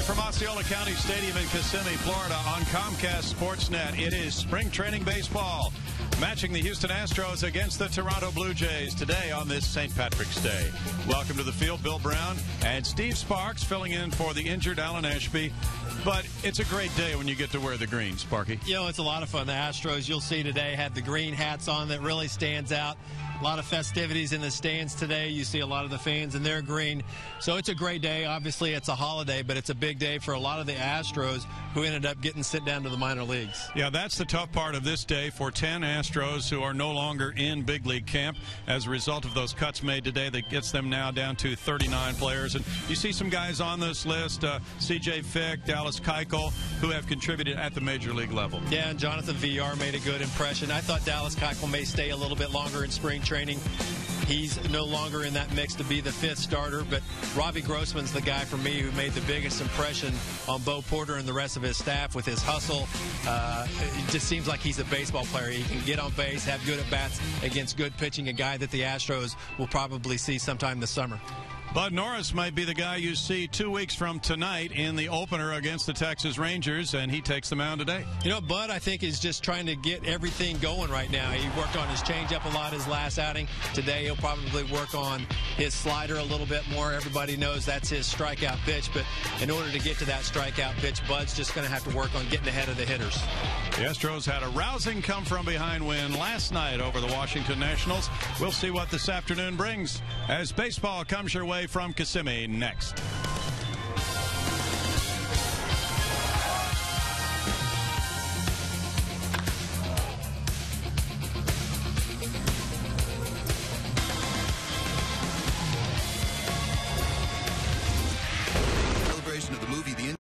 from Osceola County Stadium in Kissimmee, Florida on Comcast Sportsnet. It is spring training baseball, matching the Houston Astros against the Toronto Blue Jays today on this St. Patrick's Day. Welcome to the field, Bill Brown and Steve Sparks filling in for the injured Alan Ashby. But it's a great day when you get to wear the green, Sparky. You know, it's a lot of fun. The Astros, you'll see today, had the green hats on that really stands out. A lot of festivities in the stands today. You see a lot of the fans in their green. So it's a great day. Obviously, it's a holiday, but it's a big day for a lot of the Astros who ended up getting sent down to the minor leagues. Yeah, that's the tough part of this day for 10 Astros who are no longer in big league camp as a result of those cuts made today. That gets them now down to 39 players. And you see some guys on this list, C.J. Fick, Dallas Keuchel, who have contributed at the major league level. Yeah, and Jonathan VR made a good impression. I thought Dallas Keuchel may stay a little bit longer in spring training. He's no longer in that mix to be the fifth starter, but Robbie Grossman's the guy for me who made the biggest impression on Bo Porter and the rest of his staff with his hustle. It just seems like he's a baseball player. He can get on base, have good at-bats against good pitching, a guy that the Astros will probably see sometime this summer. Bud Norris might be the guy you see 2 weeks from tonight in the opener against the Texas Rangers, and he takes the mound today. You know, Bud, I think, is just trying to get everything going right now. He worked on his changeup a lot his last outing. Today, he'll probably work on his slider a little bit more. Everybody knows that's his strikeout pitch, but in order to get to that strikeout pitch, Bud's just going to have to work on getting ahead of the hitters. The Astros had a rousing come-from-behind win last night over the Washington Nationals. We'll see what this afternoon brings as baseball comes your way from Kissimmee next. Celebration of the movie The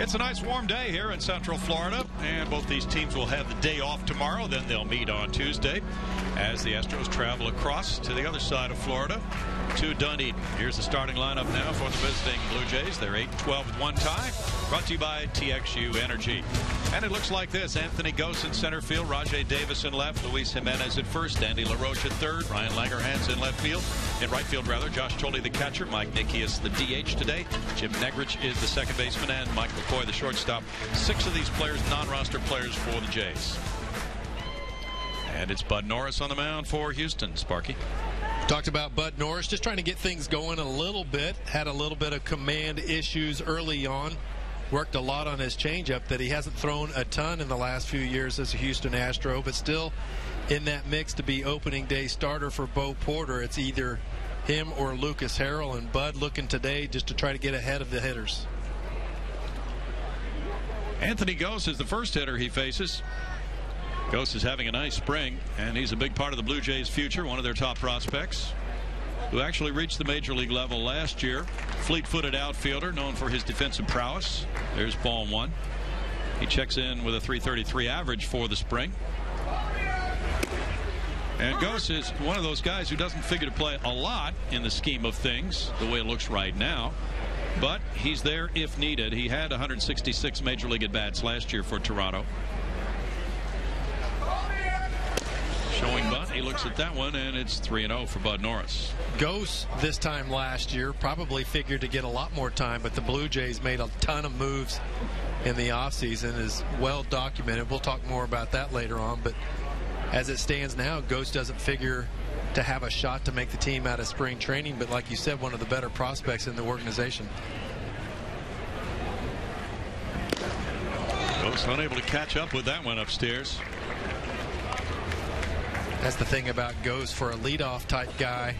It's a nice warm day here in Central Florida, and both these teams will have the day off tomorrow. Then they'll meet on Tuesday as the Astros travel across to the other side of Florida to Dunedin. Here's the starting lineup now for the visiting Blue Jays. They're 8-12 with one tie, brought to you by TXU Energy. And it looks like this: Anthony Gose in center field, Rajay Davis in left, Luis Jimenez at first, Andy LaRoche at third, Ryan Langerhans in left field, in right field rather, Josh Toley the catcher, Mike Nikias the DH today, Jim Negrich is the second baseman, and Mike McCoy the shortstop. 6 of these players non-roster players for the Jays. And it's Bud Norris on the mound for Houston. Sparky. Talked about Bud Norris just trying to get things going a little bit. Had a little bit of command issues early on. Worked a lot on his changeup that he hasn't thrown a ton in the last few years as a Houston Astro, but still in that mix to be opening day starter for Bo Porter. It's either him or Lucas Harrell, and Bud looking today just to try to get ahead of the hitters. Anthony Gose is the first hitter he faces. Gose is having a nice spring, and he's a big part of the Blue Jays' future, one of their top prospects, who actually reached the major league level last year. Fleet-footed outfielder known for his defensive prowess. There's ball one. He checks in with a .333 average for the spring. And Ghost is one of those guys who doesn't figure to play a lot in the scheme of things, the way it looks right now. But he's there if needed. He had 166 Major League at-bats last year for Toronto. Showing bunt. He looks at that one, and it's 3-0 for Bud Norris. Ghost this time last year probably figured to get a lot more time, but the Blue Jays made a ton of moves in the offseason, is well documented. We'll talk more about that later on, but as it stands now, Ghost doesn't figure to have a shot to make the team out of spring training, but like you said, one of the better prospects in the organization. Ghost unable to catch up with that one upstairs. That's the thing about Ghost for a leadoff type guy.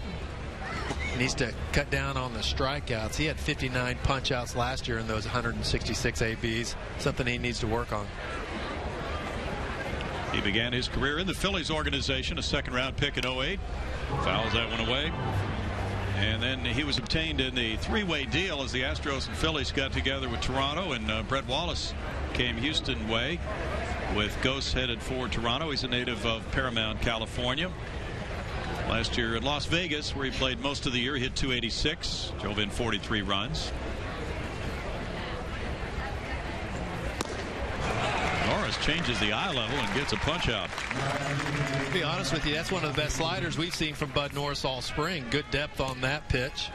He needs to cut down on the strikeouts. He had 59 punch outs last year in those 166 ABs, something he needs to work on. He began his career in the Phillies organization, a second-round pick in 08. Fouls that one away. And then he was obtained in the three-way deal as the Astros and Phillies got together with Toronto, and Brett Wallace came Houston way with Ghost headed for Toronto. He's a native of Paramount, California. Last year at Las Vegas, where he played most of the year, he hit 286, drove in 43 runs. Norris changes the eye level and gets a punch out. To be honest with you, that's one of the best sliders we've seen from Bud Norris all spring. Good depth on that pitch.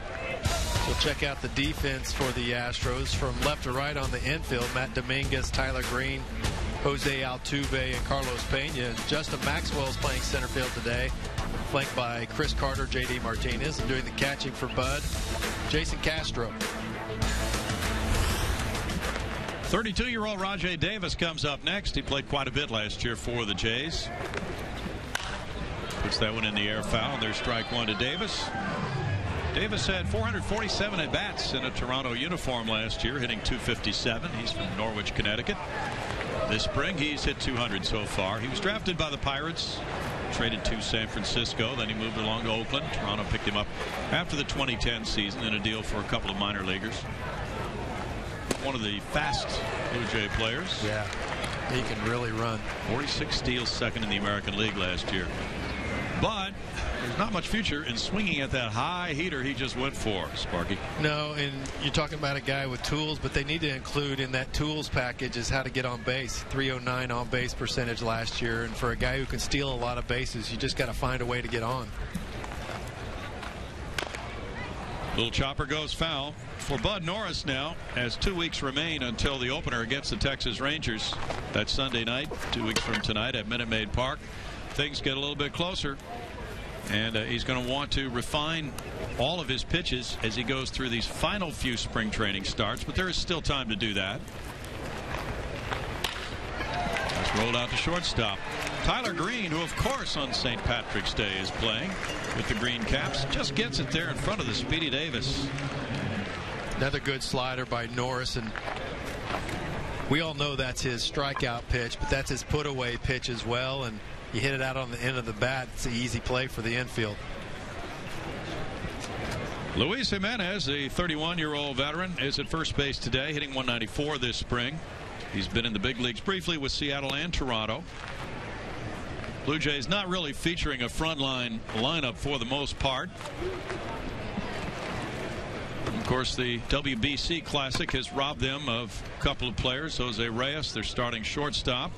We'll check out the defense for the Astros from left to right on the infield. Matt Dominguez, Tyler Green, Jose Altuve, and Carlos Pena. Justin Maxwell is playing center field today, flanked by Chris Carter, J.D. Martinez, and doing the catching for Bud, Jason Castro. 32-year-old Rajai Davis comes up next. He played quite a bit last year for the Jays. Puts that one in the air, foul. There's strike one to Davis. Davis had 447 at-bats in a Toronto uniform last year, hitting 257. He's from Norwich, Connecticut. This spring, he's hit 200 so far. He was drafted by the Pirates, traded to San Francisco. Then he moved along to Oakland. Toronto picked him up after the 2010 season in a deal for a couple of minor leaguers. One of the fast Blue Jay players. Yeah, he can really run. 46 steals, second in the American League last year. But there's not much future in swinging at that high heater he just went for, Sparky. No, and you're talking about a guy with tools, but they need to include in that tools package is how to get on base. 309 on base percentage last year, and for a guy who can steal a lot of bases, you just got to find a way to get on. Little chopper goes foul for Bud Norris now, as 2 weeks remain until the opener against the Texas Rangers. That's Sunday night, 2 weeks from tonight at Minute Maid Park. Things get a little bit closer, and he's going to want to refine all of his pitches as he goes through these final few spring training starts, but there is still time to do that. That's rolled out to shortstop. Tyler Green, who of course on St. Patrick's Day is playing with the Green Caps, just gets it there in front of the Speedy Davis. Another good slider by Norris, and we all know that's his strikeout pitch, but that's his put-away pitch as well, and you hit it out on the end of the bat. It's an easy play for the infield. Luis Jimenez, the 31-year-old veteran, is at first base today, hitting 194 this spring. He's been in the big leagues briefly with Seattle and Toronto. Blue Jays not really featuring a frontline lineup for the most part. Of course, the WBC Classic has robbed them of a couple of players. Jose Reyes, their starting shortstop,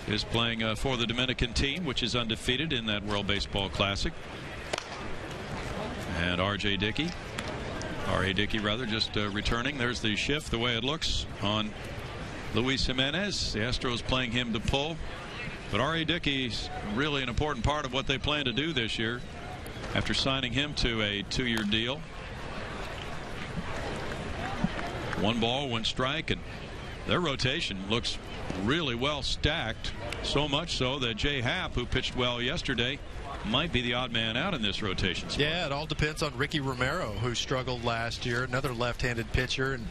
is playing for the Dominican team, which is undefeated in that World Baseball Classic. And R.A. Dickey, just returning. There's the shift, the way it looks on Luis Jimenez. The Astros playing him to pull. But R.A. Dickey's really an important part of what they plan to do this year after signing him to a 2-year deal. 1 ball, 1 strike, and their rotation looks really well stacked, so much so that Jay Happ, who pitched well yesterday, might be the odd man out in this rotation spot. Yeah, it all depends on Ricky Romero, who struggled last year, another left-handed pitcher, and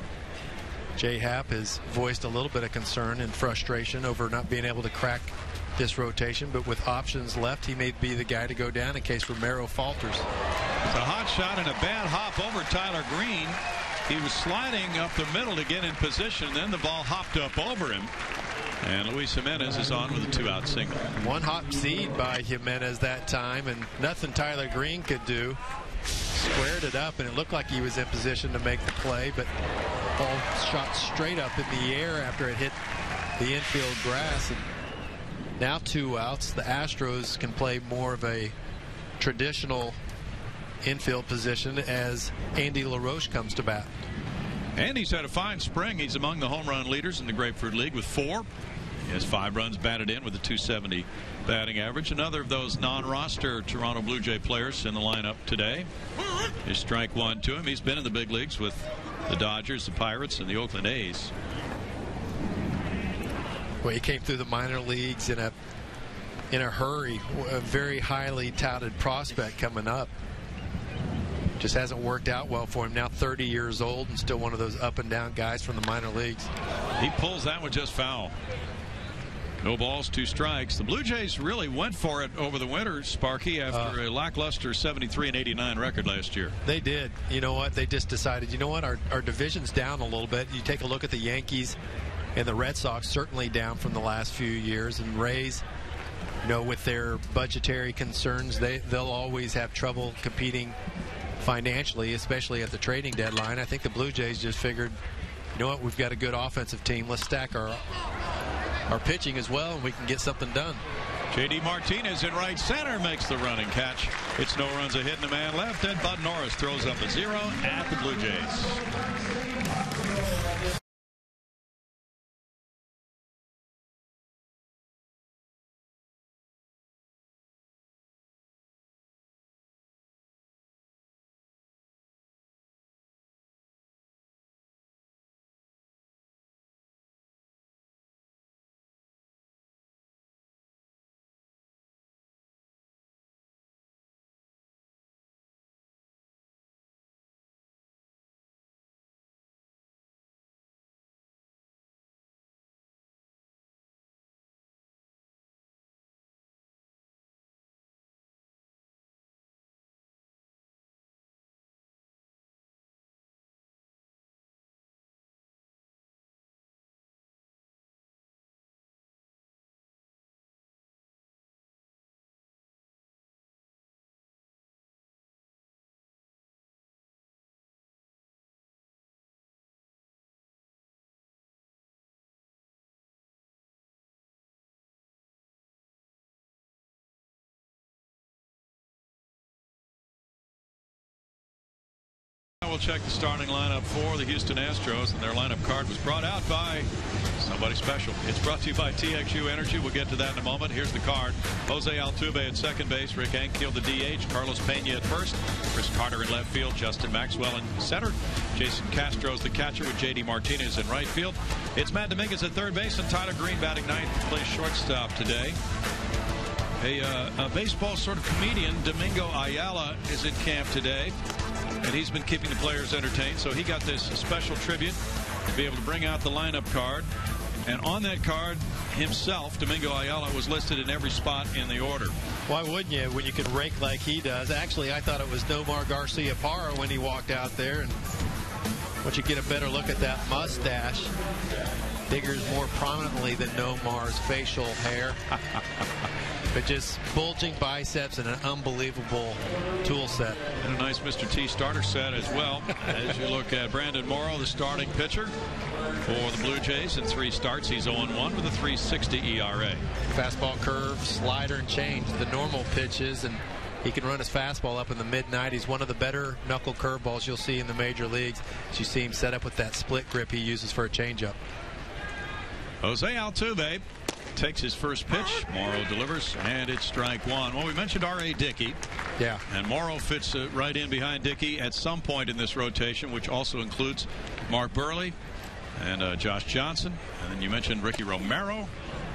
Jay Happ has voiced a little bit of concern and frustration over not being able to crack this rotation, but with options left, he may be the guy to go down in case Romero falters. It's a hot shot and a bad hop over Tyler Green. He was sliding up the middle to get in position, then the ball hopped up over him. And Luis Jimenez is on with a 2-out single. One hot seed by Jimenez that time, and nothing Tyler Green could do. Squared it up, and it looked like he was in position to make the play, but ball shot straight up in the air after it hit the infield grass. And now 2 outs. The Astros can play more of a traditional infield position as Andy LaRoche comes to bat. Andy's had a fine spring. He's among the home run leaders in the Grapefruit League with 4. He has 5 runs batted in with a .270 batting average. Another of those non-roster Toronto Blue Jay players in the lineup today. Is strike 1 to him. He's been in the big leagues with the Dodgers, the Pirates, and the Oakland A's. Well, he came through the minor leagues in a hurry. A very highly touted prospect coming up. Just hasn't worked out well for him. Now 30 years old and still one of those up and down guys from the minor leagues. He pulls that one just foul. No balls, 2 strikes. The Blue Jays really went for it over the winter, Sparky, after a lackluster 73 and 89 record last year. They did. You know what? They just decided, you know what? Our division's down a little bit. You take a look at the Yankees and the Red Sox, certainly down from the last few years. And Rays, you know, with their budgetary concerns, they'll always have trouble competing financially, especially at the trading deadline. I think the Blue Jays just figured, you know what, we've got a good offensive team. Let's stack our pitching as well, and we can get something done. J.D. Martinez in right center makes the running catch. It's no runs, a hit, and a man left, and Bud Norris throws up a 0 at the Blue Jays. We'll check the starting lineup for the Houston Astros, and their lineup card was brought out by somebody special. It's brought to you by TXU Energy. We'll get to that in a moment. Here's the card. Jose Altuve at second base, Rick Ankiel the DH, Carlos Pena at first, Chris Carter in left field, Justin Maxwell in center, Jason Castro's the catcher with J.D. Martinez in right field. It's Matt Dominguez at third base, and Tyler Green batting ninth, plays shortstop today. A baseball sort of comedian, Domingo Ayala, is in camp today, and he's been keeping the players entertained, so he got this special tribute to be able to bring out the lineup card. And on that card himself, Domingo Ayala, was listed in every spot in the order. Why wouldn't you when you can rake like he does? Actually, I thought it was Nomar Garcia Parra when he walked out there. And once you get a better look at that mustache, figures more prominently than Nomar's facial hair. But just bulging biceps and an unbelievable tool set. And a nice Mr. T starter set as well. As you look at Brandon Morrow, the starting pitcher for the Blue Jays in 3 starts. He's 0-1 with a 3.60 ERA. Fastball, curve, slider, and change, the normal pitches, and he can run his fastball up in the mid-90s. One of the better knuckle curveballs you'll see in the major leagues. As you see him set up with that split grip he uses for a changeup. Jose Altuve takes his first pitch. Morrow delivers, and it's strike 1. Well, we mentioned R.A. Dickey. Yeah. And Morrow fits right in behind Dickey at some point in this rotation, which also includes Mark Burley and Josh Johnson. And then you mentioned Ricky Romero.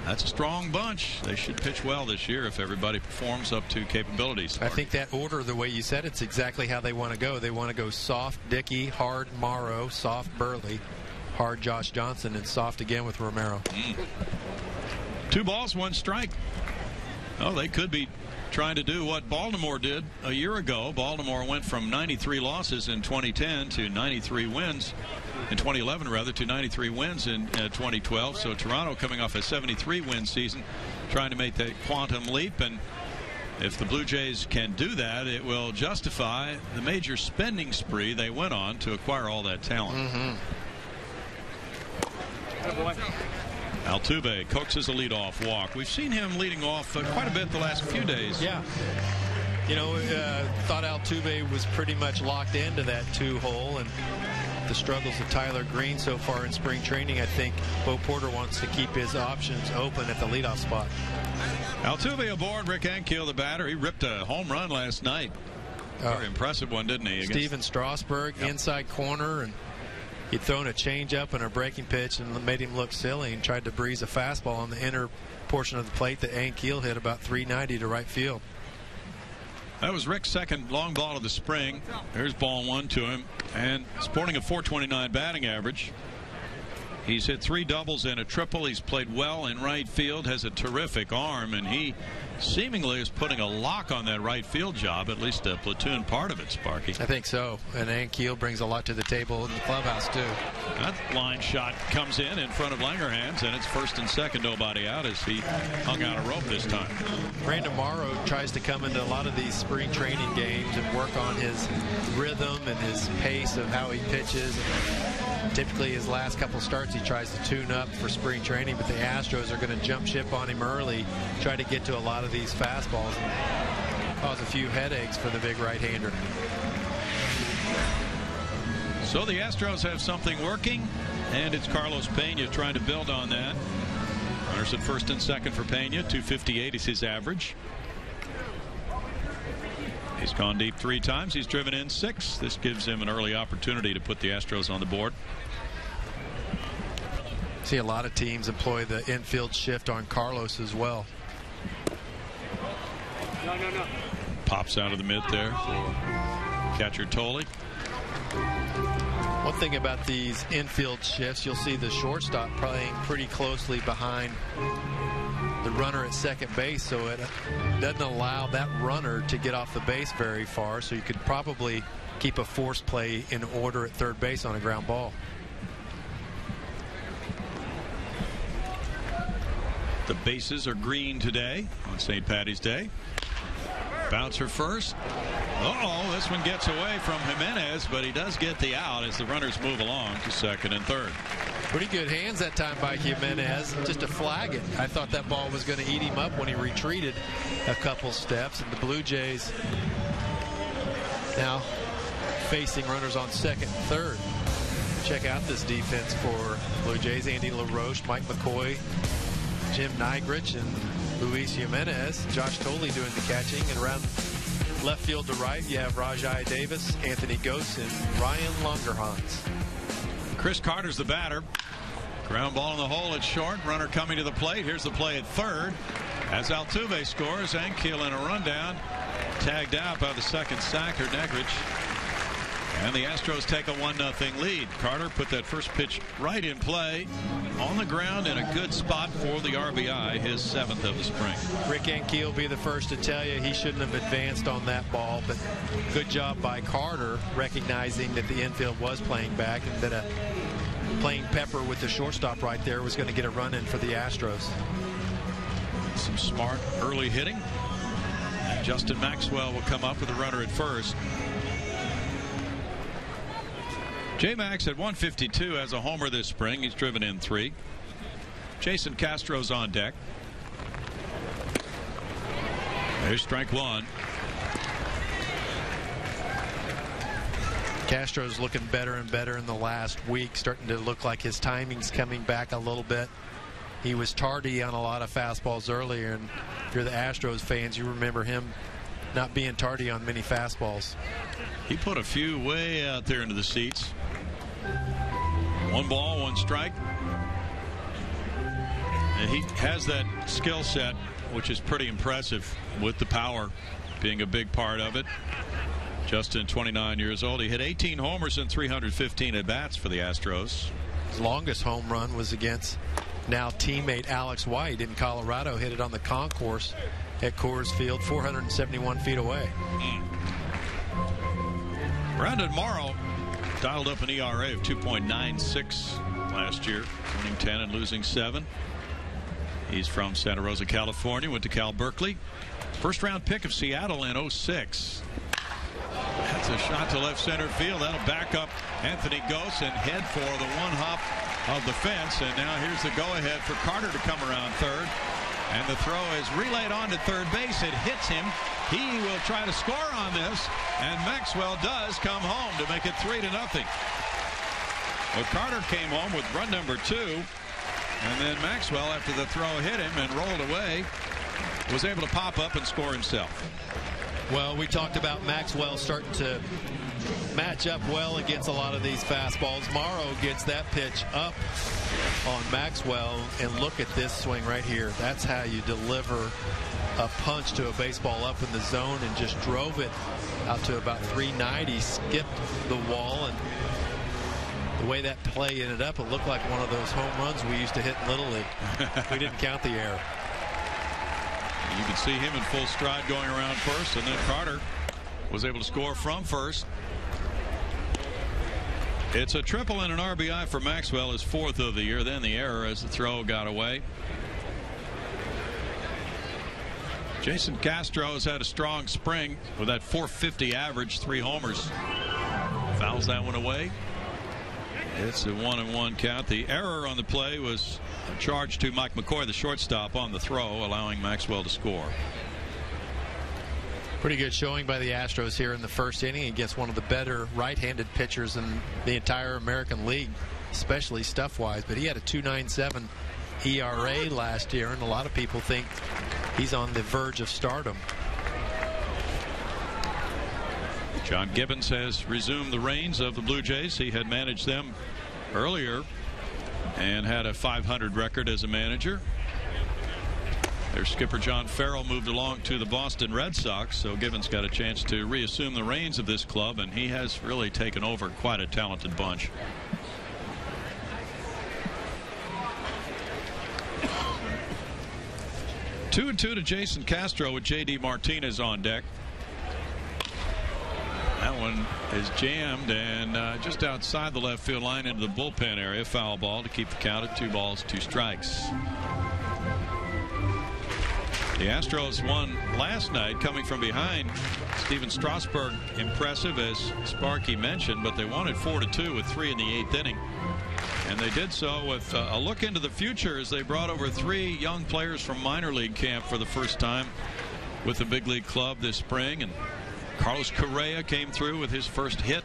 That's a strong bunch. They should pitch well this year if everybody performs up to capabilities. I think that order, the way you said it's exactly how they want to go. They want to go soft Dickey, hard Morrow, soft Burley, hard Josh Johnson, and soft again with Romero. 2 balls, 1 strike. Oh, they could be trying to do what Baltimore did a year ago. Baltimore went from 93 losses in 2010 to 93 wins in 2011, rather, to 93 wins in 2012. So Toronto coming off a 73-win season, trying to make that quantum leap. And if the Blue Jays can do that, it will justify the major spending spree they went on to acquire all that talent. Altuve coaxes a leadoff walk. We've seen him leading off quite a bit the last few days. Yeah. You know, thought Altuve was pretty much locked into that 2-hole, and the struggles of Tyler Green so far in spring training, I think Bo Porter wants to keep his options open at the leadoff spot. Altuve aboard. Rick Ankiel, the batter. He ripped a home run last night. Very impressive one, didn't he? Steven Strasburg, inside corner, and he'd thrown a changeup and a breaking pitch and made him look silly, and tried to breeze a fastball on the inner portion of the plate that Ankiel hit about 390 to right field. That was Rick's second long ball of the spring. There's ball one to him, and sporting a .429 batting average. He's hit 3 doubles and a triple. He's played well in right field, has a terrific arm, and he seemingly is putting a lock on that right field job, at least a platoon part of it, Sparky. I think so. And Ankiel brings a lot to the table in the clubhouse, too. That line shot comes in front of Langerhans, and it's first and second, nobody out, as he hung out a rope this time. Brandon Morrow tries to come into a lot of these spring training games and work on his rhythm and his pace of how he pitches. Typically, his last couple starts, he tries to tune up for spring training, but the Astros are going to jump ship on him early, try to get to a lot of these fastballs, and cause a few headaches for the big right-hander. So the Astros have something working, and it's Carlos Pena trying to build on that. Runners at first and second for Pena. .258 is his average. He's gone deep 3 times. He's driven in 6. This gives him an early opportunity to put the Astros on the board. See a lot of teams employ the infield shift on Carlos as well. No. Pops out of the mid there. Catcher Tolley. One thing about these infield shifts, you'll see the shortstop playing pretty closely behind the runner at second base, so it doesn't allow that runner to get off the base very far, so you could probably keep a force play in order at third base on a ground ball. The bases are green today on St. Patty's Day. Bouncer first. This one gets away from Jimenez, but he does get the out as the runners move along to second and third. Pretty good hands that time by Jimenez, just to flag it. I thought that ball was going to eat him up when he retreated a couple steps. And the Blue Jays now facing runners on second and third. Check out this defense for Blue Jays. Andy LaRoche, Mike McCoy, Jim Nygrich, and Luis Jimenez. Josh Tolley doing the catching. And around left field to right, you have Rajai Davis, Anthony Gose, and Ryan Langerhans. Chris Carter's the batter. Ground ball in the hole at short. Runner coming to the plate. Here's the play at third. As Altuve scores, Ankiel in a rundown. Tagged out by the second sacker, Negrich. And the Astros take a 1-0 lead. Carter put that first pitch right in play on the ground in a good spot for the RBI, his 7th of the spring. Rick Ankiel will be the first to tell you he shouldn't have advanced on that ball, but good job by Carter recognizing that the infield was playing back and that a plain pepper with the shortstop right there was going to get a run in for the Astros. Some smart early hitting. Justin Maxwell will come up with a runner at first. J-Max at 152 has a homer this spring. He's driven in 3. Jason Castro's on deck. There's strike 1. Castro's looking better and better in the last week, starting to look like his timing's coming back a little bit. He was tardy on a lot of fastballs earlier, and if you're the Astros fans, you remember him not being tardy on many fastballs. He put a few way out there into the seats. 1 ball, 1 strike. And he has that skill set, which is pretty impressive, with the power being a big part of it. Justin, 29 years old. He hit 18 homers and 315 at-bats for the Astros. His longest home run was against now teammate Alex White in Colorado. Hit it on the concourse at Coors Field, 471 feet away. Brandon Morrow dialed up an ERA of 2.96 last year, winning 10 and losing 7. He's from Santa Rosa, California, went to Cal Berkeley. First round pick of Seattle in 06. That's a shot to left center field. That'll back up Anthony Gose and head for the one hop of the fence. And now here's the go-ahead for Carter to come around third. And the throw is relayed on to third base. It hits him. He will try to score on this. And Maxwell does come home to make it 3-0. Well, Carter came home with run number 2. And then Maxwell, after the throw hit him and rolled away, was able to pop up and score himself. Well, we talked about Maxwell starting to match up well against a lot of these fastballs. Morrow gets that pitch up on Maxwell, and look at this swing right here. That's how you deliver a punch to a baseball up in the zone, and just drove it out to about 390, skipped the wall, and the way that play ended up, it looked like one of those home runs we used to hit in Little League. We didn't count the error. You can see him in full stride going around first, and then Carter was able to score from first. It's a triple and an RBI for Maxwell, his 4th of the year. Then the error as the throw got away. Jason Castro has had a strong spring with that .450 average, 3 homers. Fouls that one away. It's a 1-1 count. The error on the play was a charge to Mike McCoy, the shortstop, on the throw, allowing Maxwell to score. Pretty good showing by the Astros here in the first inning against one of the better right-handed pitchers in the entire American League, especially stuff-wise. But he had a 2.97 ERA last year, and a lot of people think he's on the verge of stardom. John Gibbons has resumed the reins of the Blue Jays. He had managed them earlier and had a .500 record as a manager. Their skipper John Farrell moved along to the Boston Red Sox, so Gibbons got a chance to reassume the reins of this club, and he has really taken over quite a talented bunch. Two and 2 to Jason Castro with J.D. Martinez on deck. That one is jammed and just outside the left field line into the bullpen area. Foul ball to keep the count at 2 balls, 2 strikes. The Astros won last night coming from behind. Steven Strasburg impressive, as Sparky mentioned, but they won it 4-2 with 3 in the 8th inning. And they did so with a look into the future as they brought over 3 young players from minor league camp for the first time with the big league club this spring. And Carlos Correa came through with his first hit,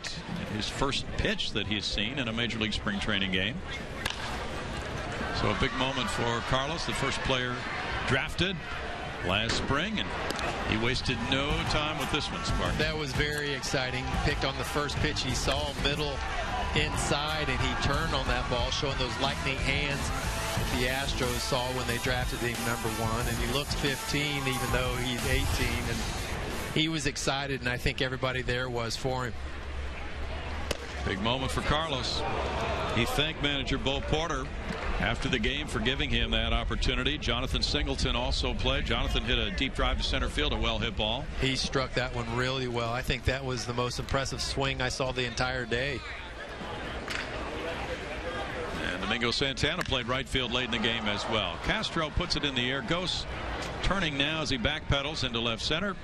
his first pitch that he's seen in a major league spring training game. So a big moment for Carlos, the first player drafted last spring, and he wasted no time with this one, Spark. That was very exciting. Picked on the first pitch he saw, middle inside, and he turned on that ball, showing those lightning hands that the Astros saw when they drafted him #1. And he looks 15 even though he's 18, and he was excited, and I think everybody there was for him. Big moment for Carlos. He thanked manager Bo Porter after the game for giving him that opportunity. Jonathan Singleton also played. Jonathan hit a deep drive to center field, a well-hit ball. He struck that one really well. I think that was the most impressive swing I saw the entire day. And Domingo Santana played right field late in the game as well. Castro puts it in the air. Gose turning now as he backpedals into left center.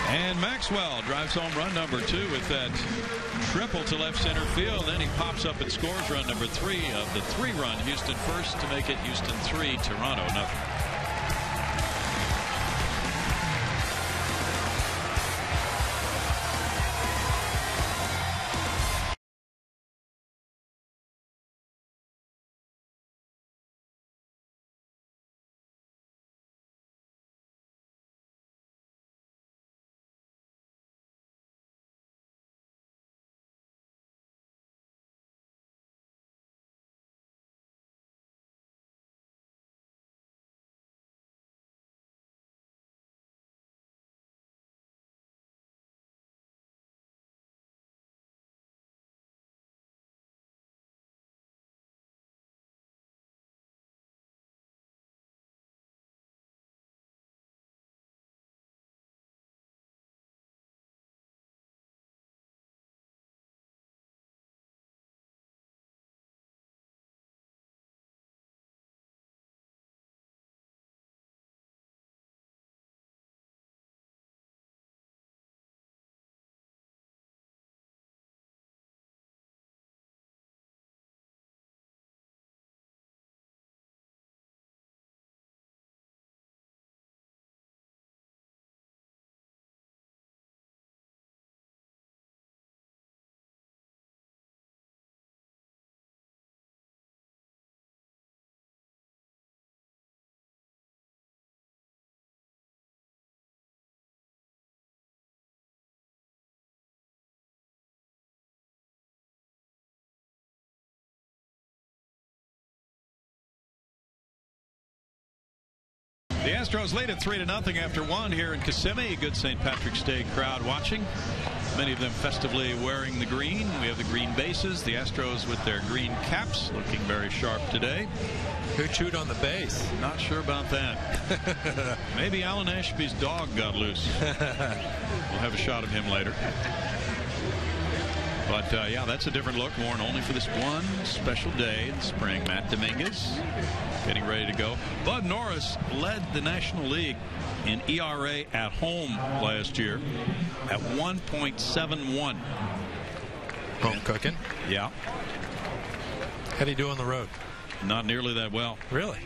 And Maxwell drives home run number 2 with that triple to left center field. Then he pops up and scores run number 3 of the 3-run Houston first to make it Houston 3, Toronto 0. The Astros lead at 3-0 after 1 here in Kissimmee. Good St. Patrick's Day crowd watching. Many of them festively wearing the green. We have the green bases. The Astros with their green caps looking very sharp today. Who chewed on the base? Not sure about that. Maybe Alan Ashby's dog got loose. We'll have a shot of him later. But yeah, that's a different look, worn only for this one special day in spring. Matt Dominguez getting ready to go. Bud Norris led the National League in ERA at home last year at 1.71. Home cooking? Yeah. How'd he do on the road? Not nearly that well. Really?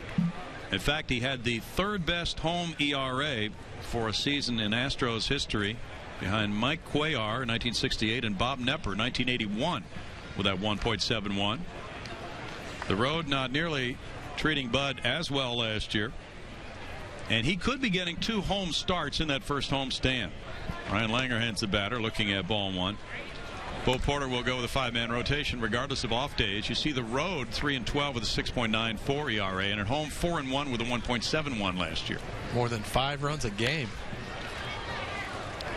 In fact, he had the third best home ERA for a season in Astros history, behind Mike Cuellar in 1968 and Bob Knepper 1981 with that 1.71. The road not nearly treating Bud as well last year, and he could be getting 2 home starts in that first home stand. Ryan Langerhans the batter, looking at ball 1. Bo Porter will go with a 5-man rotation regardless of off days. You see the road 3-12 with a 6.94 ERA, and at home 4-1 with a 1.71 last year. More than 5 runs a game.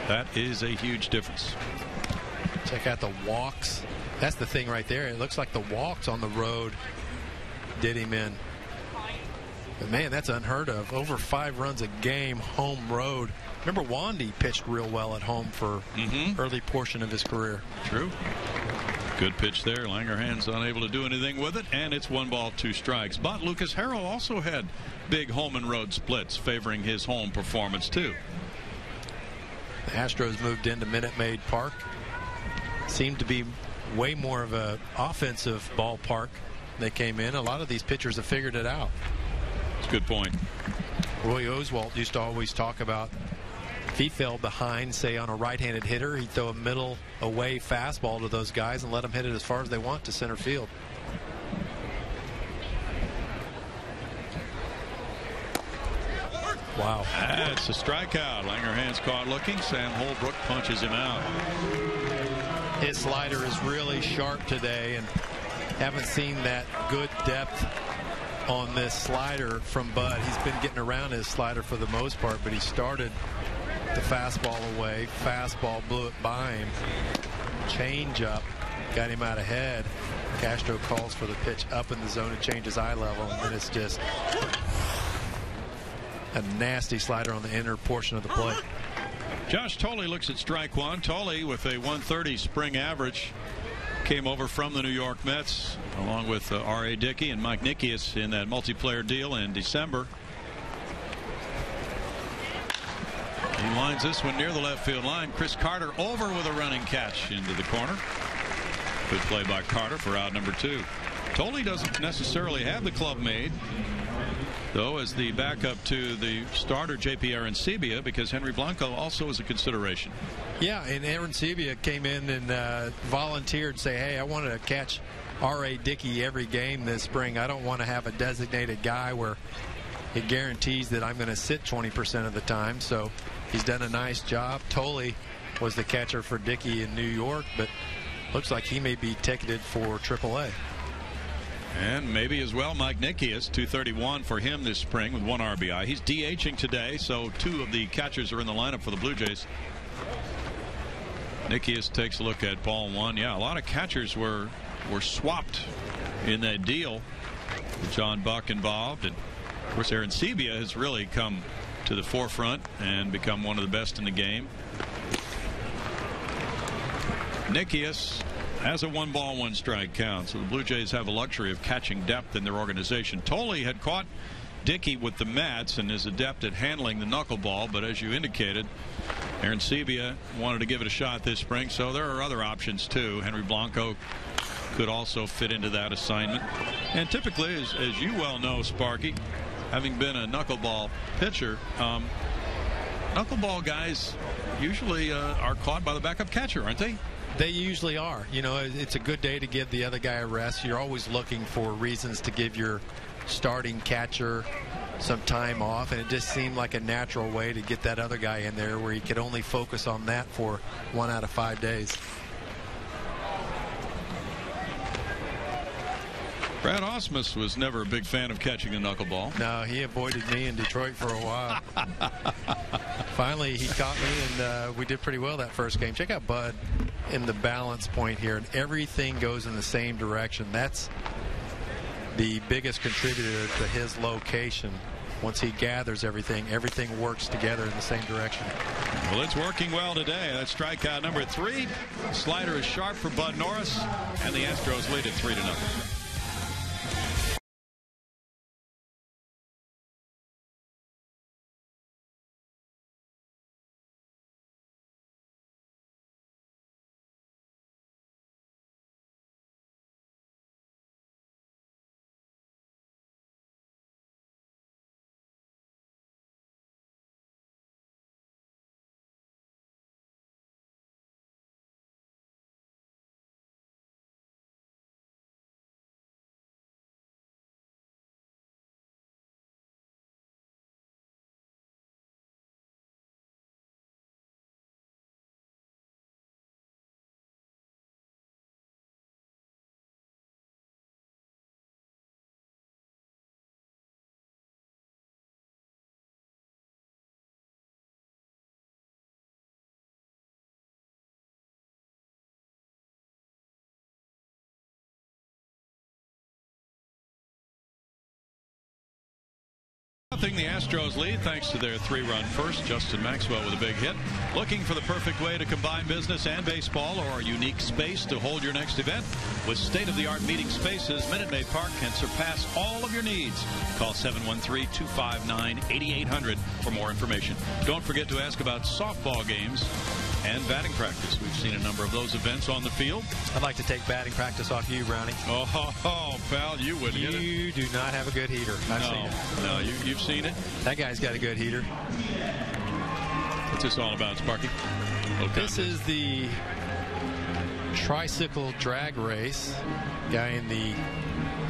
That is a huge difference. Check out the walks. That's the thing right there. It looks like the walks on the road did him in. But man, that's unheard of. Over 5 runs a game, home road. Remember, Wandy pitched real well at home for early portion of his career. True. Good pitch there. Langerhans unable to do anything with it, and it's 1 ball, 2 strikes. But Lucas Harrell also had big home and road splits favoring his home performance too. The Astros moved into Minute Maid Park. Seemed to be way more of an offensive ballpark. They came in. A lot of these pitchers have figured it out. That's a good point. Roy Oswalt used to always talk about if he fell behind, say, on a right-handed hitter, he'd throw a middle away fastball to those guys and let them hit it as far as they want to center field. Wow. That's a strikeout. Langerhans caught looking. Sam Holbrook punches him out. His slider is really sharp today, and haven't seen that good depth on this slider from Bud. He's been getting around his slider for the most part, but he started the fastball away. Fastball blew it by him. Change up got him out ahead. Castro calls for the pitch up in the zone and changes eye level, and then it's just a nasty slider on the inner portion of the plate. Josh Thole looks at strike 1. Thole with a 130 spring average came over from the New York Mets along with R.A. Dickey and Mike Nickias in that multiplayer deal in December. He lines this one near the left field line. Chris Carter over with a running catch into the corner. Good play by Carter for out number 2. Thole doesn't necessarily have the club made, though, as the backup to the starter J.P. Arancibia, because Henry Blanco also is a consideration. Yeah, and Arancibia came in and volunteered, say, hey, I wanted to catch R.A. Dickey every game this spring. I don't want to have a designated guy where it guarantees that I'm going to sit 20% of the time. So he's done a nice job. Thole was the catcher for Dickey in New York, but looks like he may be ticketed for AAA. And maybe as well Mike Nickias, 231 for him this spring with 1 RBI. He's DHing today, so 2 of the catchers are in the lineup for the Blue Jays. Nickias takes a look at ball 1. Yeah, a lot of catchers were swapped in that deal with John Buck involved. And of course Arancibia has really come to the forefront and become one of the best in the game. Nickias has a 1 ball 1 strike count, so the Blue Jays have a luxury of catching depth in their organization. Thole had caught Dickey with the Mets and is adept at handling the knuckleball, but as you indicated, Arancibia wanted to give it a shot this spring, so there are other options too. Henry Blanco could also fit into that assignment. And typically, as you well know, Sparky, having been a knuckleball pitcher, knuckleball guys usually are caught by the backup catcher, aren't they? They usually are. You know, it's a good day to give the other guy a rest. You're always looking for reasons to give your starting catcher some time off, and it just seemed like a natural way to get that other guy in there where he could only focus on that for 1 out of 5 days. Brad Osmus was never a big fan of catching a knuckleball. No, he avoided me in Detroit for a while. Finally, he caught me, and we did pretty well that first game. Check out Bud in the balance point here, and everything goes in the same direction. That's the biggest contributor to his location. Once he gathers everything, everything works together in the same direction. Well, it's working well today. That's strikeout number 3. Slider is sharp for Bud Norris, and the Astros lead at 3-0. The Astros lead thanks to their 3-run first. Justin Maxwell with a big hit. Looking for the perfect way to combine business and baseball, or a unique space to hold your next event? With state-of-the-art meeting spaces, Minute Maid Park can surpass all of your needs. Call 713-259-8800 for more information. Don't forget to ask about softball games and batting practice. We've seen a number of those events on the field. I'd like to take batting practice off you, Brownie. Oh, pal, you would hit it. You do not have a good heater. I've seen it. No, you've seen it. That guy's got a good heater. What's this all about, Sparky? This is the tricycle drag race. Guy in the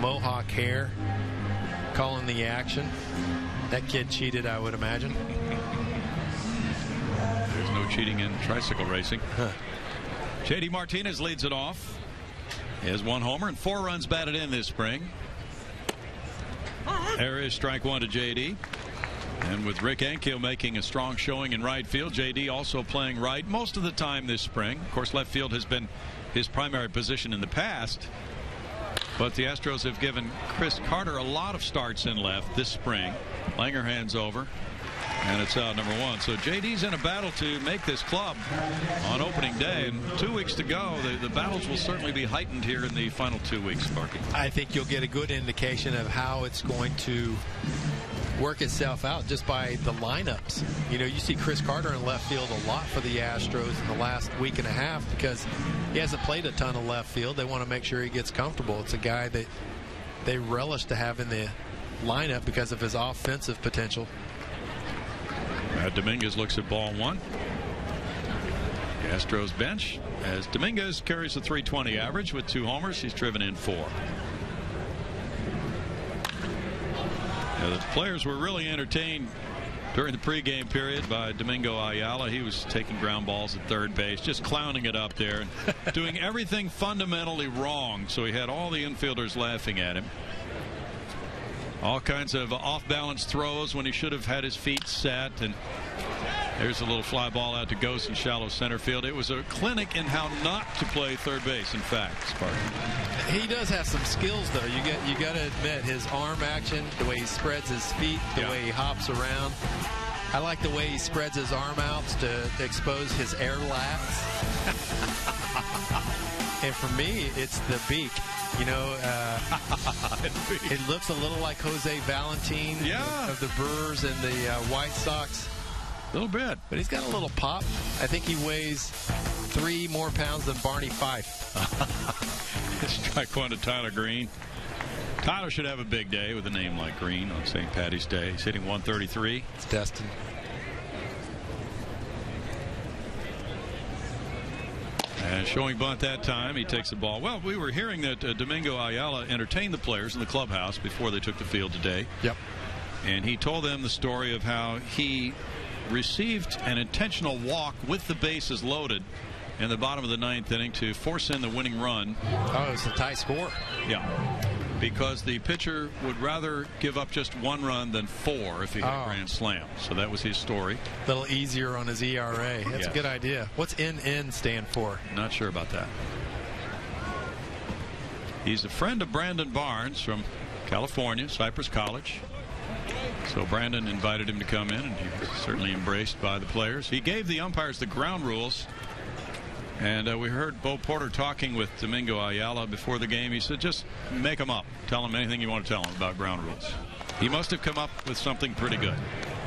mohawk hair calling the action. That kid cheated, I would imagine. There's no cheating in tricycle racing. J.D. Martinez leads it off. He has 1 homer and 4 runs batted in this spring. There is strike 1 to J.D. And with Rick Ankiel making a strong showing in right field, J.D. also playing right most of the time this spring. Of course, left field has been his primary position in the past. But the Astros have given Chris Carter a lot of starts in left this spring. Langerhan's over. And it's out number 1. So J.D.'s in a battle to make this club on opening day. And 2 weeks to go. The battles will certainly be heightened here in the final 2 weeks, Sparky. I think you'll get a good indication of how it's going to work itself out just by the lineups. You know, you see Chris Carter in left field a lot for the Astros in the last week and a half because he hasn't played a ton of left field. They want to make sure he gets comfortable. It's a guy that they relish to have in the lineup because of his offensive potential. Dominguez looks at ball 1. The Astros bench as Dominguez carries a .320 average with 2 homers. He's driven in 4. Now, the players were really entertained during the pregame period by Domingo Ayala. He was taking ground balls at third base, just clowning it up there and doing everything fundamentally wrong. So he had all the infielders laughing at him. All kinds of off-balance throws when he should have had his feet set. And there's a little fly ball out to Ghost in shallow center field. It was a clinic in how not to play third base, in fact, Sparky. He does have some skills, though. You got to admit, his arm action, the way he spreads his feet, the way he hops around. I like the way he spreads his arm out to expose his air lats. And for me, it's the beak. You know, it looks a little like Jose Valentin of the Brewers and the White Sox. A little bit. But he's got a little pop. I think he weighs 3 more pounds than Barney Fife. Strike 1 to Tyler Green. Tyler should have a big day with a name like Green on St. Patty's Day. He's hitting 133. It's destined. And showing bunt that time. He takes the ball. Well, we were hearing that Domingo Ayala entertained the players in the clubhouse before they took the field today. Yep. And he told them the story of how he received an intentional walk with the bases loaded in the bottom of the 9th inning to force in the winning run. Oh, it was a tie score. Yeah. because the pitcher would rather give up just 1 run than 4 if he hit a grand slam. So that was his story. A little easier on his ERA. That's a good idea. What's NN stand for? Not sure about that. He's a friend of Brandon Barnes from California, Cypress College. So Brandon invited him to come in, and he was certainly embraced by the players. He gave the umpires the ground rules. And we heard Bo Porter talking with Domingo Ayala before the game. He said, just make them up. Tell them anything you want to tell them about ground rules. He must have come up with something pretty good.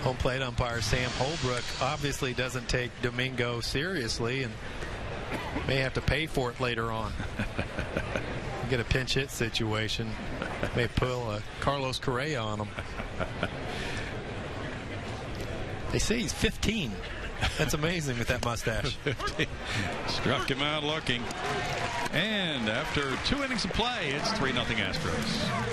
Home plate umpire Sam Holbrook obviously doesn't take Domingo seriously and may have to pay for it later on. Get a pinch hit situation. May pull a Carlos Correa on him. They say he's 15. That's amazing with that mustache. Struck him out looking. And after 2 innings of play, it's 3-0 Astros.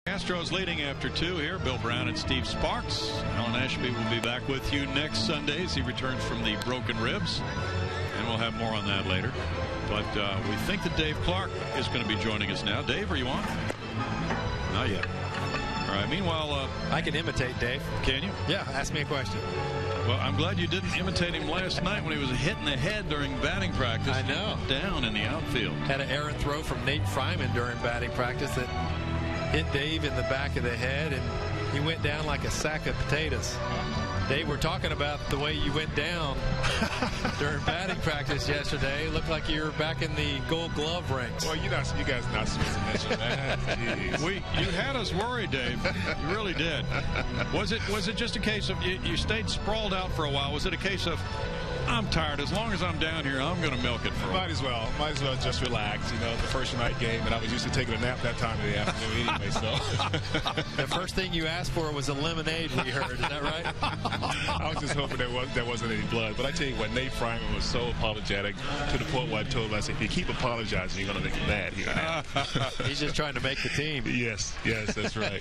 Astros leading after 2 here. Bill Brown and Steve Sparks. Alan Ashby will be back with you next Sunday as he returns from the broken ribs. And we'll have more on that later. But we think that Dave Clark is going to be joining us now. Dave, are you on? Not yet. All right. Meanwhile, I can imitate Dave. Can you? Yeah. Ask me a question. Well, I'm glad you didn't imitate him last night when he was hit in the head during batting practice. I know. Down in the outfield. Had an errant throw from Nate Fryman during batting practice that hit Dave in the back of the head, and he went down like a sack of potatoes. Dave, we're talking about the way you went down during batting practice yesterday. Looked like you were back in the Gold Glove ranks. Well, you guys are not supposed to mention that. Jeez. You had us worried, Dave. You really did. Was it just a case of you stayed sprawled out for a while? Was it a case of, I'm tired. As long as I'm down here, I'm going to milk it for a while? Might as well just relax. You know, the first night game, and I was used to taking a nap that time of the afternoon anyway. So the first thing you asked for was a lemonade. We heard. Is that right? I was just hoping there wasn't any blood. But I tell you what, Nate Fryman was so apologetic to the point where I told him, I said, if you keep apologizing, you're going to make him mad here. He's just trying to make the team. Yes, that's right.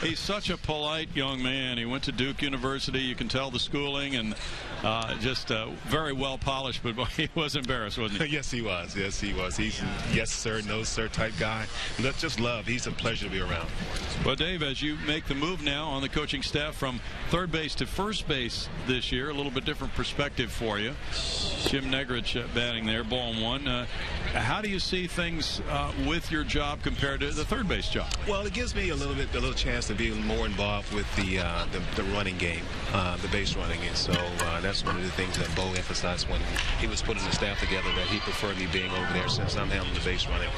He's such a polite young man. He went to Duke University. You can tell the schooling, and just very well polished, but he was embarrassed, wasn't he? Yes, he was. He's a yes sir, no sir type guy. Let's just love. He's a pleasure to be around. Well, Dave, as you make the move now on the coaching staff from third base to first base this year, a little bit different perspective for you. Jim Negrich batting there, ball 1. How do you see things with your job compared to the third base job? Well, it gives me a little chance to be more involved with the running game, the base running, and so that's one of the things that Bo emphasized when he was putting the staff together, that he preferred me being over there since I'm handling the base running.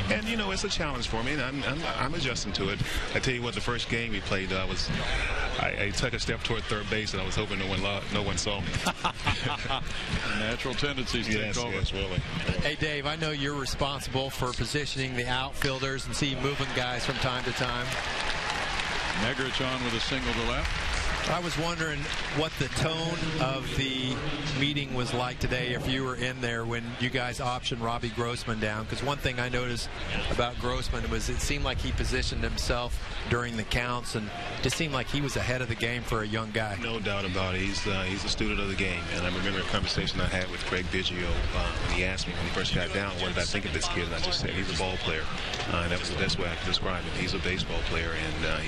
And you know, it's a challenge for me, and I'm adjusting to it. I tell you what, the first game we played I took a step toward third base, and I was hoping no one saw me. Natural tendencies take over. Yes, really. Hey, Dave, I know you're responsible for positioning the outfielders and see moving guys from time to time. Negrich on with a single to left. I was wondering what the tone of the meeting was like today, if you were in there when you guys optioned Robbie Grossman down. Because one thing I noticed about Grossman was it seemed like he positioned himself during the counts, and it seemed like he was ahead of the game for a young guy. No doubt about it. He's a student of the game. And I remember a conversation I had with Craig Biggio when he asked me when he first got down, what did I think of this kid? And I just said, he's a ball player. And that was the best way I could describe him. He's a baseball player, and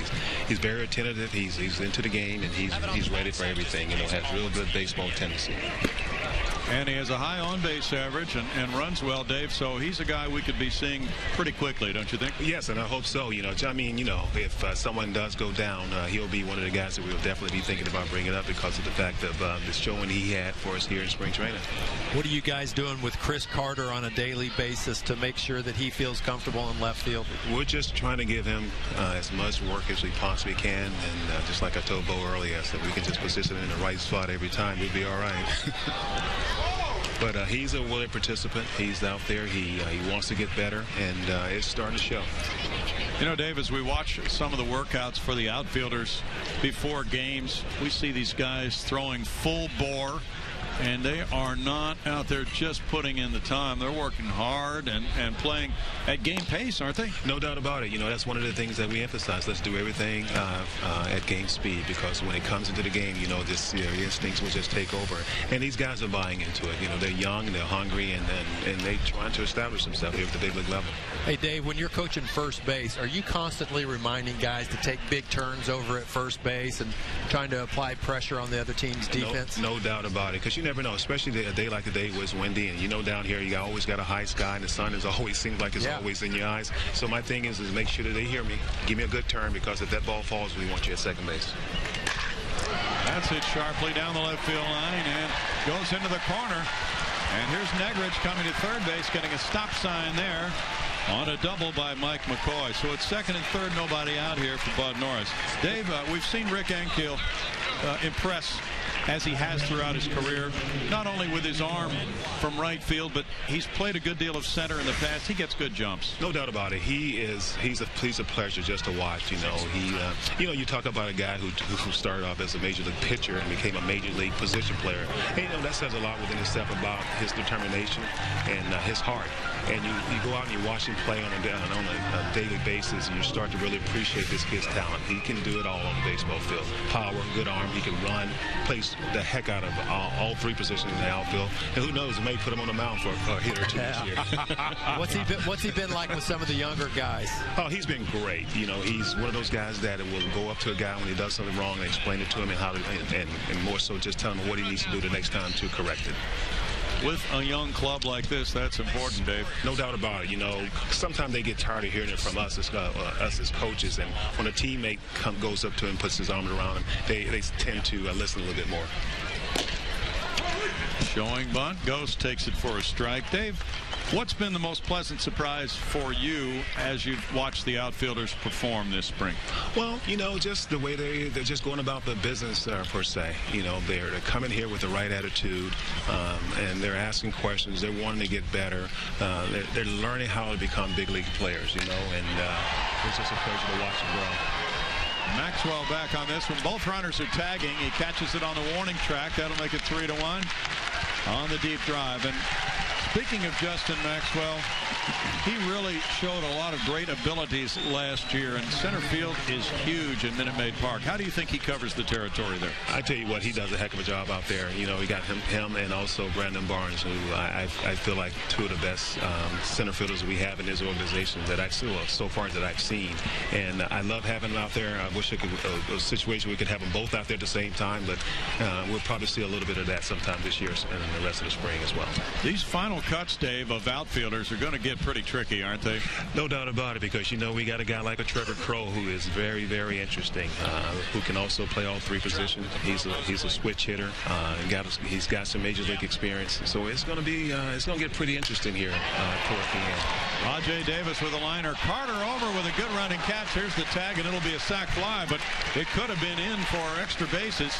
he's very attentive. He's into the game. and he's ready for everything. You know, has real good baseball tendency. And he has a high on-base average and runs well, Dave. So he's a guy we could be seeing pretty quickly, don't you think? Yes, and I hope so. You know, I mean, you know, if someone does go down, he'll be one of the guys that we'll definitely be thinking about bringing up because of the fact of the showing he had for us here in spring training. What are you guys doing with Chris Carter on a daily basis to make sure that he feels comfortable in left field? We're just trying to give him as much work as we possibly can, and just like I told Bo earlier, so we can just position him in the right spot every time, we'll be all right. But he's a willing participant. He's out there. He wants to get better, and it's starting to show. You know, Dave, as we watch some of the workouts for the outfielders before games, we see these guys throwing full bore, and they are not out there just putting in the time. They're working hard and playing at game pace, aren't they? No doubt about it. You know, that's one of the things that we emphasize. Let's do everything at game speed, because when it comes into the game, you know, the instincts will just take over. And these guys are buying into it. You know, they're young, they're hungry, and they're trying to establish themselves here at the big league level. Hey, Dave, when you're coaching first base, are you constantly reminding guys to take big turns over at first base and trying to apply pressure on the other team's defense? No doubt about it, because you never know, especially a day like today was windy, and you know down here you always got a high sky, and the sun is always seems like it's always in your eyes. So my thing is make sure that they hear me, give me a good turn, because if that ball falls, we want you at second base. That's hit sharply down the left field line and goes into the corner. And here's Negridge coming to third base, getting a stop sign there on a double by Mike McCoy. So it's second and third, nobody out here for Bud Norris. Dave, we've seen Rick Ankiel impress as he has throughout his career, not only with his arm from right field, but he's played a good deal of center in the past. He gets good jumps. No doubt about it. He's a pleasure just to watch. You know, you talk about a guy who started off as a major league pitcher and became a major league position player. And, you know, that says a lot within himself about his determination and his heart. And you go out and you watch him play on a daily basis, and you start to really appreciate this kid's talent. He can do it all on the baseball field. Power, good arm, he can run, plays the heck out of all three positions in the outfield. And who knows, it may put him on the mound for a hit or two this year. What's he been like with some of the younger guys? Oh, he's been great. You know, he's one of those guys that will go up to a guy when he does something wrong and explain it to him, and how to, and more so just tell him what he needs to do the next time to correct it. With a young club like this, that's important, Dave. No doubt about it. You know, sometimes they get tired of hearing it from us as coaches, and when a teammate goes up to him and puts his arm around him, they tend to listen a little bit more. Showing bunt. Ghost takes it for a strike. Dave, what's been the most pleasant surprise for you as you've watched the outfielders perform this spring? Well, you know, just the way they're just going about the business per se. You know, they're coming here with the right attitude, and they're asking questions. They're wanting to get better. They're learning how to become big league players, you know, and it's just a pleasure to watch them grow. Maxwell back on this one. Both runners are tagging. He catches it on the warning track. That'll make it 3-1 on the deep drive. And speaking of Justin Maxwell, he really showed a lot of great abilities last year, and center field is huge in Minute Maid Park. How do you think he covers the territory there? I tell you what, he does a heck of a job out there. You know, we got him and also Brandon Barnes, who I feel like two of the best center fielders we have in this organization that so far that I've seen. And I love having them out there. I wish it could a situation we could have them both out there at the same time, but we'll probably see a little bit of that sometime this year and the rest of the spring as well. These final cuts, Dave, of outfielders are going to get pretty tricky, aren't they? No doubt about it, because, you know, we got a guy like a Trevor Crowe who is very, very interesting, who can also play all three positions. He's a switch hitter. He's got some major league experience, so it's going to get pretty interesting here towards the end. Rajay Davis with a liner. Carter over with a good running catch. Here's the tag, and it'll be a sac fly, but it could have been in for extra bases,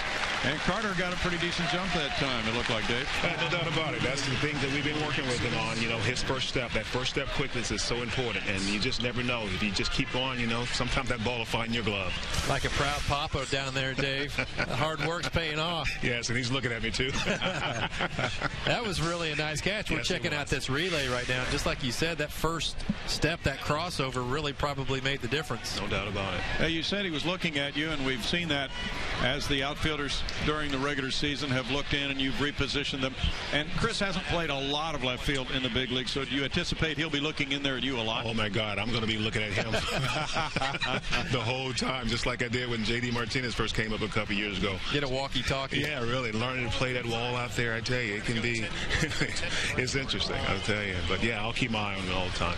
and Carter got a pretty decent jump that time, it looked like, Dave. No doubt about it. That's the thing that we've been working with him on. You know, his first step, that first step quickness is so important, and you just never know. If you just keep going, you know, sometimes that ball will find your glove. Like a proud papa down there, Dave. The hard work's paying off. Yes, and he's looking at me too. That was really a nice catch. We're checking out this relay right now. Just like you said, that first step, that crossover, really probably made the difference. No doubt about it. Hey, you said he was looking at you, and we've seen that as the outfielders during the regular season have looked in and you've repositioned them. And Chris hasn't played a lot of left field in the big league. So do you anticipate he'll be looking in there at you a lot? Oh, my God. I'm going to be looking at him the whole time, just like I did when J.D. Martinez first came up a couple years ago. Get a walkie-talkie. Yeah, really. Learning to play that wall out there, I tell you, it can be it's interesting, I'll tell you. But, yeah, I'll keep my eye on it all the time.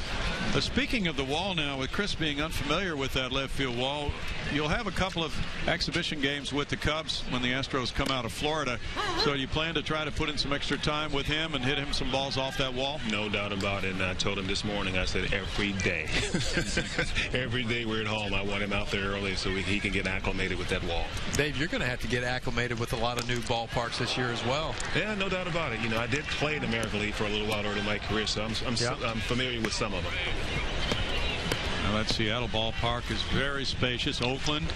But speaking of the wall now, with Chris being unfamiliar with that left field wall, you'll have a couple of exhibition games with the Cubs when the Astros come out of Florida. So you plan to try to put in some extra time with him and hit him some balls off that wall? No doubt about it. And I told him this morning, I said, every day. Every day we're at home, I want him out there early so he can get acclimated with that wall. Dave, you're going to have to get acclimated with a lot of new ballparks this year as well. Yeah, no doubt about it. You know, I did play in the American League for a little while early in my career, so I'm familiar with some of them. Now that Seattle ballpark is very spacious. Oakland,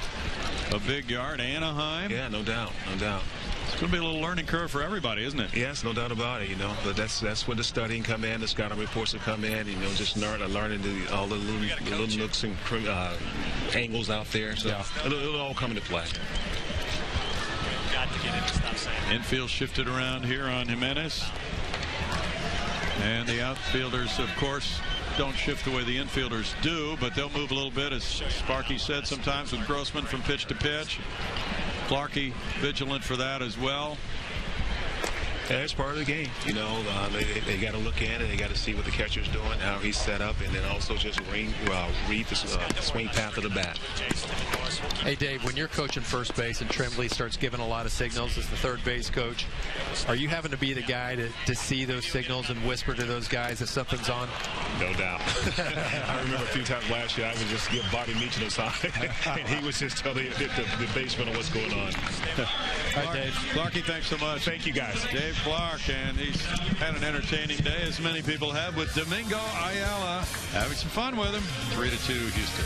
a big yard. Anaheim. Yeah, no doubt, no doubt. It's going to be a little learning curve for everybody, isn't it? Yes, no doubt about it, you know. But that's where the studying come in, the scouting reports will come in, you know, just learning all the little nooks and angles out there. So yeah. It'll all come into play. Infield shifted around here on Jimenez. And the outfielders, of course, don't shift the way the infielders do, but they'll move a little bit, as Sparky said, sometimes with Grossman from pitch to pitch. Clarkey vigilant for that as well. Yeah, it's part of the game. You know, they got to look at it. They got to see what the catcher's doing, how he's set up, and then also just read the swing path of the bat. Hey, Dave, when you're coaching first base and Tremblay starts giving a lot of signals as the third base coach, are you having to be the guy to see those signals and whisper to those guys if something's on? No doubt. I remember a few times last year I would just give Bobby Meacham a sign, and he was just telling the baseman what's going on. All right, Dave. Clarkey, thanks so much. Thank you, guys. Dave Clark, and he's had an entertaining day, as many people have, with Domingo Ayala. Having some fun with him. 3-2 Houston.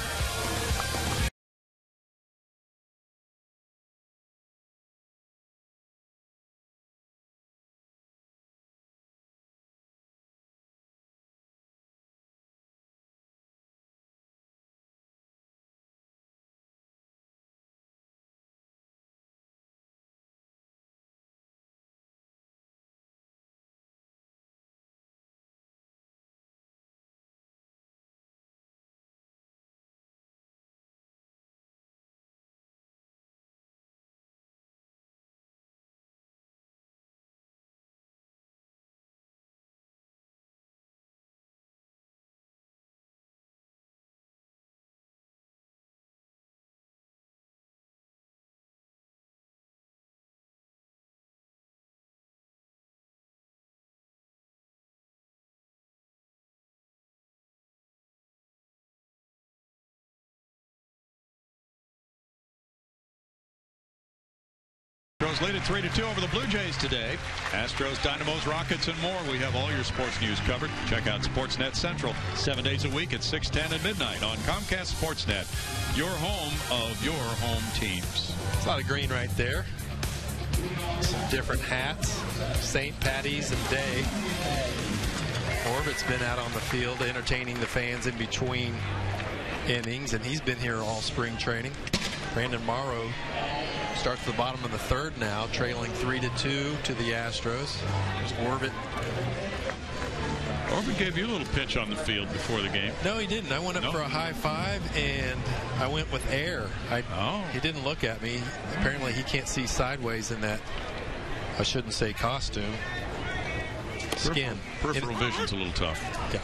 Astros lead at 3-2 over the Blue Jays today. Astros, Dynamos, Rockets, and more. We have all your sports news covered. Check out Sportsnet Central 7 days a week at 6:10 and midnight on Comcast Sportsnet, your home of your home teams. It's a lot of green right there. Some different hats. St. Patty's and Day. Orbit's been out on the field entertaining the fans in between innings, and he's been here all spring training. Brandon Morrow starts the bottom of the third now, trailing 3-2 to the Astros. There's Orbit. Orbit gave you a little pitch on the field before the game. No, he didn't. I went up for a high five, and I went with air. He didn't look at me. Apparently, he can't see sideways in that, I shouldn't say costume, skin. Peripheral vision's a little tough. Yeah.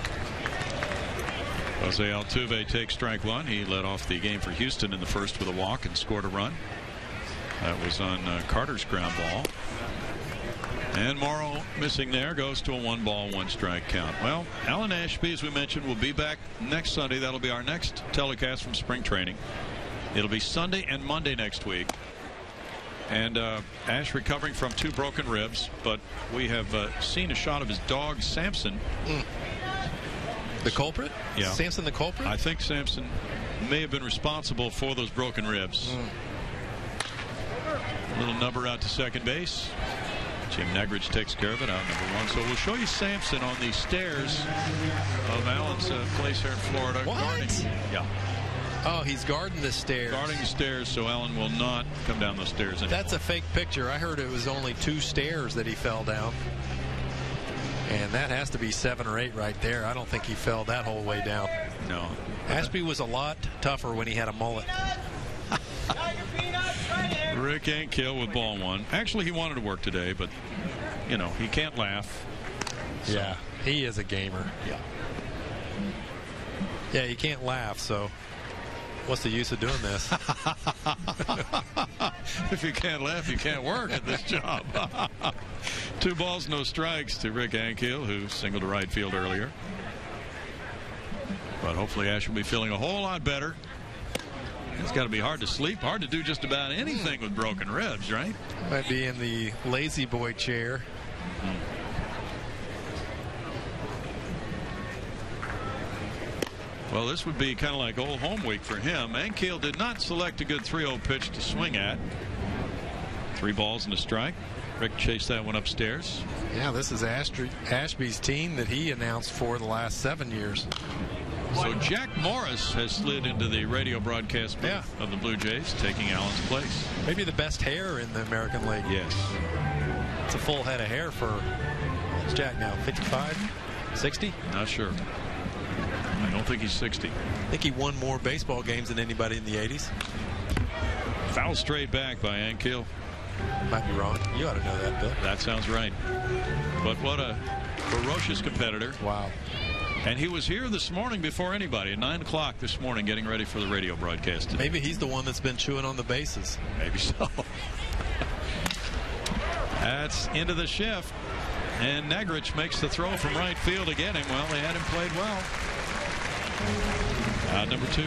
Jose Altuve takes strike one. He led off the game for Houston in the first with a walk and scored a run. That was on Carter's ground ball. And Morrow missing there, goes to a 1-ball, 1-strike count. Well, Alan Ashby, as we mentioned, will be back next Sunday. That'll be our next telecast from spring training. It'll be Sunday and Monday next week. And Ash recovering from 2 broken ribs, but we have seen a shot of his dog, Samson. The culprit? Yeah. Samson the culprit? I think Samson may have been responsible for those broken ribs. Little number out to second base. Jim Negridge takes care of it, out number 1. So we'll show you Samson on the stairs of Alan's place here in Florida. What? Guarding. Yeah. Oh, he's guarding the stairs. Guarding the stairs so Alan will not come down those stairs anymore. That's a fake picture. I heard it was only 2 stairs that he fell down. And that has to be 7 or 8 right there. I don't think he fell that whole way down. No. Ashby was a lot tougher when he had a mullet. Rick Ankill with ball 1. Actually, he wanted to work today, but, you know, he can't laugh. So. Yeah, he is a gamer. Yeah. Yeah, you can't laugh, so what's the use of doing this? If you can't laugh, you can't work at this job. 2 balls, no strikes to Rick Ankill, who singled to right field earlier. But hopefully Ash will be feeling a whole lot better. It's got to be hard to sleep, hard to do just about anything with broken ribs, right? Might be in the lazy boy chair. Well, this would be kind of like old home week for him. Ankill did not select a good 3-0 pitch to swing at. 3 balls and a strike. Rick chased that one upstairs. Yeah, this is Ashby's team that he announced for the last 7 years. So Jack Norris has slid into the radio broadcast booth of the Blue Jays, taking Allen's place. Maybe the best hair in the American League. Yes. It's a full head of hair for, what's Jack now, 55, 60? Not sure. I don't think he's 60. I think he won more baseball games than anybody in the 80s. Foul straight back by Ankill. Might be wrong. You ought to know that, Bill. That sounds right. But what a ferocious competitor. Wow. And he was here this morning before anybody at 9 o'clock this morning getting ready for the radio broadcast today. Maybe he's the one that's been chewing on the bases. Maybe so. That's into the shift. And Negrich makes the throw from right field to get him. Well, they had him played well. Number 2.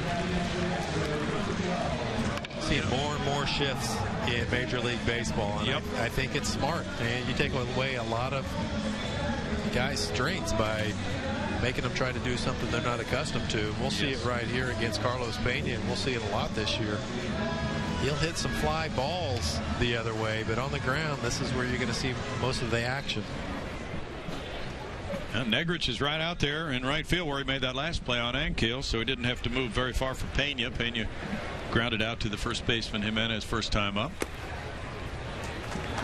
Seeing more and more shifts in Major League Baseball. And I think it's smart. And you take away a lot of guys' strengths by making them try to do something they're not accustomed to. We'll see it right here against Carlos Pena, and we'll see it a lot this year. He'll hit some fly balls the other way, but on the ground, this is where you're going to see most of the action. And Negrich is right out there in right field where he made that last play on Ankill, so he didn't have to move very far for Pena. Pena grounded out to the first baseman Jimenez first time up.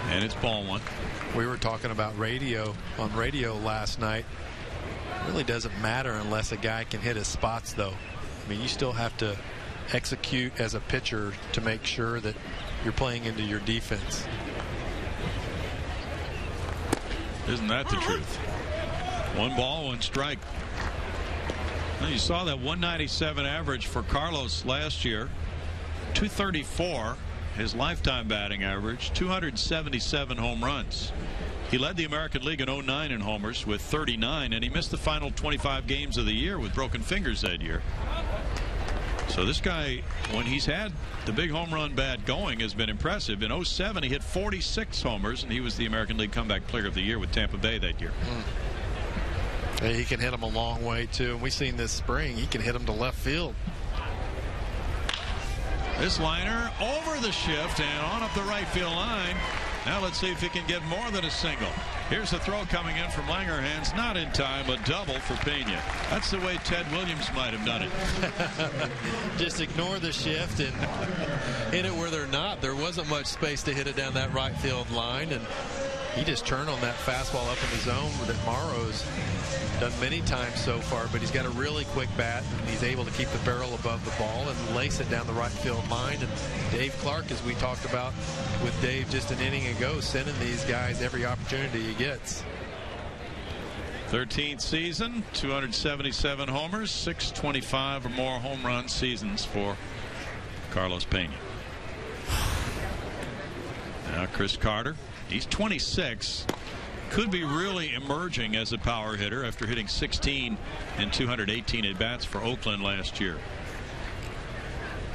And it's ball 1. We were talking about radio on radio last night. It really doesn't matter unless a guy can hit his spots, though. I mean, you still have to execute as a pitcher to make sure that you're playing into your defense. Isn't that the truth? 1 ball, 1 strike. Well, you saw that 197 average for Carlos last year. 234 his lifetime batting average. 277 home runs. He led the American League in 09 in homers with 39, and he missed the final 25 games of the year with broken fingers that year. So this guy, when he's had the big home run bat going, has been impressive. In 07, he hit 46 homers, and he was the American League Comeback Player of the Year with Tampa Bay that year. He can hit them a long way, too. And we've seen this spring, he can hit them to left field. This liner over the shift and on up the right field line. Now let's see if he can get more than a single. Here's the throw coming in from Langerhans. Not in time, a double for Pena. That's the way Ted Williams might have done it. Just ignore the shift and hit it where they're not. There wasn't much space to hit it down that right field line, and he just turned on that fastball up in the zone that Morrow's done many times so far, but he's got a really quick bat, and he's able to keep the barrel above the ball and lace it down the right field line. And Dave Clark, as we talked about with Dave just an inning ago, sending these guys every opportunity he gets. 13th season, 277 homers, 625 or more home run seasons for Carlos Pena. Now Chris Carter, he's 26. Could be really emerging as a power hitter after hitting 16 and 218 at bats for Oakland last year.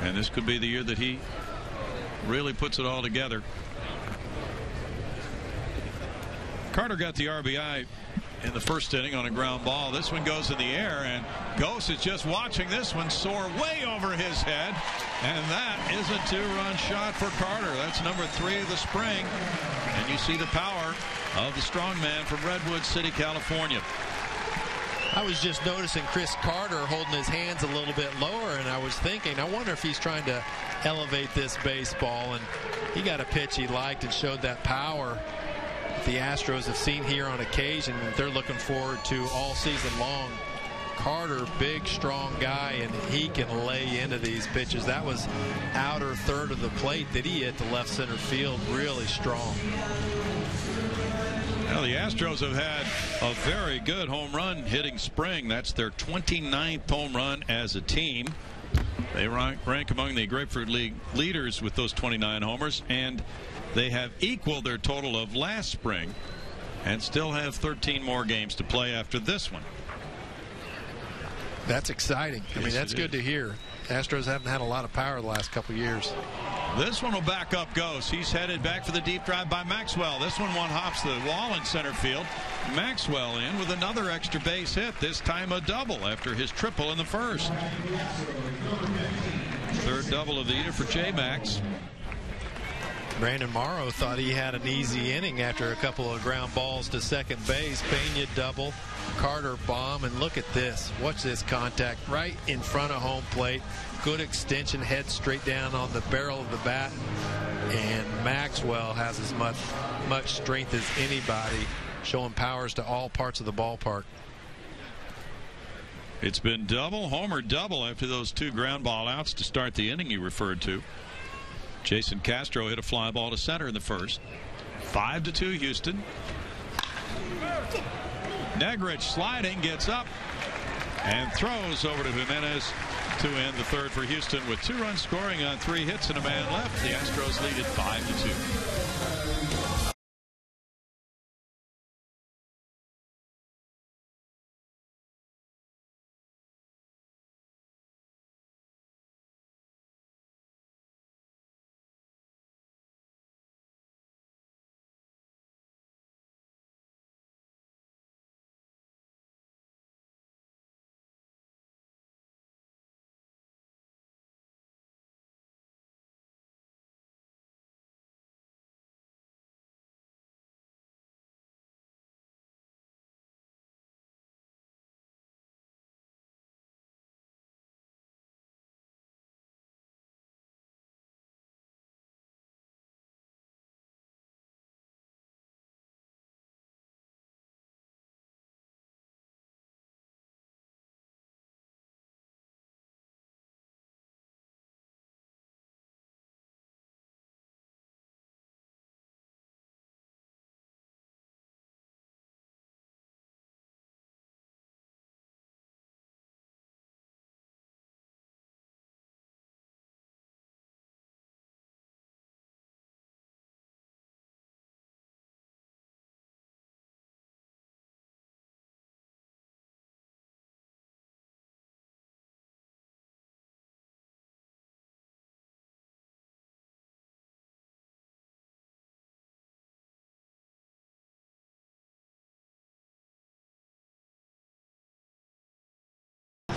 And this could be the year that he really puts it all together. Carter got the RBI in the first inning on a ground ball. This one goes in the air, and Ghost is just watching this one soar way over his head. And that is a 2-run shot for Carter. That's number 3 of the spring. And you see the power of the strongman from Redwood City, California. I was just noticing Chris Carter holding his hands a little bit lower, and I was thinking, I wonder if he's trying to elevate this baseball. And he got a pitch he liked and showed that power. that the Astros have seen here on occasion that they're looking forward to all season long. Carter, big, strong guy, and he can lay into these pitches. That was outer third of the plate that he hit to left center field, really strong. Well, the Astros have had a very good home run hitting spring. That's their 29th home run as a team. They rank among the Grapefruit League leaders with those 29 homers, and they have equaled their total of last spring and still have 13 more games to play after this one. That's exciting. I mean, that's good to hear. Astros haven't had a lot of power the last couple of years. This one will back up Ghost. He's headed back for the deep drive by Maxwell. This one hops the wall in center field. Maxwell in with another extra base hit, this time a double after his triple in the first. Third double of the year for J-Max. Brandon Morrow thought he had an easy inning after a couple of ground balls to second base. Pena double, Carter bomb, and look at this. Watch this contact right in front of home plate. Good extension, head straight down on the barrel of the bat. And Maxwell has as much strength as anybody, showing powers to all parts of the ballpark. It's been double, homer double after those two ground ball outs to start the inning you referred to. Jason Castro hit a fly ball to center in the first. 5-2 Houston. Negrich sliding, gets up and throws over to Jimenez to end the third for Houston with 2 runs scoring on 3 hits and a man left. The Astros lead at 5-2.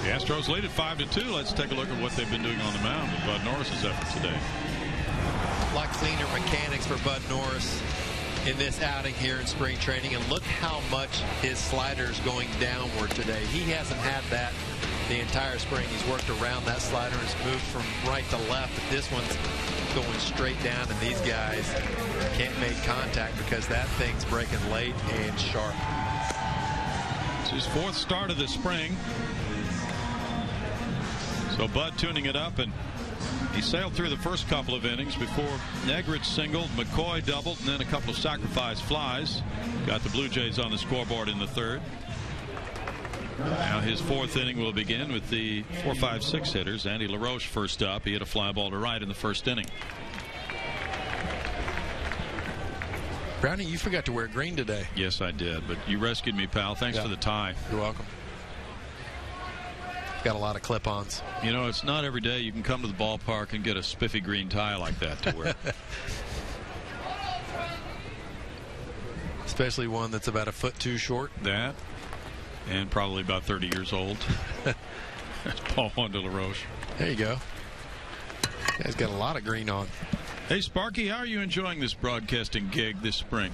The Astros lead at 5-2. Let's take a look at what they've been doing on the mound with Bud Norris's effort today. A lot cleaner mechanics for Bud Norris in this outing here in spring training, and look how much his slider's going downward today. He hasn't had that the entire spring. He's worked around that slider and has moved from right to left, but this one's going straight down, and these guys can't make contact because that thing's breaking late and sharp. It's his 4th start of the spring. So Bud tuning it up, and he sailed through the first couple of innings before Negrich singled, McCoy doubled, and then a couple of sacrifice flies. Got the Blue Jays on the scoreboard in the 3rd. Now his 4th inning will begin with the 4, 5, 6 hitters. Andy LaRoche first up. He hit a fly ball to right in the 1st inning. Brownie, you forgot to wear green today. Yes, I did, but you rescued me, pal. Thanks for the tie. You're welcome. Got a lot of clip-ons. You know, it's not every day you can come to the ballpark and get a spiffy green tie like that to wear. Especially one that's about a foot too short. That, and probably about 30 years old. That's Paul Juan de la Roche. There you go. He's got a lot of green on. Hey, Sparky, how are you enjoying this broadcasting gig this spring?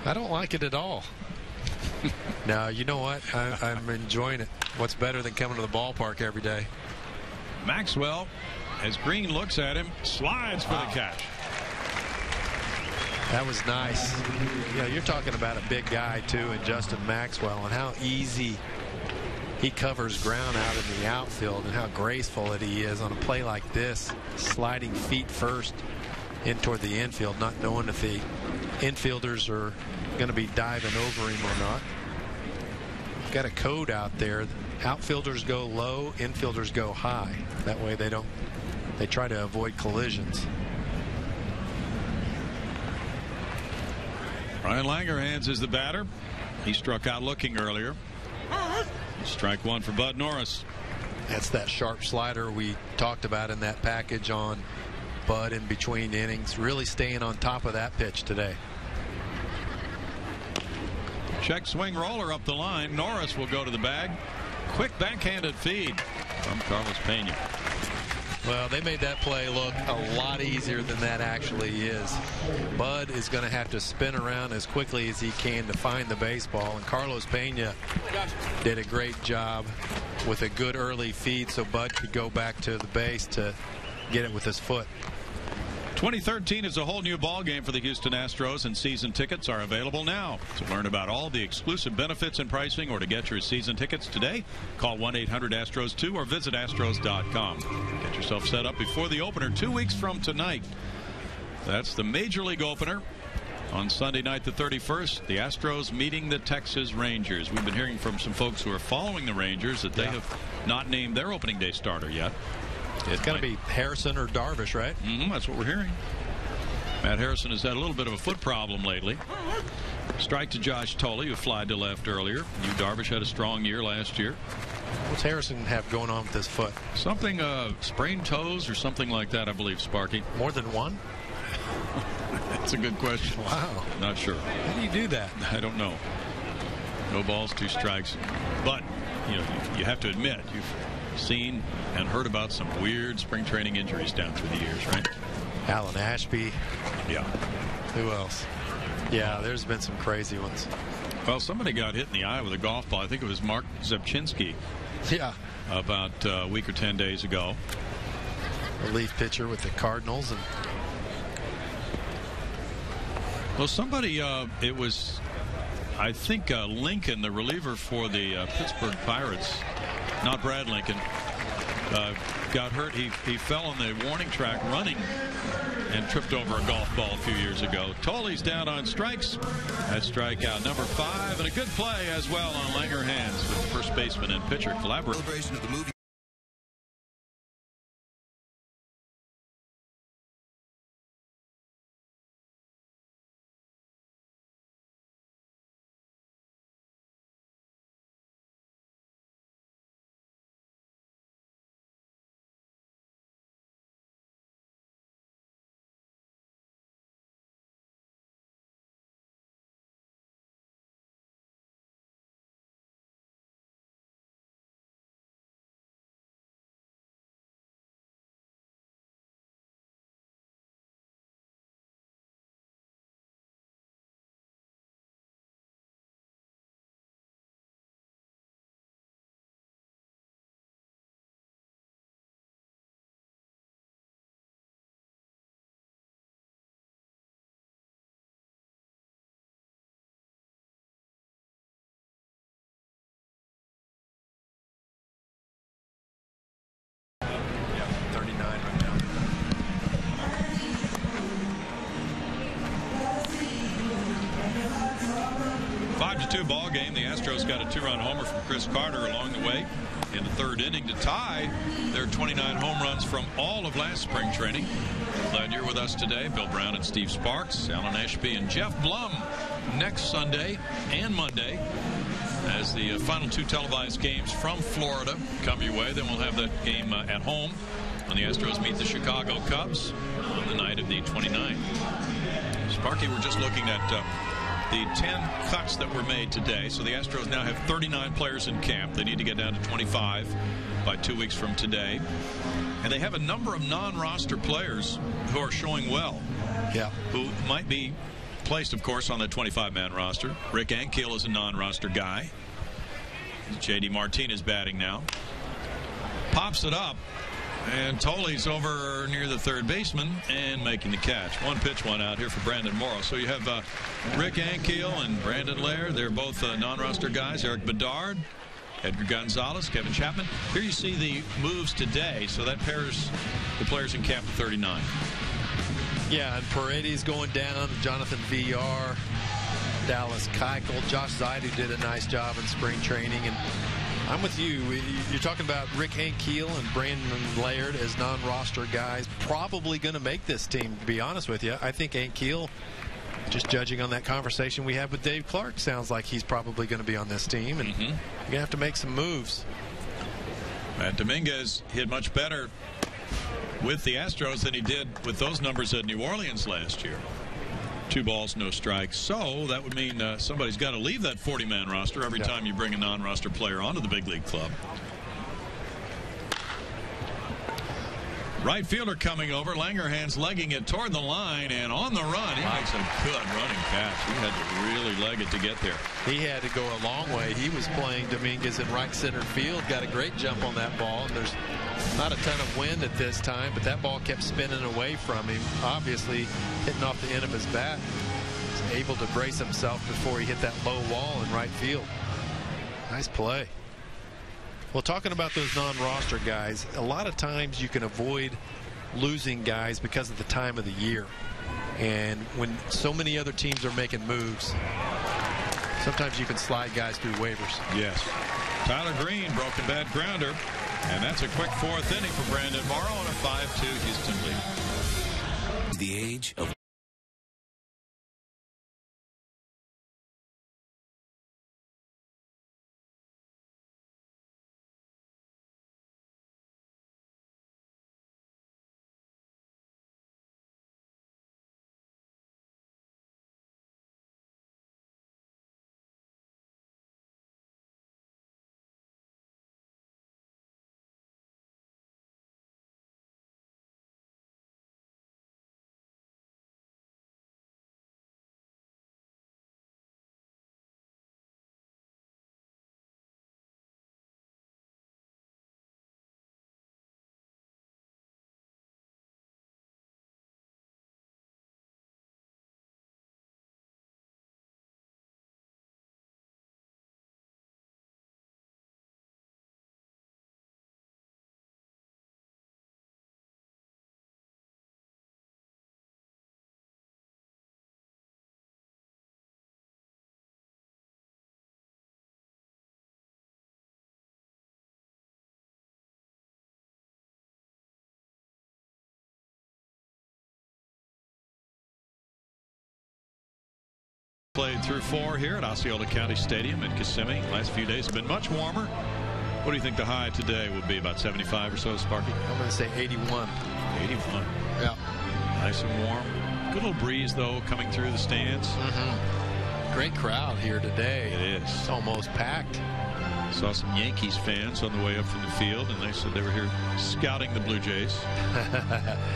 I don't like it at all. No, you know what? I'm enjoying it. What's better than coming to the ballpark every day? Maxwell, as Green looks at him, slides for the catch. That was nice. You know, you're talking about a big guy too, and Justin Maxwell, and how easy he covers ground out in the outfield, and how graceful that he is on a play like this, sliding feet first in toward the infield, not knowing if the infielders are going to be diving over him or not. Got a code out there. Outfielders go low, infielders go high. That way they try to avoid collisions. Ryan Langerhans is the batter. He struck out looking earlier. Strike one for Bud Norris. That's that sharp slider we talked about in that package on Bud in between innings. Really staying on top of that pitch today. Check swing roller up the line. Norris will go to the bag. Quick backhanded feed from Carlos Pena. Well, they made that play look a lot easier than that actually is. Bud is going to have to spin around as quickly as he can to find the baseball, and Carlos Pena did a great job with a good early feed so Bud could go back to the base to get it with his foot. 2013 is a whole new ball game for the Houston Astros, and season tickets are available now. To learn about all the exclusive benefits and pricing, or to get your season tickets today, call 1-800-ASTROS-2 or visit Astros.com. Get yourself set up before the opener 2 weeks from tonight. That's the Major League opener on Sunday night the 31st. The Astros meeting the Texas Rangers. We've been hearing from some folks who are following the Rangers that they have not named their opening day starter yet. It's going to be Harrison or Darvish, right? That's what we're hearing. Matt Harrison has had a little bit of a foot problem lately. Strike to Josh Tolle, who flied to left earlier. Darvish had a strong year last year. What's Harrison have going on with his foot? Something, sprained toes or something like that, I believe, Sparky. More than one? That's a good question. Wow. Not sure. How do you do that? I don't know. No balls, 2 strikes. But, you have to admit, you've seen and heard about some weird spring training injuries down through the years, right? Alan Ashby. Yeah. Who else? Yeah, there's been some crazy ones. Well, somebody got hit in the eye with a golf ball. I think it was Mark Zebchinski. Yeah. About a week or 10 days ago. Relief pitcher with the Cardinals. And well, somebody, it was, I think, Lincoln, the reliever for the Pittsburgh Pirates. Not Brad Lincoln. Got hurt. He fell on the warning track running and tripped over a golf ball a few years ago. Tolle's down on strikes. That's strikeout number 5, and a good play as well on Langerhans with the first baseman and pitcher collaboration. Ball game. The Astros got a 2-run homer from Chris Carter along the way in the 3rd inning to tie their 29 home runs from all of last spring training. Glad you're with us today. Bill Brown and Steve Sparks, Alan Ashby and Jeff Blum next Sunday and Monday as the final 2 televised games from Florida come your way. Then we'll have that game at home when the Astros meet the Chicago Cubs on the night of the 29th. Sparky, we're just looking at the 10 cuts that were made today. So the Astros now have 39 players in camp. They need to get down to 25 by 2 weeks from today. And they have a number of non-roster players who are showing well. Yeah. Who might be placed, of course, on the 25-man roster. Rick Ankiel is a non-roster guy. J.D. Martinez batting now. Pops it up. And Tolley's over near the third baseman and making the catch. One pitch, one out here for Brandon Morrow. So you have Rick Ankiel and Brandon Laird. They're both non-roster guys. Eric Bedard, Edgar Gonzalez, Kevin Chapman. Here you see the moves today. So that pairs the players in camp with 39. Yeah, and Paredes going down. Jonathan VR, Dallas Keuchel, Josh Zaidu did a nice job in spring training. And I'm with you. You're talking about Rick Ankiel and Brandon Laird as non-roster guys, probably going to make this team, to be honest with you. I think Ankiel, just judging on that conversation we had with Dave Clark, sounds like he's probably going to be on this team, and you're going to have to make some moves. Matt Dominguez hit much better with the Astros than he did with those numbers at New Orleans last year. 2 balls, no strikes. So that would mean somebody's got to leave that 40-man roster every time you bring a non-roster player onto the big league club. Right fielder coming over. Langerhan's legging it toward the line and on the run. He makes a good running catch. He had to really leg it to get there. He had to go a long way. He was playing Dominguez in right center field. Got a great jump on that ball. And there's not a ton of wind at this time, but that ball kept spinning away from him. Obviously hitting off the end of his bat. He's able to brace himself before he hit that low wall in right field. Nice play. Well, talking about those non-roster guys, a lot of times you can avoid losing guys because of the time of the year. And when so many other teams are making moves, sometimes you can slide guys through waivers. Yes. Tyler Green, broken bat grounder. And that's a quick 4th inning for Brandon Morrow on a 5-2 Houston lead. The age of played through 4 here at Osceola County Stadium in Kissimmee. Last few days have been much warmer. What do you think the high today would be? About 75 or so, Sparky? I'm going to say 81. 81. Yeah. Nice and warm. Good little breeze, though, coming through the stands. Great crowd here today. It is. It's almost packed. Saw some Yankees fans on the way up from the field, and they said they were here scouting the Blue Jays.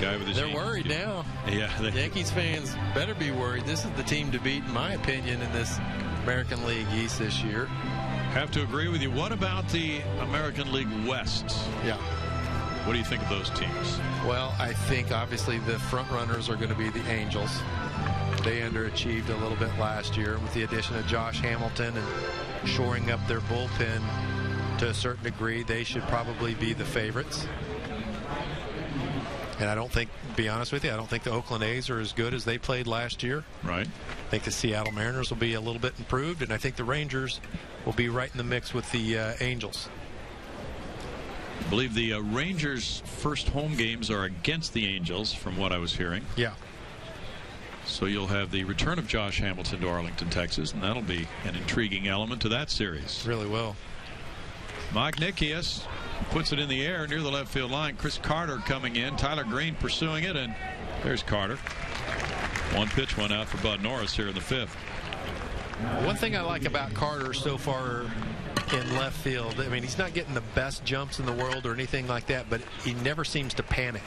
Guy with his They're worried now. Yeah. Yankees fans better be worried. This is the team to beat, in my opinion, in this American League East this year. Have to agree with you. What about the American League West? Yeah. What do you think of those teams? Well, I think obviously the front runners are going to be the Angels. They underachieved a little bit last year with the addition of Josh Hamilton and shoring up their bullpen to a certain degree. They should probably be the favorites. And I don't think, to be honest with you, I don't think the Oakland A's are as good as they played last year. Right. I think the Seattle Mariners will be a little bit improved, and I think the Rangers will be right in the mix with the Angels. I believe the Rangers' first home games are against the Angels, from what I was hearing. Yeah. So you'll have the return of Josh Hamilton to Arlington, Texas, and that'll be an intriguing element to that series. Really will. Mike Nikias puts it in the air near the left field line. Chris Carter coming in. Tyler Green pursuing it, and there's Carter. One pitch, one out for Bud Norris here in the 5th. One thing I like about Carter so far in left field, I mean, he's not getting the best jumps in the world or anything like that, but he never seems to panic.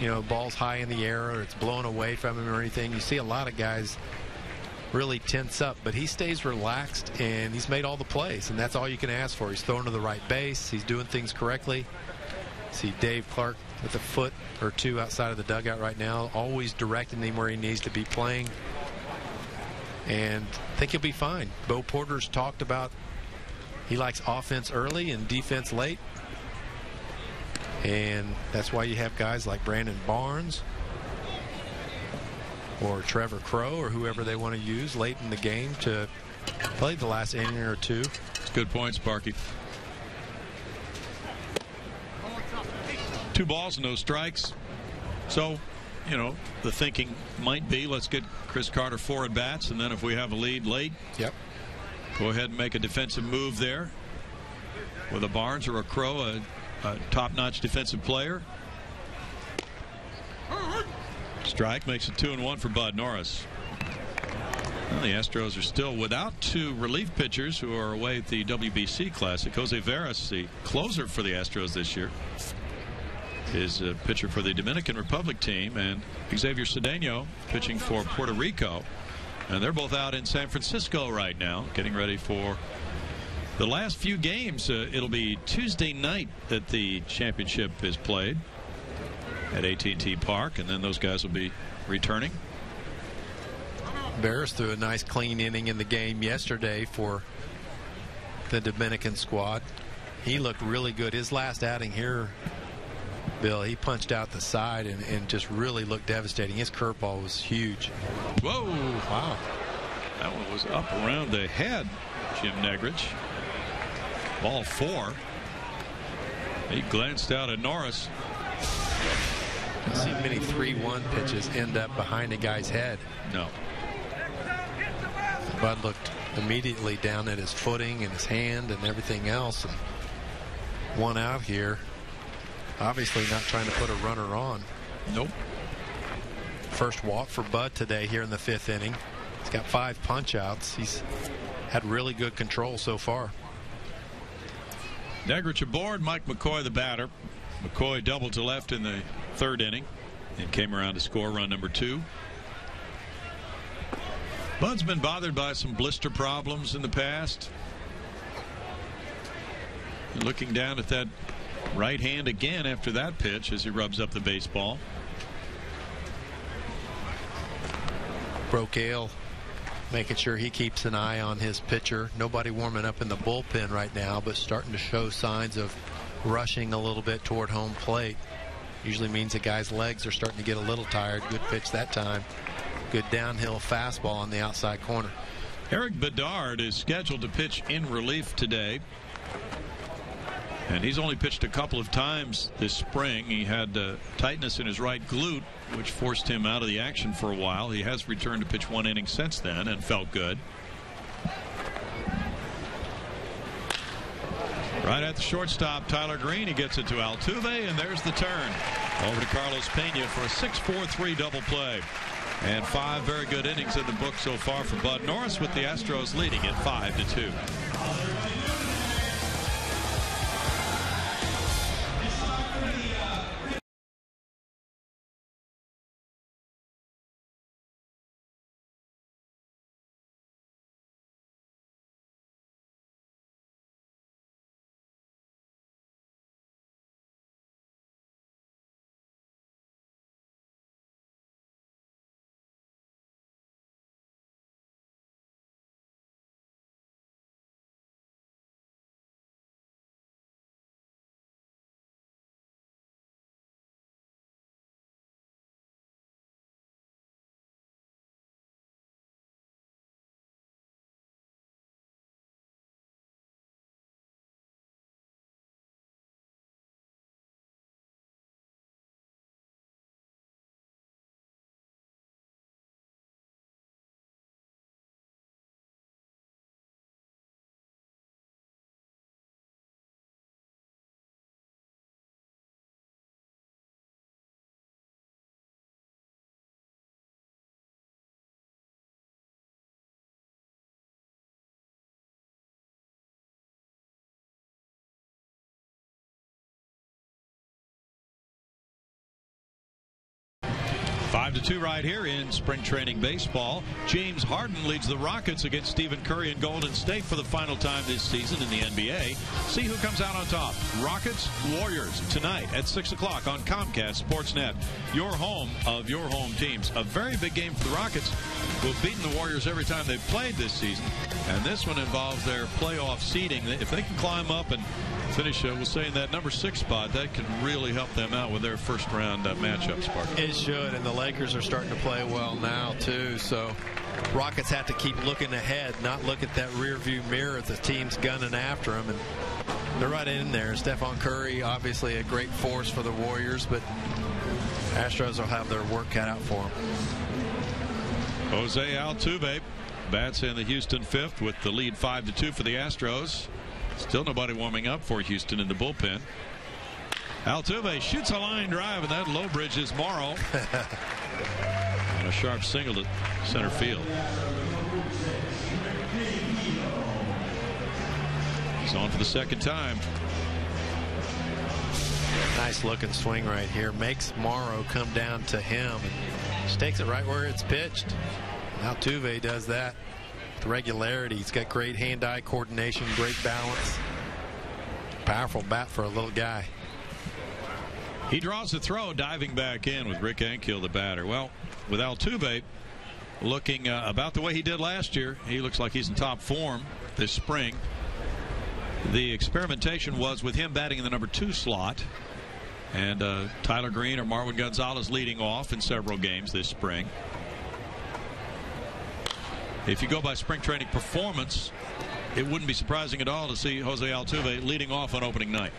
You know, ball's high in the air or it's blown away from him or anything. You see a lot of guys really tense up, but he stays relaxed and he's made all the plays, and that's all you can ask for. He's throwing to the right base. He's doing things correctly. See Dave Clark with a foot or two outside of the dugout right now, always directing him where he needs to be playing. And I think he'll be fine. Bo Porter's talked about he likes offense early and defense late. And that's why you have guys like Brandon Barnes or Trevor Crow or whoever they want to use late in the game to play the last inning or two. Good point, Sparky. 2 balls, no strikes. So, you know, the thinking might be let's get Chris Carter 4 at bats, and then if we have a lead late, go ahead and make a defensive move there with a Barnes or a Crow, a top-notch defensive player. Strike makes it 2-1 for Bud Norris. Well, the Astros are still without 2 relief pitchers who are away at the WBC Classic. Jose Veras, the closer for the Astros this year, is a pitcher for the Dominican Republic team, and Xavier Cedeno pitching for Puerto Rico. And they're both out in San Francisco right now, getting ready for the last few games. It'll be Tuesday night that the championship is played at AT&T Park, and then those guys will be returning. Barris threw a nice clean inning in the game yesterday for the Dominican squad. He looked really good. His last outing here, Bill, he punched out the side and just really looked devastating. His curveball was huge. Whoa. Wow. That one was up around the head, Jim Negrich. Ball 4. He glanced out at Norris. I've seen many 3-1 pitches end up behind a guy's head. No. Bud looked immediately down at his footing and his hand and everything else, and one out here. Obviously not trying to put a runner on. Nope. First walk for Bud today here in the 5th inning. He's got 5 punch outs. He's had really good control so far. Negrich aboard, Mike McCoy the batter. McCoy doubled to left in the 3rd inning and came around to score run number 2. Bud's been bothered by some blister problems in the past. Looking down at that right hand again after that pitch as he rubs up the baseball. Brocail making sure he keeps an eye on his pitcher. Nobody warming up in the bullpen right now, but starting to show signs of rushing a little bit toward home plate. Usually means the guy's legs are starting to get a little tired. Good pitch that time. Good downhill fastball on the outside corner. Eric Bedard is scheduled to pitch in relief today, and he's only pitched a couple of times this spring. He had tightness in his right glute, which forced him out of the action for a while. He has returned to pitch 1 inning since then and felt good. Right at the shortstop, Tyler Green. He gets it to Altuve, and there's the turn. Over to Carlos Pena for a 6-4-3 double play. And 5 very good innings in the book so far for Bud Norris, with the Astros leading it 5-2. 5-2 right here in spring training baseball. James Harden leads the Rockets against Stephen Curry and Golden State for the final time this season in the NBA. See who comes out on top. Rockets, Warriors, tonight at 6 o'clock on Comcast Sportsnet. Your home of your home teams. A very big game for the Rockets, who have beaten the Warriors every time they've played this season. And this one involves their playoff seeding. If they can climb up and finish, we'll say, in that number 6 spot, that can really help them out with their first round matchups. It should, and the Lakers are starting to play well now too, so Rockets have to keep looking ahead, not look at that rear view mirror as the team's gunning after them, and they're right in there. Stephon Curry, obviously a great force for the Warriors, but Astros will have their work cut out for them. Jose Altuve bats in the Houston fifth with the lead 5-2 for the Astros. Still nobody warming up for Houston in the bullpen. Altuve shoots a line drive, and that low bridges Morrow. And a sharp single to center field. He's on for the second time. Nice looking swing right here. Makes Morrow come down to him and just takes it right where it's pitched. Altuve does that with regularity. He's got great hand-eye coordination, great balance. Powerful bat for a little guy. He draws the throw, diving back in with Rick Ankiel, the batter. Well, with Altuve looking about the way he did last year, he looks like he's in top form this spring. The experimentation was with him batting in the number 2 slot, and Tyler Green or Marwin Gonzalez leading off in several games this spring. If you go by spring training performance, it wouldn't be surprising at all to see Jose Altuve leading off on opening night.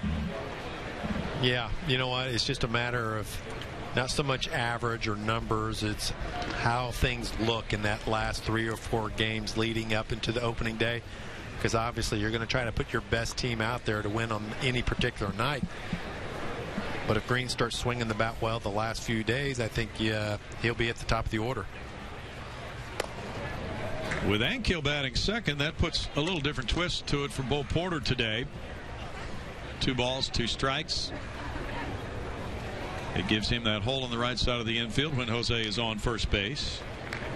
Yeah, you know what? It's just a matter of not so much average or numbers. It's how things look in that last 3 or 4 games leading up into the opening day. Because obviously you're going to try to put your best team out there to win on any particular night. But if Green starts swinging the bat well the last few days, I think he'll be at the top of the order. With Ankiel batting second, that puts a little different twist to it for Bo Porter today. 2 balls, 2 strikes. It gives him that hole on the right side of the infield when Jose is on first base.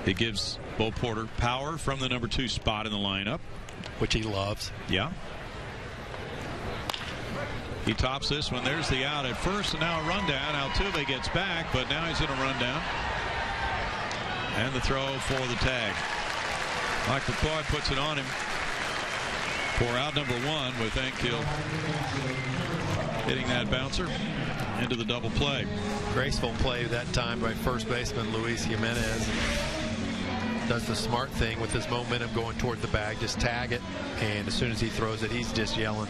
It gives Bo Porter power from the number 2 spot in the lineup, which he loves. Yeah. He tops this one. There's the out at first, and now a rundown. Altuve gets back, but now he's in a rundown. And the throw for the tag. Mike McCoy puts it on him for out number 1 with Ankiel hitting that bouncer into the double play. Graceful play that time by first baseman Luis Jimenez. Does the smart thing with his momentum going toward the bag. Just tag it, and as soon as he throws it, he's just yelling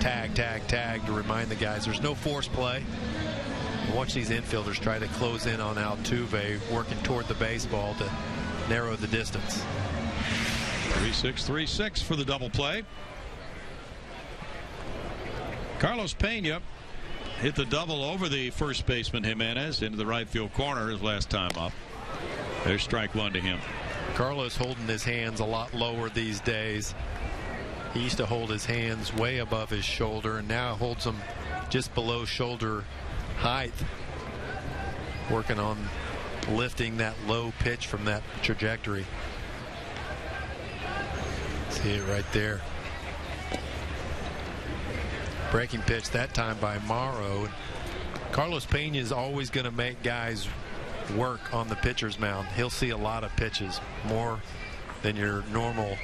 tag, tag, tag to remind the guys there's no force play. Watch these infielders try to close in on Altuve, working toward the baseball to narrow the distance. 3-6, 3-6 for the double play. Carlos Pena hit the double over the first baseman Jimenez into the right field corner his last time up. There's strike 1 to him. Carlos holding his hands a lot lower these days. He used to hold his hands way above his shoulder, and now holds them just below shoulder height, working on lifting that low pitch from that trajectory. See it right there. Breaking pitch that time by Morrow. Carlos Pena is always going to make guys work on the pitcher's mound. He'll see a lot of pitches, more than your normal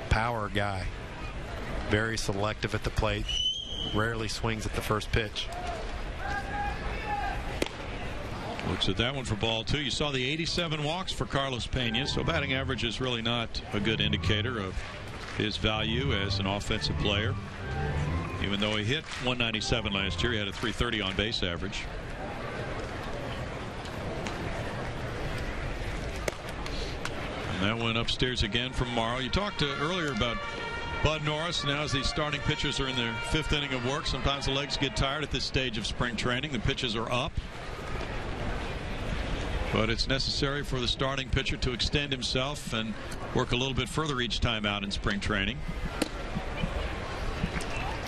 power guy. Very selective at the plate, rarely swings at the first pitch. Looks at that one for ball 2. You saw the 87 walks for Carlos Pena, so batting average is really not a good indicator of his value as an offensive player. Even though he hit 197 last year, he had a 330 on base average. And that went upstairs again from Morrow. You talked earlier about Bud Norris. Now as these starting pitchers are in their 5th inning of work, sometimes the legs get tired at this stage of spring training. The pitches are up. But it's necessary for the starting pitcher to extend himself and work a little bit further each time out in spring training.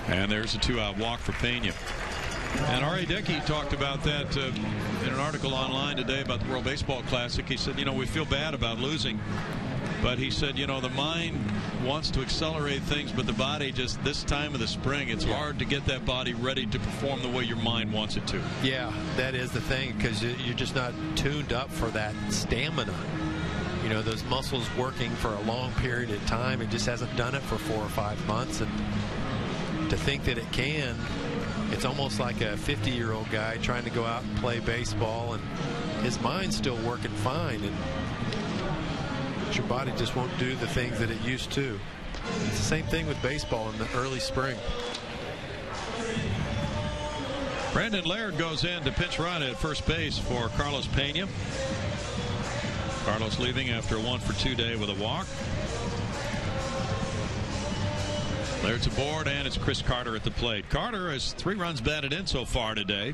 And there's a 2-out walk for Pena. And R.A. Dickey talked about that in an article online today about the World Baseball Classic. He said, we feel bad about losing. But he said, the mind wants to accelerate things, but the body just, this time of the spring, it's hard to get that body ready to perform the way your mind wants it to. Yeah, that is the thing, because you're just not tuned up for that stamina. Those muscles working for a long period of time. It just hasn't done it for 4 or 5 months. And to think that it can, it's almost like a 50-year-old guy trying to go out and play baseball, and his mind's still working fine. And your body just won't do the things that it used to. It's the same thing with baseball in the early spring. Brandon Laird goes in to pinch run at first base for Carlos Pena. Carlos leaving after a 1-for-2 day with a walk. Laird's aboard, and it's Chris Carter at the plate. Carter has 3 runs batted in so far today,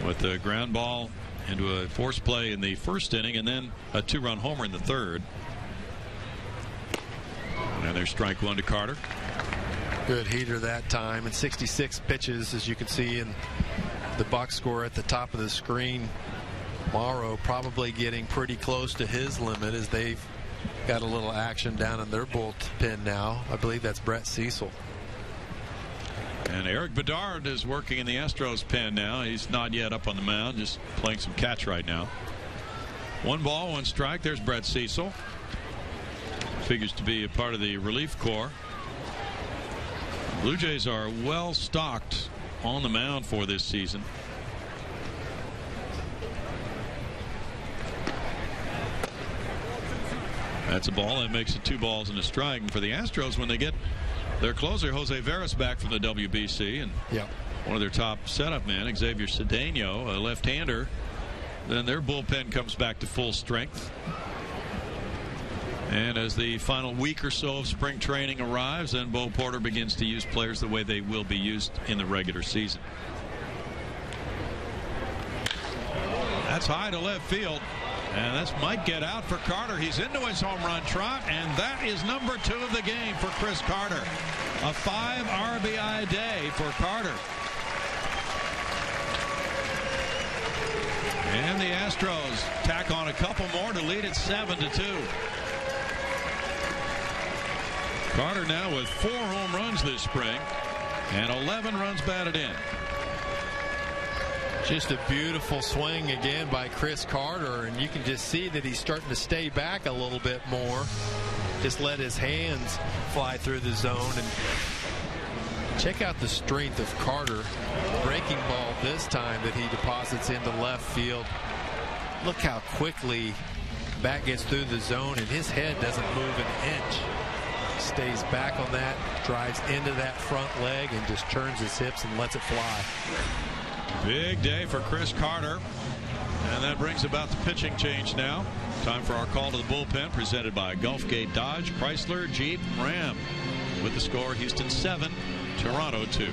with the ground ball into a force play in the first inning, and then a 2-run homer in the third. And there's strike 1 to Carter. Good heater that time, and 66 pitches, as you can see in the box score at the top of the screen. Morrow probably getting pretty close to his limit, as they've got a little action down in their bullpen now. I believe that's Brett Cecil. And Eric Bedard is working in the Astros pen now. He's not yet up on the mound, just playing some catch right now. 1 ball, 1 strike. There's Brett Cecil. Figures to be a part of the relief corps. Blue Jays are well stocked on the mound for this season. That's a ball. That makes it 2 balls and a strike. And for the Astros, when they get their closer, Jose Veras, back from the WBC, and one of their top setup men, Xavier Cedeno, a left-hander, then their bullpen comes back to full strength. And as the final week or so of spring training arrives, then Bo Porter begins to use players the way they will be used in the regular season. That's high to left field. And this might get out for Carter. He's into his home run trot, and that is number 2 of the game for Chris Carter. A 5 RBI day for Carter. And the Astros tack on a couple more to lead it 7-2. Carter now with 4 home runs this spring and 11 runs batted in. Just a beautiful swing again by Chris Carter, and you can just see that he's starting to stay back a little bit more. Just let his hands fly through the zone, and check out the strength of Carter. Breaking ball this time that he deposits into left field. Look how quickly bat gets through the zone, and his head doesn't move an inch. Stays back on that, drives into that front leg, and just turns his hips and lets it fly. Big day for Chris Carter. And that brings about the pitching change now. Time for our call to the bullpen, presented by Gulfgate Dodge, Chrysler, Jeep, Ram. With the score, Houston 7, Toronto 2.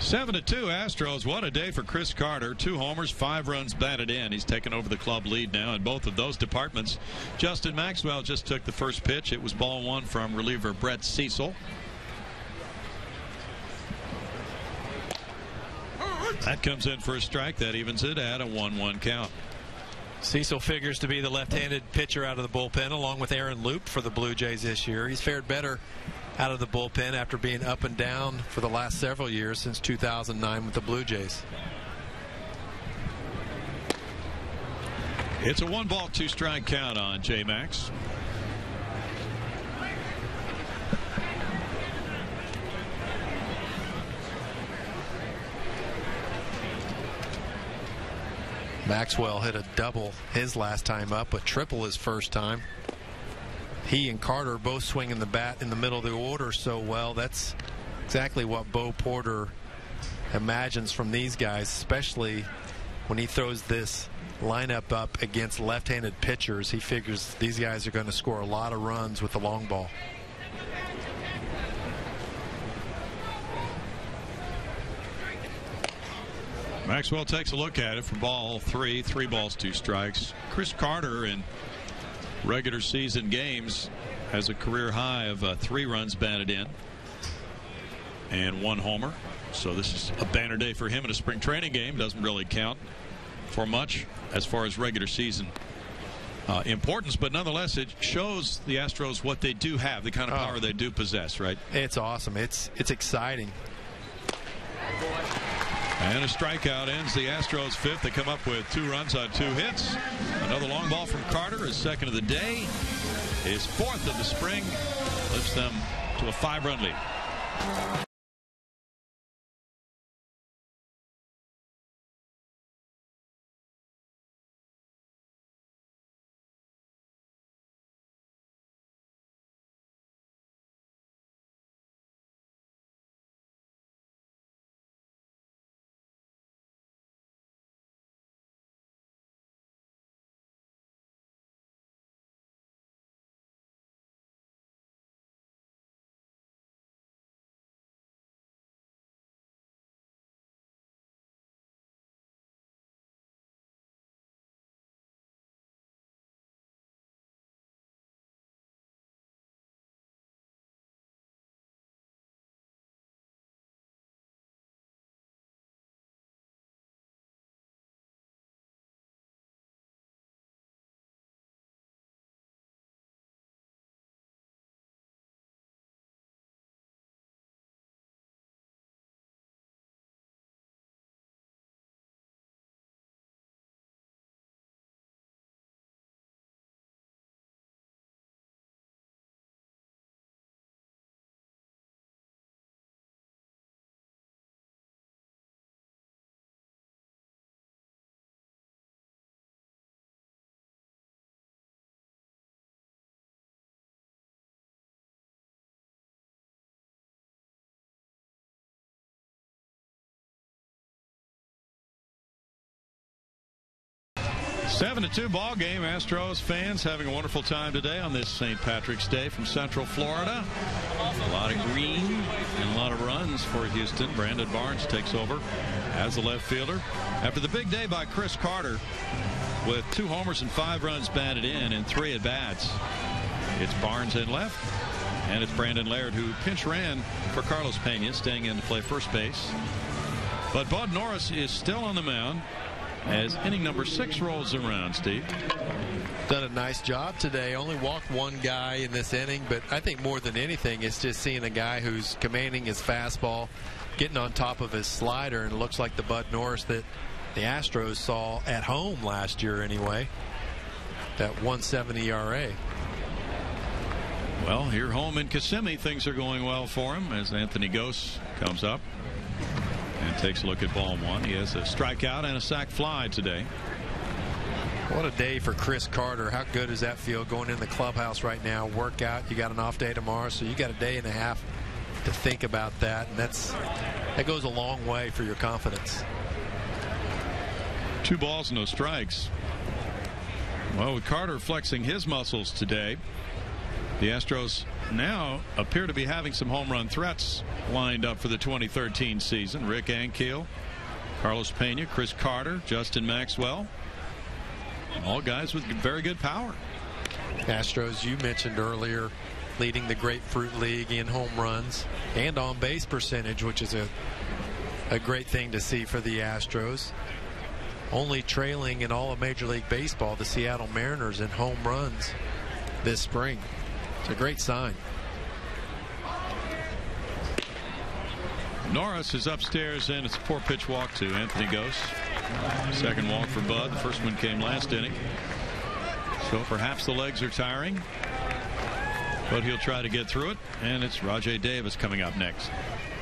7-2 Astros. What a day for Chris Carter. 2 homers, 5 runs batted in. He's taken over the club lead now in both of those departments. Justin Maxwell just took the first pitch. It was ball 1 from reliever Brett Cecil. That comes in for a strike. That evens it at a 1-1 count. Cecil figures to be the left-handed pitcher out of the bullpen, along with Aaron Loop for the Blue Jays this year. He's fared better out of the bullpen after being up and down for the last several years since 2009 with the Blue Jays. It's a 1-ball, 2-strike count on J-Max. Maxwell hit a double his last time up, a triple his first time. He and Carter both swinging the bat in the middle of the order so well. That's exactly what Bo Porter imagines from these guys, especially when he throws this lineup up against left-handed pitchers. He figures these guys are going to score a lot of runs with the long ball. Maxwell takes a look at it for ball 3, 3 balls, 2 strikes. Chris Carter in regular season games has a career high of 3 runs batted in and 1 homer. So this is a banner day for him in a spring training game. Doesn't really count for much as far as regular season importance, but nonetheless it shows the Astros what they do have, the kind of power they do possess, right? It's awesome. It's exciting. And a strikeout ends the Astros' 5th. They come up with 2 runs on 2 hits. Another long ball from Carter, his 2nd of the day, his 4th of the spring, lifts them to a 5-run lead. Seven to 2 ball game. Astros fans having a wonderful time today on this St. Patrick's Day from Central Florida. A lot of green and a lot of runs for Houston. Brandon Barnes takes over as the left fielder after the big day by Chris Carter with 2 homers and 5 runs batted in and 3 at bats. It's Barnes in left, and it's Brandon Laird who pinch ran for Carlos Pena, staying in to play first base. But Bud Norris is still on the mound as inning number 6 rolls around. Steve, done a nice job today. Only walked 1 guy in this inning, but I think more than anything it's just seeing a guy who's commanding his fastball, getting on top of his slider, and it looks like the Bud Norris that the Astros saw at home last year anyway. That 1.70 ERA. Well, here home in Kissimmee, things are going well for him as Anthony Gose comes up and takes a look at ball 1. He has a strikeout and a sac fly today. What a day for Chris Carter. How good does that feel going in the clubhouse right now? Workout, you got an off day tomorrow, so you got a day and a half to think about that, and that goes a long way for your confidence. 2 balls, no strikes. Well, with Carter flexing his muscles today, the Astros now appear to be having some home run threats lined up for the 2013 season. Rick Ankiel, Carlos Pena, Chris Carter, Justin Maxwell. All guys with very good power. Astros, you mentioned earlier, leading the Grapefruit League in home runs and on base percentage, which is a great thing to see for the Astros. Only trailing in all of Major League Baseball the Seattle Mariners in home runs this spring. It's a great sign. Norris is upstairs, and it's a 4-pitch walk to Anthony Gose. Second walk for Bud. The first one came last inning. So perhaps the legs are tiring, but he'll try to get through it. And it's Rajai Davis coming up next.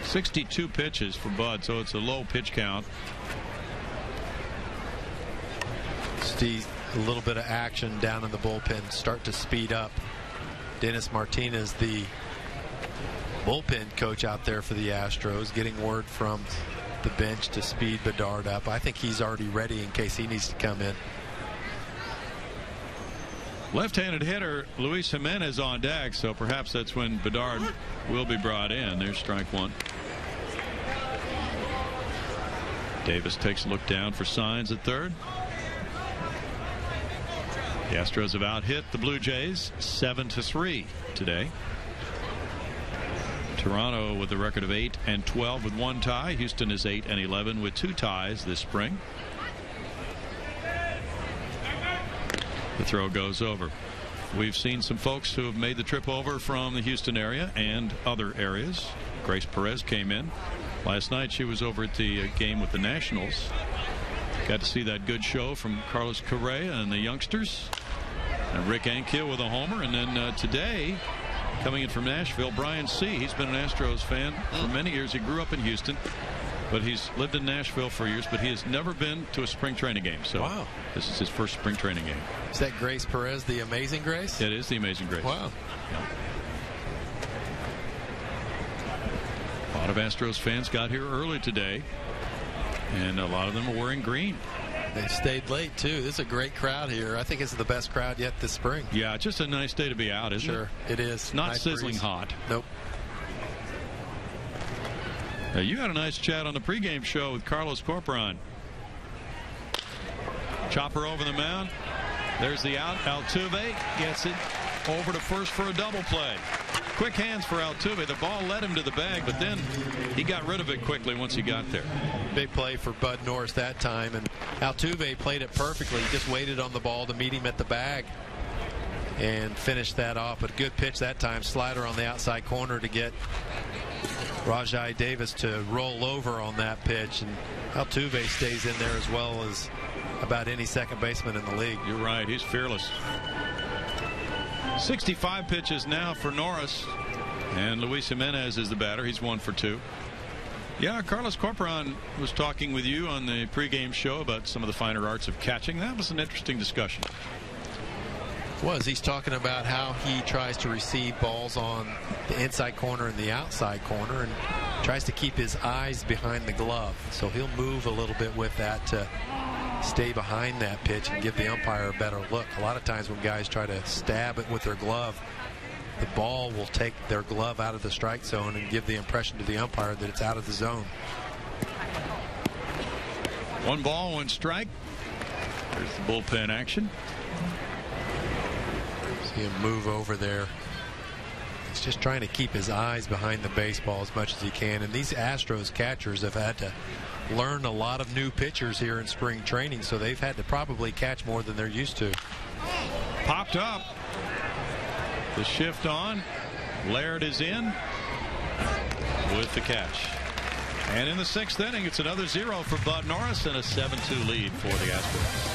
62 pitches for Bud, so it's a low pitch count. See a little bit of action down in the bullpen start to speed up. Dennis Martinez, the bullpen coach out there for the Astros, getting word from the bench to speed Bedard up. I think he's already ready in case he needs to come in. Left-handed hitter Luis Jimenez on deck, so perhaps that's when Bedard will be brought in. There's strike one. Davis takes a look down for signs at third. The Astros have out-hit the Blue Jays 7-3 today. Toronto with a record of 8-12 with 1 tie. Houston is 8-11 with 2 ties this spring. The throw goes over. We've seen some folks who have made the trip over from the Houston area and other areas. Grace Perez came in last night. She was over at the game with the Nationals. Got to see that good show from Carlos Correa and the youngsters. And Rick Ankiel with a homer. And then today, coming in from Nashville, Brian C. He's been an Astros fan for many years. He grew up in Houston, but he's lived in Nashville for years, but he has never been to a spring training game. So wow. This is his first spring training game. Is that Grace Perez, the Amazing Grace? It is the Amazing Grace. Wow. Yeah. A lot of Astros fans got here early today, and a lot of them are wearing green. They stayed late, too. This is a great crowd here. I think it's the best crowd yet this spring. Yeah, just a nice day to be out, isn't it? Sure, it is. It's not nice sizzling breeze. hot. Nope. You had a nice chat on the pregame show with Carlos Corporon. Chopper over the mound. There's the out. Altuve gets it over to first for a double play. Quick hands for Altuve. The ball led him to the bag, but then he got rid of it quickly once he got there. Big play for Bud Norris that time, and Altuve played it perfectly. He just waited on the ball to meet him at the bag and finished that off. But a good pitch that time. Slider on the outside corner to get Rajai Davis to roll over on that pitch, and Altuve stays in there as well as about any second baseman in the league. You're right. He's fearless. 65 pitches now for Norris, and Luis Jimenez is the batter. He's 1 for 2. Yeah, Carlos Corporon was talking with you on the pregame show about some of the finer arts of catching. That was an interesting discussion. He's talking about how he tries to receive balls on the inside corner and the outside corner and tries to keep his eyes behind the glove. So he'll move a little bit with that to stay behind that pitch and give the umpire a better look. A lot of times when guys try to stab it with their glove, the ball will take their glove out of the strike zone and give the impression to the umpire that it's out of the zone. 1 ball, 1 strike. There's the bullpen action. See him move over there. He's just trying to keep his eyes behind the baseball as much as he can. And these Astros catchers have had to learn a lot of new pitchers here in spring training, so they've had to probably catch more than they're used to. Popped up. The shift on. Laird is in with the catch. And in the 6th inning, it's another 0 for Bud Norris and a 7-2 lead for the Astros.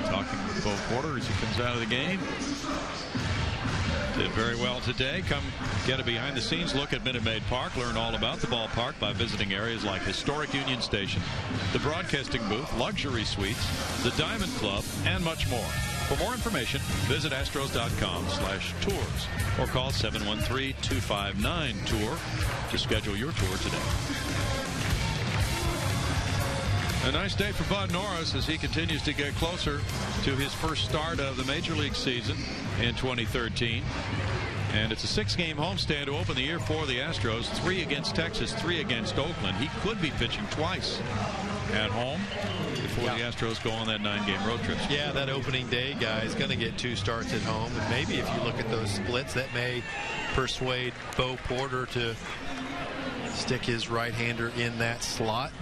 Talking with Bo Porter as he comes out of the game. Did very well today. Come get a behind-the-scenes look at Minute Maid Park. Learn all about the ballpark by visiting areas like historic Union Station, the broadcasting booth, luxury suites, the Diamond Club, and much more. For more information, visit astros.com/tours or call 713-259-TOUR to schedule your tour today. A nice day for Bud Norris as he continues to get closer to his first start of the Major League season in 2013. And it's a 6-game homestand to open the year for the Astros. 3 against Texas, 3 against Oakland. He could be pitching twice at home before the Astros go on that 9-game road trip. Yeah, that opening day guy is going to get 2 starts at home. And maybe if you look at those splits, that may persuade Bo Porter to stick his right-hander in that slot.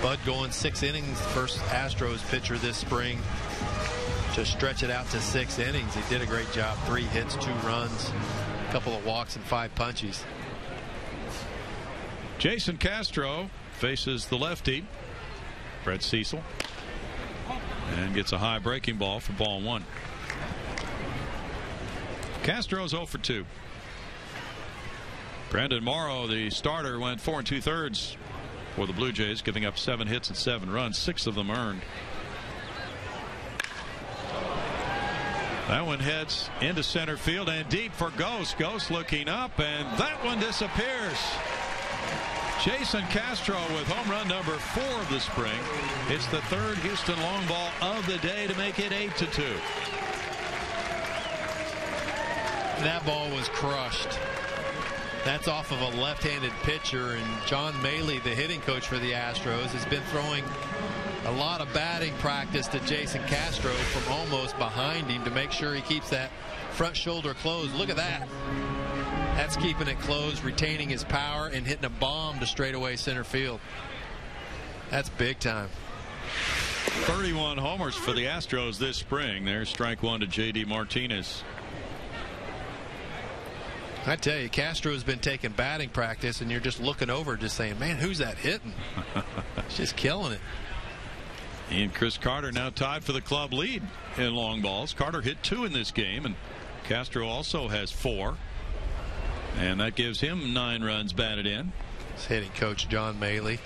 Bud going 6 innings, first Astros pitcher this spring to stretch it out to 6 innings. He did a great job. 3 hits, 2 runs, a couple of walks, and 5 punchies. Jason Castro faces the lefty, Brett Cecil, and gets a high breaking ball for ball 1. Castro's 0 for 2. Brandon Morrow, the starter, went 4 2/3 for the Blue Jays, giving up 7 hits and 7 runs, 6 of them earned. That one heads into center field and deep for Ghost. Ghost looking up, and that one disappears. Jason Castro with home run number 4 of the spring. It's the 3rd Houston long ball of the day to make it 8-2. That ball was crushed. That's off of a left-handed pitcher, and John Maley, the hitting coach for the Astros, has been throwing a lot of batting practice to Jason Castro from almost behind him to make sure he keeps that front shoulder closed. Look at that. That's keeping it closed, retaining his power, and hitting a bomb to straightaway center field. That's big time. 31 homers for the Astros this spring. There's strike 1 to J.D. Martinez. I tell you, Castro's been taking batting practice, and you're just looking over just saying, man, who's that hitting? He's just killing it. And Chris Carter now tied for the club lead in long balls. Carter hit 2 in this game, and Castro also has 4. And that gives him 9 runs batted in. It's hitting coach John Maley.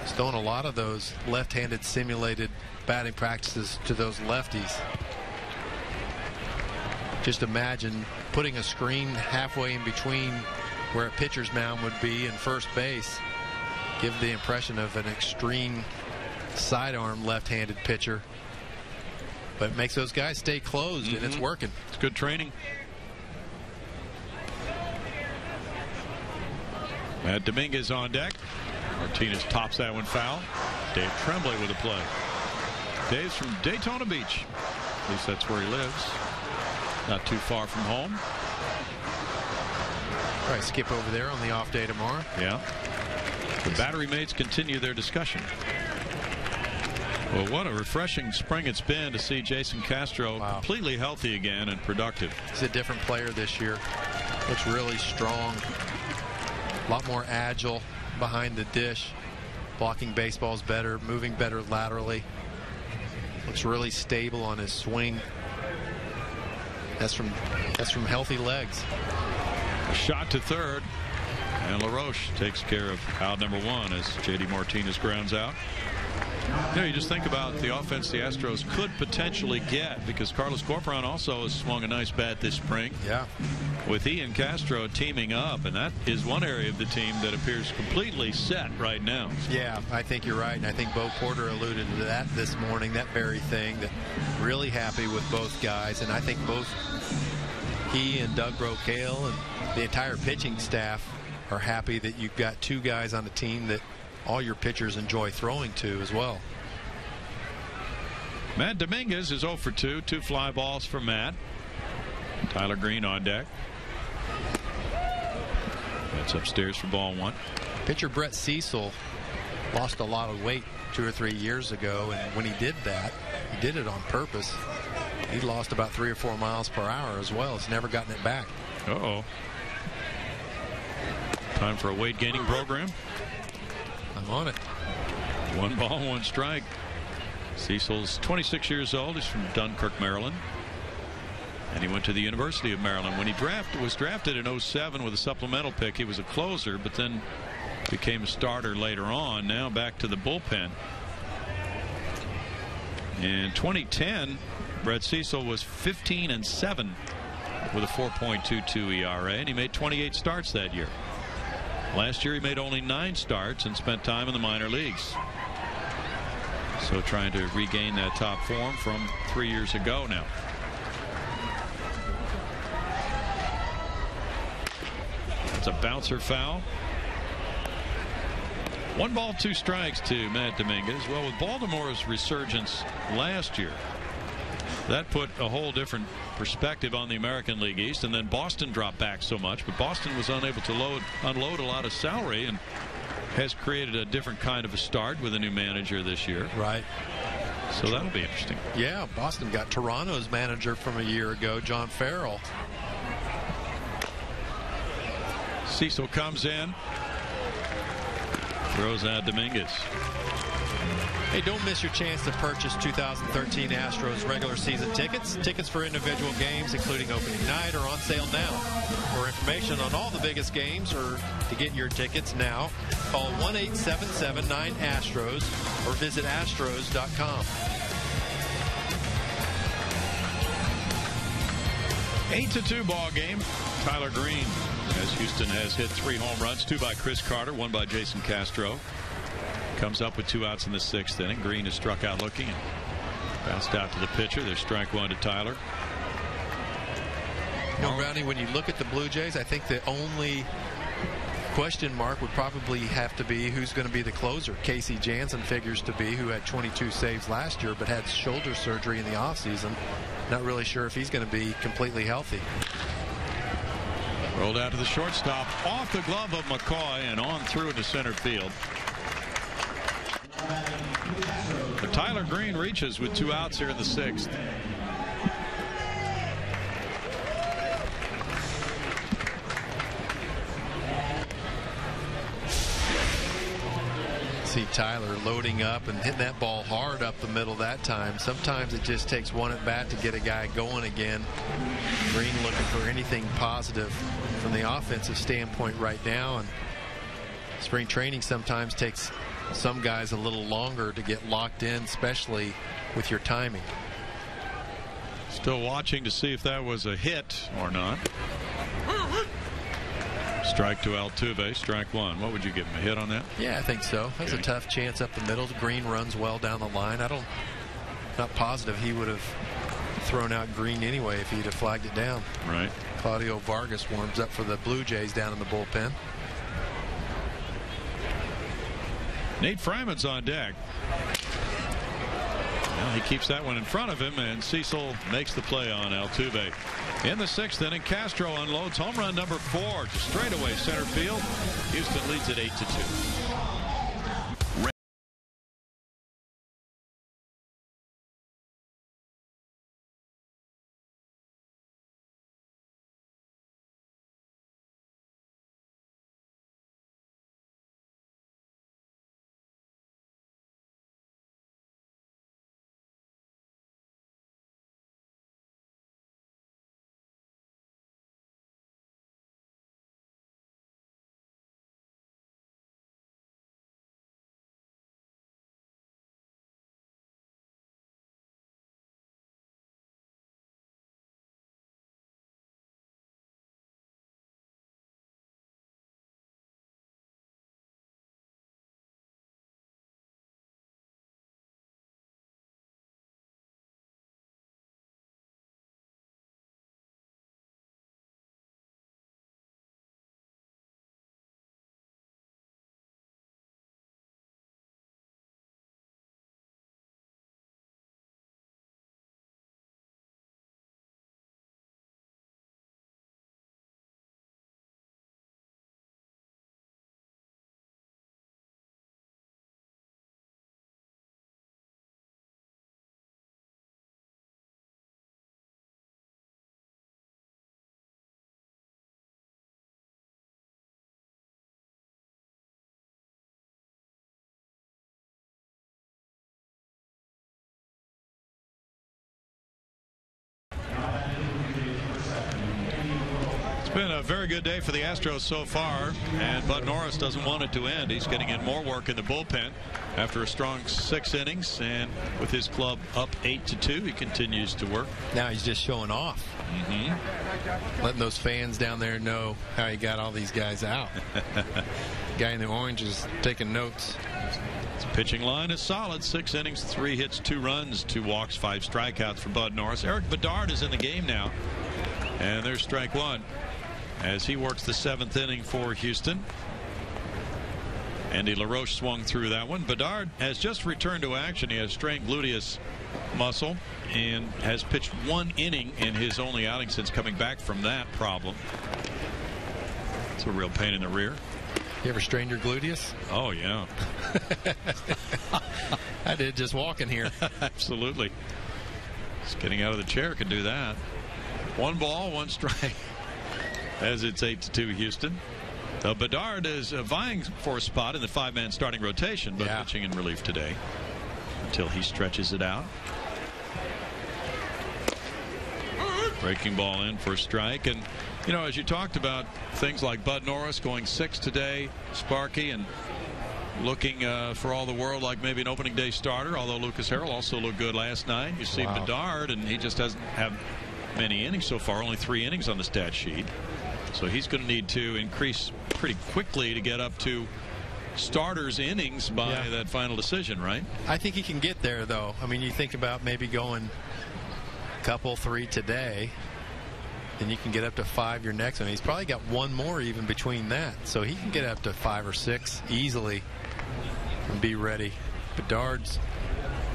He's throwing a lot of those left-handed simulated batting practices to those lefties. Just imagine putting a screen halfway in between where a pitcher's mound would be and first base. Give the impression of an extreme sidearm left-handed pitcher. But it makes those guys stay closed, and it's working. It's good training. Matt Dominguez on deck. Martinez tops that one foul. Dave Tremblay with a play. Dave's from Daytona Beach. At least that's where he lives. Not too far from home. Probably skip over there on the off day tomorrow. Yeah. The battery mates continue their discussion. Well, what a refreshing spring it's been to see Jason Castro completely healthy again and productive. He's a different player this year. Looks really strong. A lot more agile behind the dish. Blocking baseballs better, moving better laterally. Looks really stable on his swing. That's from healthy legs. A shot to third, and LaRoche takes care of out number 1 as J.D. Martinez grounds out. You know, you just think about the offense the Astros could potentially get, because Carlos Corporon also has swung a nice bat this spring. Yeah. With he and Castro teaming up, and that is one area of the team that appears completely set right now. Yeah, I think you're right, and I think Bo Porter alluded to that this morning, that very thing, that really happy with both guys, and I think both he and Doug Brocail and the entire pitching staff are happy that you've got 2 guys on the team that all your pitchers enjoy throwing to as well. Matt Dominguez is 0 for 2. 2 fly balls for Matt. Tyler Green on deck. That's upstairs for ball 1. Pitcher Brett Cecil lost a lot of weight 2 or 3 years ago, and when he did that, he did it on purpose. He lost about 3 or 4 miles per hour as well. He's never gotten it back. Uh-oh. Time for a weight gaining program. I'm on it. 1 ball, 1 strike. Cecil's 26 years old. He's from Dunkirk, Maryland. And he went to the University of Maryland. When he was drafted in 07 with a supplemental pick, he was a closer, but then became a starter later on. Now back to the bullpen. In 2010, Brett Cecil was 15-7 with a 4.22 ERA, and he made 28 starts that year. Last year he made only 9 starts and spent time in the minor leagues. So trying to regain that top form from 3 years ago now. It's a bouncer foul. 1 ball, 2 strikes to Matt Dominguez. Well, with Baltimore's resurgence last year, that put a whole different perspective on the American League East, and then Boston dropped back so much, but Boston was unable to unload a lot of salary and has created a different kind of a start with a new manager this year. Right. So that'll be interesting. Yeah, Boston got Toronto's manager from a year ago, John Farrell. Cecil comes in, throws out Dominguez. Hey, don't miss your chance to purchase 2013 Astros regular season tickets. Tickets for individual games, including opening night, are on sale now. For information on all the biggest games or to get your tickets now, call 1-877-9-ASTROS or visit astros.com. 8-2 ball game. Tyler Green, as Houston has hit 3 home runs, 2 by Chris Carter, 1 by Jason Castro. Comes up with 2 outs in the 6th inning. Green is struck out looking and bounced out to the pitcher. There's strike 1 to Tyler. You know, Brownie, when you look at the Blue Jays, I think the only question mark would probably have to be who's going to be the closer. Casey Jansen figures to be, who had 22 saves last year but had shoulder surgery in the offseason. Not really sure if he's going to be completely healthy. Rolled out to the shortstop, off the glove of McCoy and on through into center field. But Tyler Green reaches with 2 outs here in the 6th. See Tyler loading up and hitting that ball hard up the middle that time. Sometimes it just takes 1 at bat to get a guy going again. Green looking for anything positive from the offensive standpoint right now, and spring training sometimes takes some guys a little longer to get locked in, especially with your timing. Still watching to see if that was a hit or not. Strike to Altuve, strike 1. What would you give him, a hit on that? Yeah, I think so. That's okay. A tough chance up the middle. Green runs well down the line. Not positive he would have thrown out Green anyway if he'd have flagged it down. Right. Claudio Vargas warms up for the Blue Jays down in the bullpen. Nate Fryman's on deck. Well, he keeps that one in front of him, and Cecil makes the play on Altuve. In the 6th inning, Castro unloads home run number 4 to straightaway center field. Houston leads at 8-2. Been a very good day for the Astros so far, and Bud Norris doesn't want it to end. He's getting in more work in the bullpen after a strong 6 innings, and with his club up 8-2, he continues to work. Now he's just showing off. Letting those fans down there know how he got all these guys out. Guy in the orange is taking notes. His pitching line is solid. 6 innings, 3 hits, 2 runs, 2 walks, 5 strikeouts for Bud Norris. Eric Bedard is in the game now, and there's strike 1 as he works the 7th inning for Houston. Andy LaRoche swung through that one. Bedard has just returned to action. He has strained gluteus muscle and has pitched 1 inning in his only outing since coming back from that problem. It's a real pain in the rear. You ever strained your gluteus? Oh, yeah. I did just walking here. Absolutely. Just getting out of the chair can do that. 1 ball, 1 strike as it's 8-2 Houston. Bedard is vying for a spot in the 5-man starting rotation, but pitching in relief today until he stretches it out. Breaking ball in for a strike. And you know, as you talked about things like Bud Norris going 6 today, Sparky, and looking for all the world like maybe an opening day starter, although Lucas Harrell also looked good last night. You see Bedard, and he just doesn't have many innings so far, only 3 innings on the stat sheet. So he's going to need to increase pretty quickly to get up to starters innings by that final decision, right? I think he can get there, though. I mean, you think about maybe going a couple, 3 today, then you can get up to 5 your next one. He's probably got 1 more even between that, so he can get up to 5 or 6 easily and be ready. Bedard's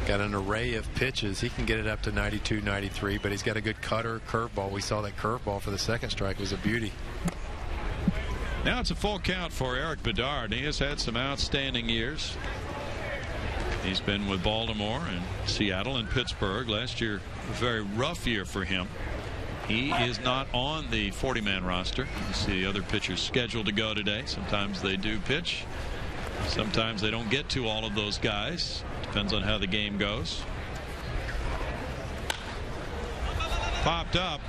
got an array of pitches. He can get it up to 92, 93, but he's got a good cutter, curveball. We saw that curveball for the 2nd strike. It was a beauty. Now it's a full count for Eric Bedard. He has had some outstanding years. He's been with Baltimore and Seattle and Pittsburgh. Last year, a very rough year for him. He is not on the 40-man roster. You see the other pitchers scheduled to go today. Sometimes they do pitch. Sometimes they don't get to all of those guys. Depends on how the game goes. Popped up.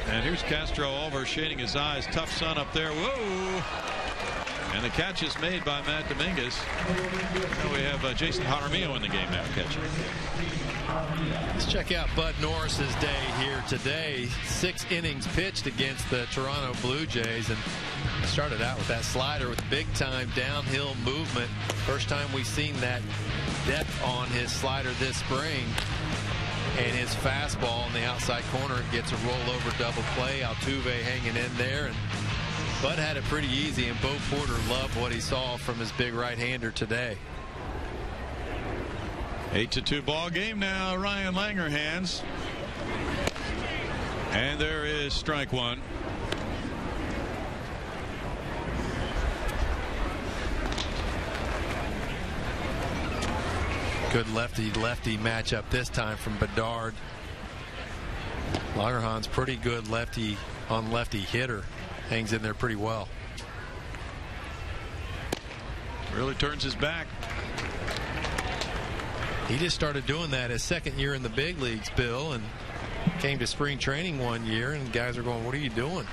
And here's Castro over, shading his eyes. Tough sun up there. Whoa! And the catch is made by Matt Dominguez. Now we have Jason Jaramillo in the game now catching. Let's check out Bud Norris's day here today. 6 innings pitched against the Toronto Blue Jays, and started out with that slider with big time downhill movement. First time we've seen that depth on his slider this spring. And his fastball in the outside corner gets a rollover double play. Altuve hanging in there, and Bud had it pretty easy, and Bo Porter loved what he saw from his big right-hander today. 8-2 ball game now. Ryan Langerhans, and there is strike 1. Good lefty-lefty matchup this time from Bedard. Langerhans pretty good lefty on lefty hitter. Hangs in there pretty well. Really turns his back. He just started doing that his 2nd year in the big leagues, Bill, and came to spring training one year, and guys are going, what are you doing?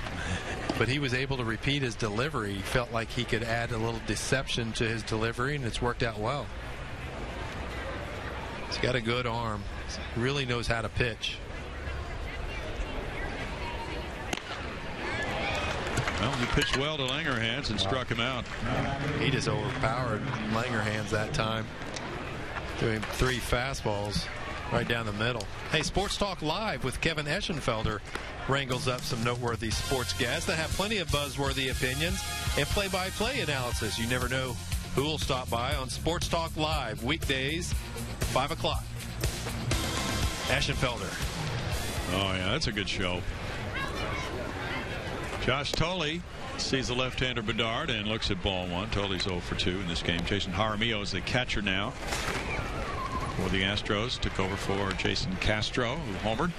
But he was able to repeat his delivery. He felt like he could add a little deception to his delivery, and it's worked out well. He's got a good arm. He really knows how to pitch. Well, he pitched well to Langerhans and struck him out. He just overpowered Langerhans that time, doing 3 fastballs right down the middle. Hey, Sports Talk Live with Kevin Eschenfelder wrangles up some noteworthy sports guests that have plenty of buzzworthy opinions and play-by-play analysis. You never know who will stop by on Sports Talk Live weekdays, 5 o'clock. Eschenfelder. Oh, yeah, that's a good show. Josh Tolley sees the left-hander Bedard and looks at ball 1. Tolley's 0 for 2 in this game. Jason Jaramillo is the catcher now for the Astros. Took over for Jason Castro, who homered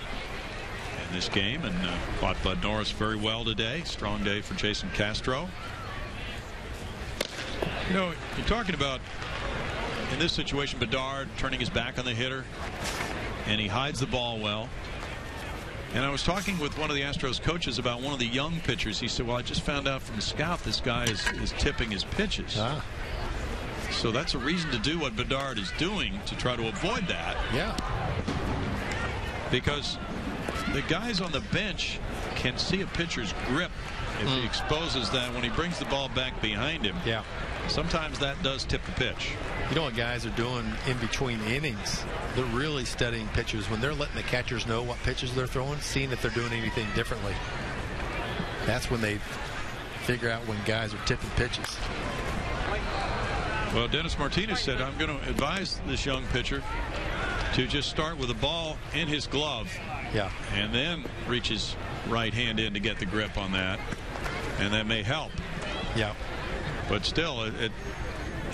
in this game, and fought Bud Norris very well today. Strong day for Jason Castro. You know, you're talking about, in this situation, Bedard turning his back on the hitter, and he hides the ball well. And I was talking with one of the Astros coaches about one of the young pitchers. He said, well, I just found out from the scout this guy is tipping his pitches. So that's a reason to do what Bedard is doing to try to avoid that. Yeah. Because the guys on the bench can see a pitcher's grip if he exposes that when he brings the ball back behind him. Yeah. Sometimes that does tip the pitch. You know what guys are doing in between innings? They're really studying pitchers. When they're letting the catchers know what pitches they're throwing, seeing if they're doing anything differently. That's when they figure out when guys are tipping pitches. Well, Dennis Martinez said, I'm going to advise this young pitcher to just start with a ball in his glove. Yeah. And then reach his right hand in to get the grip on that. And that may help. Yeah. But still, it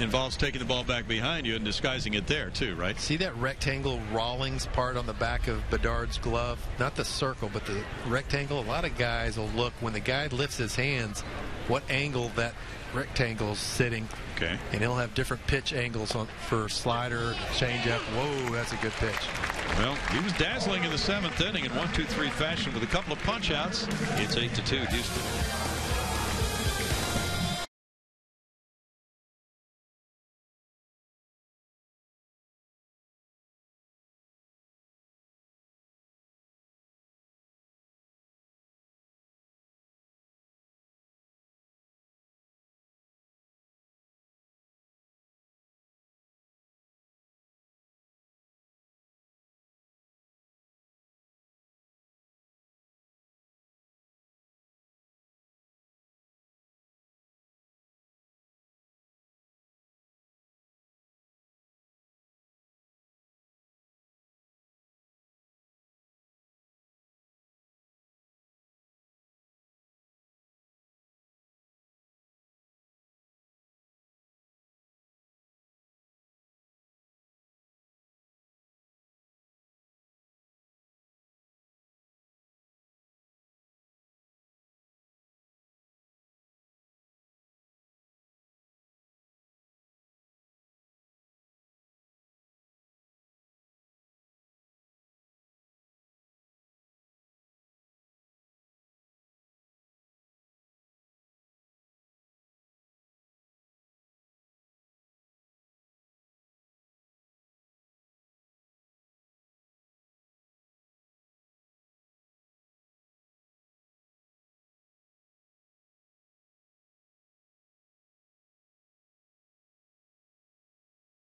involves taking the ball back behind you and disguising it there, too, right? See that rectangle Rawlings part on the back of Bedard's glove? Not the circle, but the rectangle. A lot of guys will look when the guy lifts his hands, what angle that rectangle's sitting. Okay. And he'll have different pitch angles for slider, changeup. Whoa, that's a good pitch. Well, he was dazzling in the 7th inning in 1-2-3 fashion with a couple of punch outs. It's 8-2 Houston.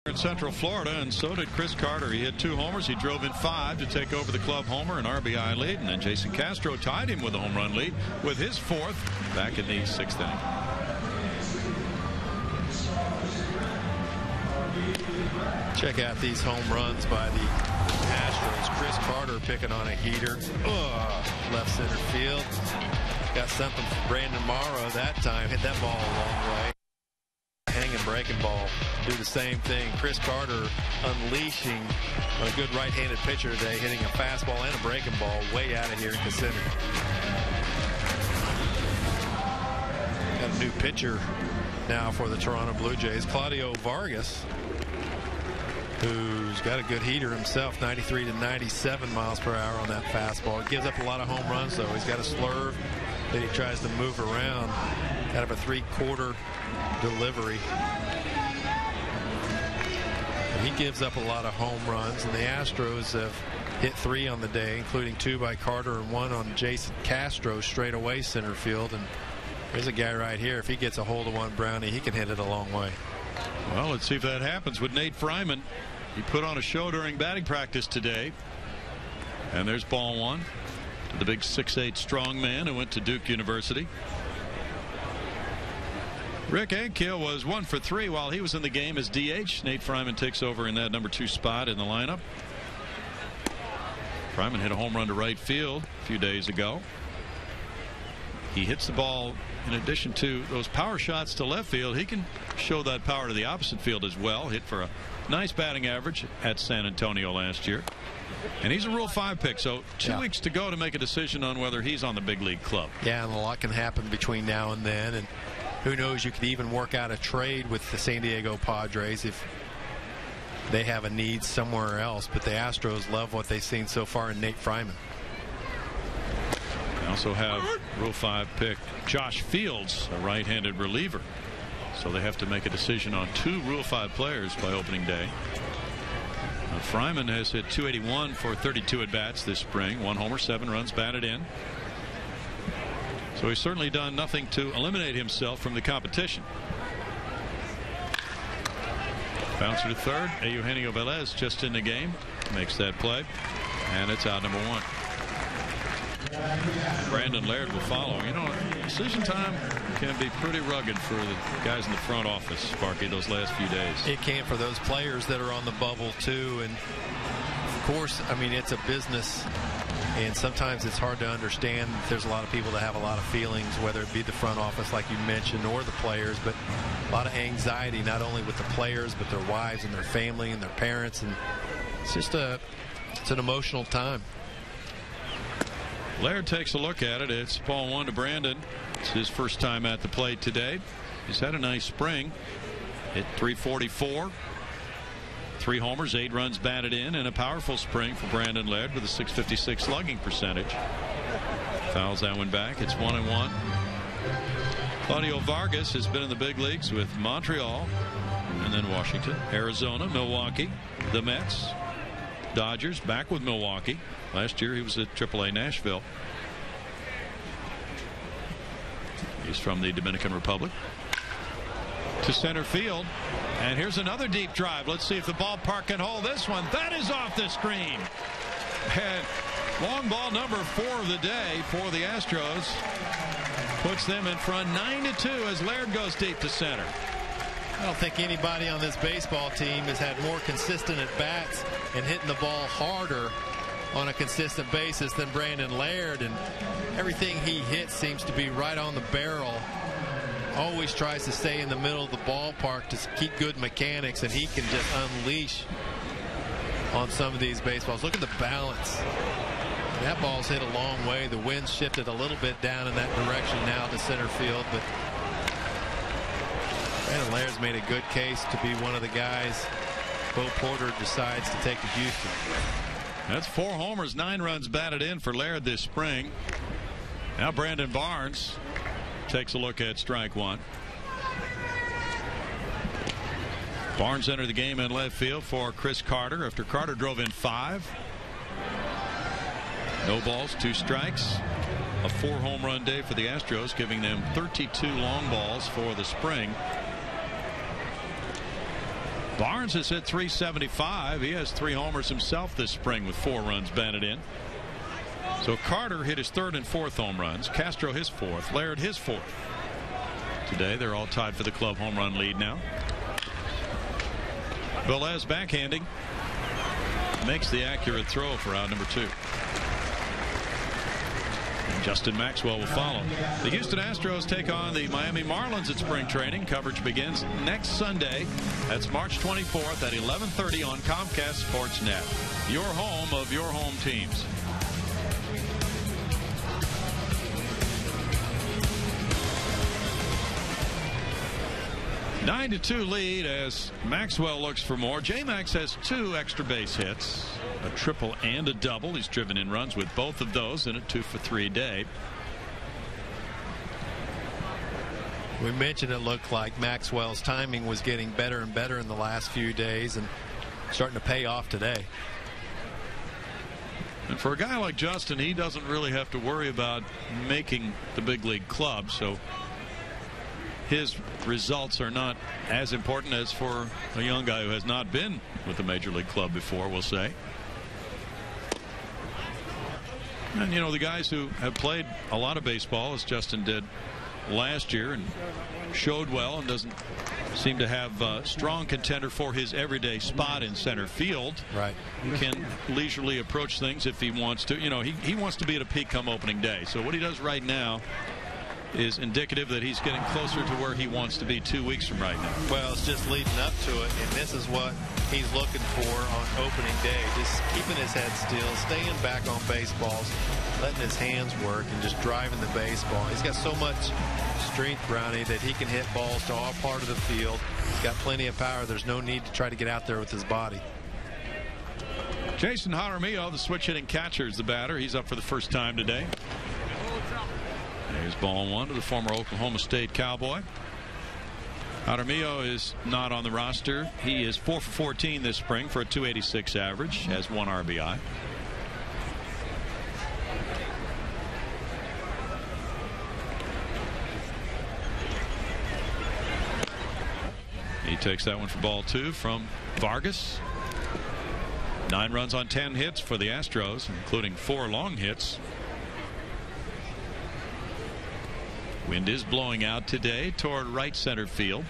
In Central Florida, and so did Chris Carter. He hit 2 homers. He drove in 5 to take over the club homer and RBI lead, and then Jason Castro tied him with a home run lead with his 4th back in the 6th inning. Check out these home runs by the Astros. Chris Carter picking on a heater. Left center field. Got something from Brandon Morrow that time. Hit that ball a long way. Hanging breaking ball. Do the same thing. Chris Carter unleashing on a good right-handed pitcher today, hitting a fastball and a breaking ball way out of here in the center. Got a new pitcher now for the Toronto Blue Jays, Claudio Vargas, who's got a good heater himself, 93 to 97 miles per hour on that fastball. He gives up a lot of home runs, though. He's got a slurve that he tries to move around out of a 3/4 delivery. And he gives up a lot of home runs, and the Astros have hit 3 on the day, including 2 by Carter and 1 on Jason Castro straight away center field. And there's a guy right here. If he gets a hold of one Brownie, he can hit it a long way. Well, let's see if that happens with Nate Fryman. He put on a show during batting practice today. And there's ball 1 to the big 6'8" strong man who went to Duke University. Rick Ankiel was 1 for 3 while he was in the game as DH. Nate Fryman takes over in that number 2 spot in the lineup. Fryman hit a home run to right field a few days ago. He hits the ball in addition to those power shots to left field. He can show that power to the opposite field as well. Hit for a nice batting average at San Antonio last year. And he's a Rule 5 pick, so 2 weeks to go to make a decision on whether he's on the big league club. Yeah, and a lot can happen between now and then. And who knows, you could even work out a trade with the San Diego Padres if they have a need somewhere else. But the Astros love what they've seen so far in Nate Fryman. also have Rule 5 pick Josh Fields, a right-handed reliever. So they have to make a decision on 2 Rule 5 players by opening day. Fryman has hit .281 for 32 at-bats this spring. 1 homer, 7 runs batted in. So he's certainly done nothing to eliminate himself from the competition. Bouncer to third. Eugenio Velez just in the game. Makes that play. And it's out number 1. Brandon Laird will follow. You know, decision time can be pretty rugged for the guys in the front office, Sparky, those last few days. It can for those players that are on the bubble, too. And, of course, I mean, it's a business. And sometimes it's hard to understand. There's a lot of people that have a lot of feelings, whether it be the front office, like you mentioned, or the players. But a lot of anxiety, not only with the players, but their wives and their family and their parents. And it's just it's an emotional time. Laird takes a look at it. It's ball 1 to Brandon. It's his first time at the plate today. He's had a nice spring. Hit .344. 3 homers, 8 runs batted in, and a powerful spring for Brandon Laird with a .656 slugging percentage. Fouls that one back. It's 1-1. Claudio Vargas has been in the big leagues with Montreal, and then Washington, Arizona, Milwaukee, the Mets, Dodgers, back with Milwaukee. Last year he was at AAA Nashville. He's from the Dominican Republic. To center field. And here's another deep drive. Let's see if the ballpark can hold this one. That is off the screen. And long ball number 4 of the day for the Astros. Puts them in front 9-2 as Laird goes deep to center. I don't think anybody on this baseball team has had more consistent at-bats and hitting the ball harder on a consistent basis than Brandon Laird. And everything he hits seems to be right on the barrel. Always tries to stay in the middle of the ballpark to keep good mechanics, and he can just unleash on some of these baseballs. Look at the balance. That ball's hit a long way. The wind shifted a little bit down in that direction now to center field, but Brandon Laird's made a good case to be one of the guys Bo Porter decides to take to Houston. That's 4 homers, 9 runs batted in for Laird this spring. Now Brandon Barnes takes a look at strike 1. Barnes entered the game in left field for Chris Carter after Carter drove in 5. No balls, 2 strikes. A 4 home run day for the Astros, giving them 32 long balls for the spring. Barnes has hit .375. He has 3 homers himself this spring with 4 runs batted in. So Carter hit his 3rd and 4th home runs. Castro his 4th. Laird his 4th. Today they're all tied for the club home run lead now. Velez backhanding. Makes the accurate throw for out number 2. And Justin Maxwell will follow. The Houston Astros take on the Miami Marlins at spring training. Coverage begins next Sunday. That's March 24th at 11:30 on Comcast Sportsnet. Your home of your home teams. 9-2 lead as Maxwell looks for more. J-Max has 2 extra base hits, a triple and a double. He's driven in runs with both of those in a 2-for-3 day. We mentioned it looked like Maxwell's timing was getting better and better in the last few days and starting to pay off today. And for a guy like Justin, he doesn't really have to worry about making the big league club, so his results are not as important as for a young guy who has not been with the major league club before, we'll say. And you know, the guys who have played a lot of baseball, as Justin did last year, and showed well and doesn't seem to have a strong contender for his everyday spot in center field. Right. Can leisurely approach things if he wants to. You know, he wants to be at a peak come opening day. So what he does right now is indicative that he's getting closer to where he wants to be 2 weeks from right now. Well, it's just leading up to it, and this is what he's looking for on opening day. Just keeping his head still, staying back on baseballs, letting his hands work, and just driving the baseball. He's got so much strength, Brownie, that he can hit balls to all part of the field. He's got plenty of power. There's no need to try to get out there with his body. Jason Jaramillo, the switch hitting catcher, is the batter. He's up for the first time today. There's ball one to the former Oklahoma State Cowboy. Jaramillo is not on the roster. He is 4 for 14 this spring for a .286 average, has 1 RBI. He takes that one for ball 2 from Vargas. 9 runs on 10 hits for the Astros, including 4 long hits. Wind is blowing out today toward right center field.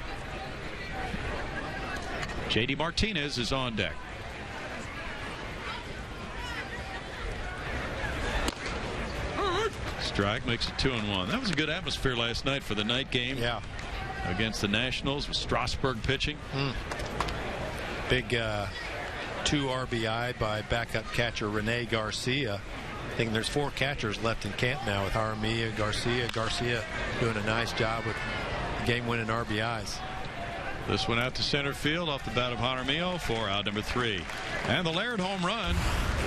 J.D. Martinez is on deck. Strike makes it 2-1. That was a good atmosphere last night for the night game. Yeah. Against the Nationals with Strasburg pitching. Big 2 RBI by backup catcher Rene Garcia. I think there's 4 catchers left in camp now with Jaramillo, Garcia doing a nice job with game-winning RBIs. This one out to center field off the bat of Jaramillo for out number 3. And the Laird home run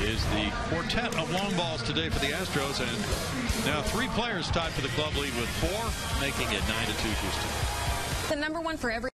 is the quartet of long balls today for the Astros, and now 3 players tied for the club lead with 4, making it 9-2 Houston. The number 1 for every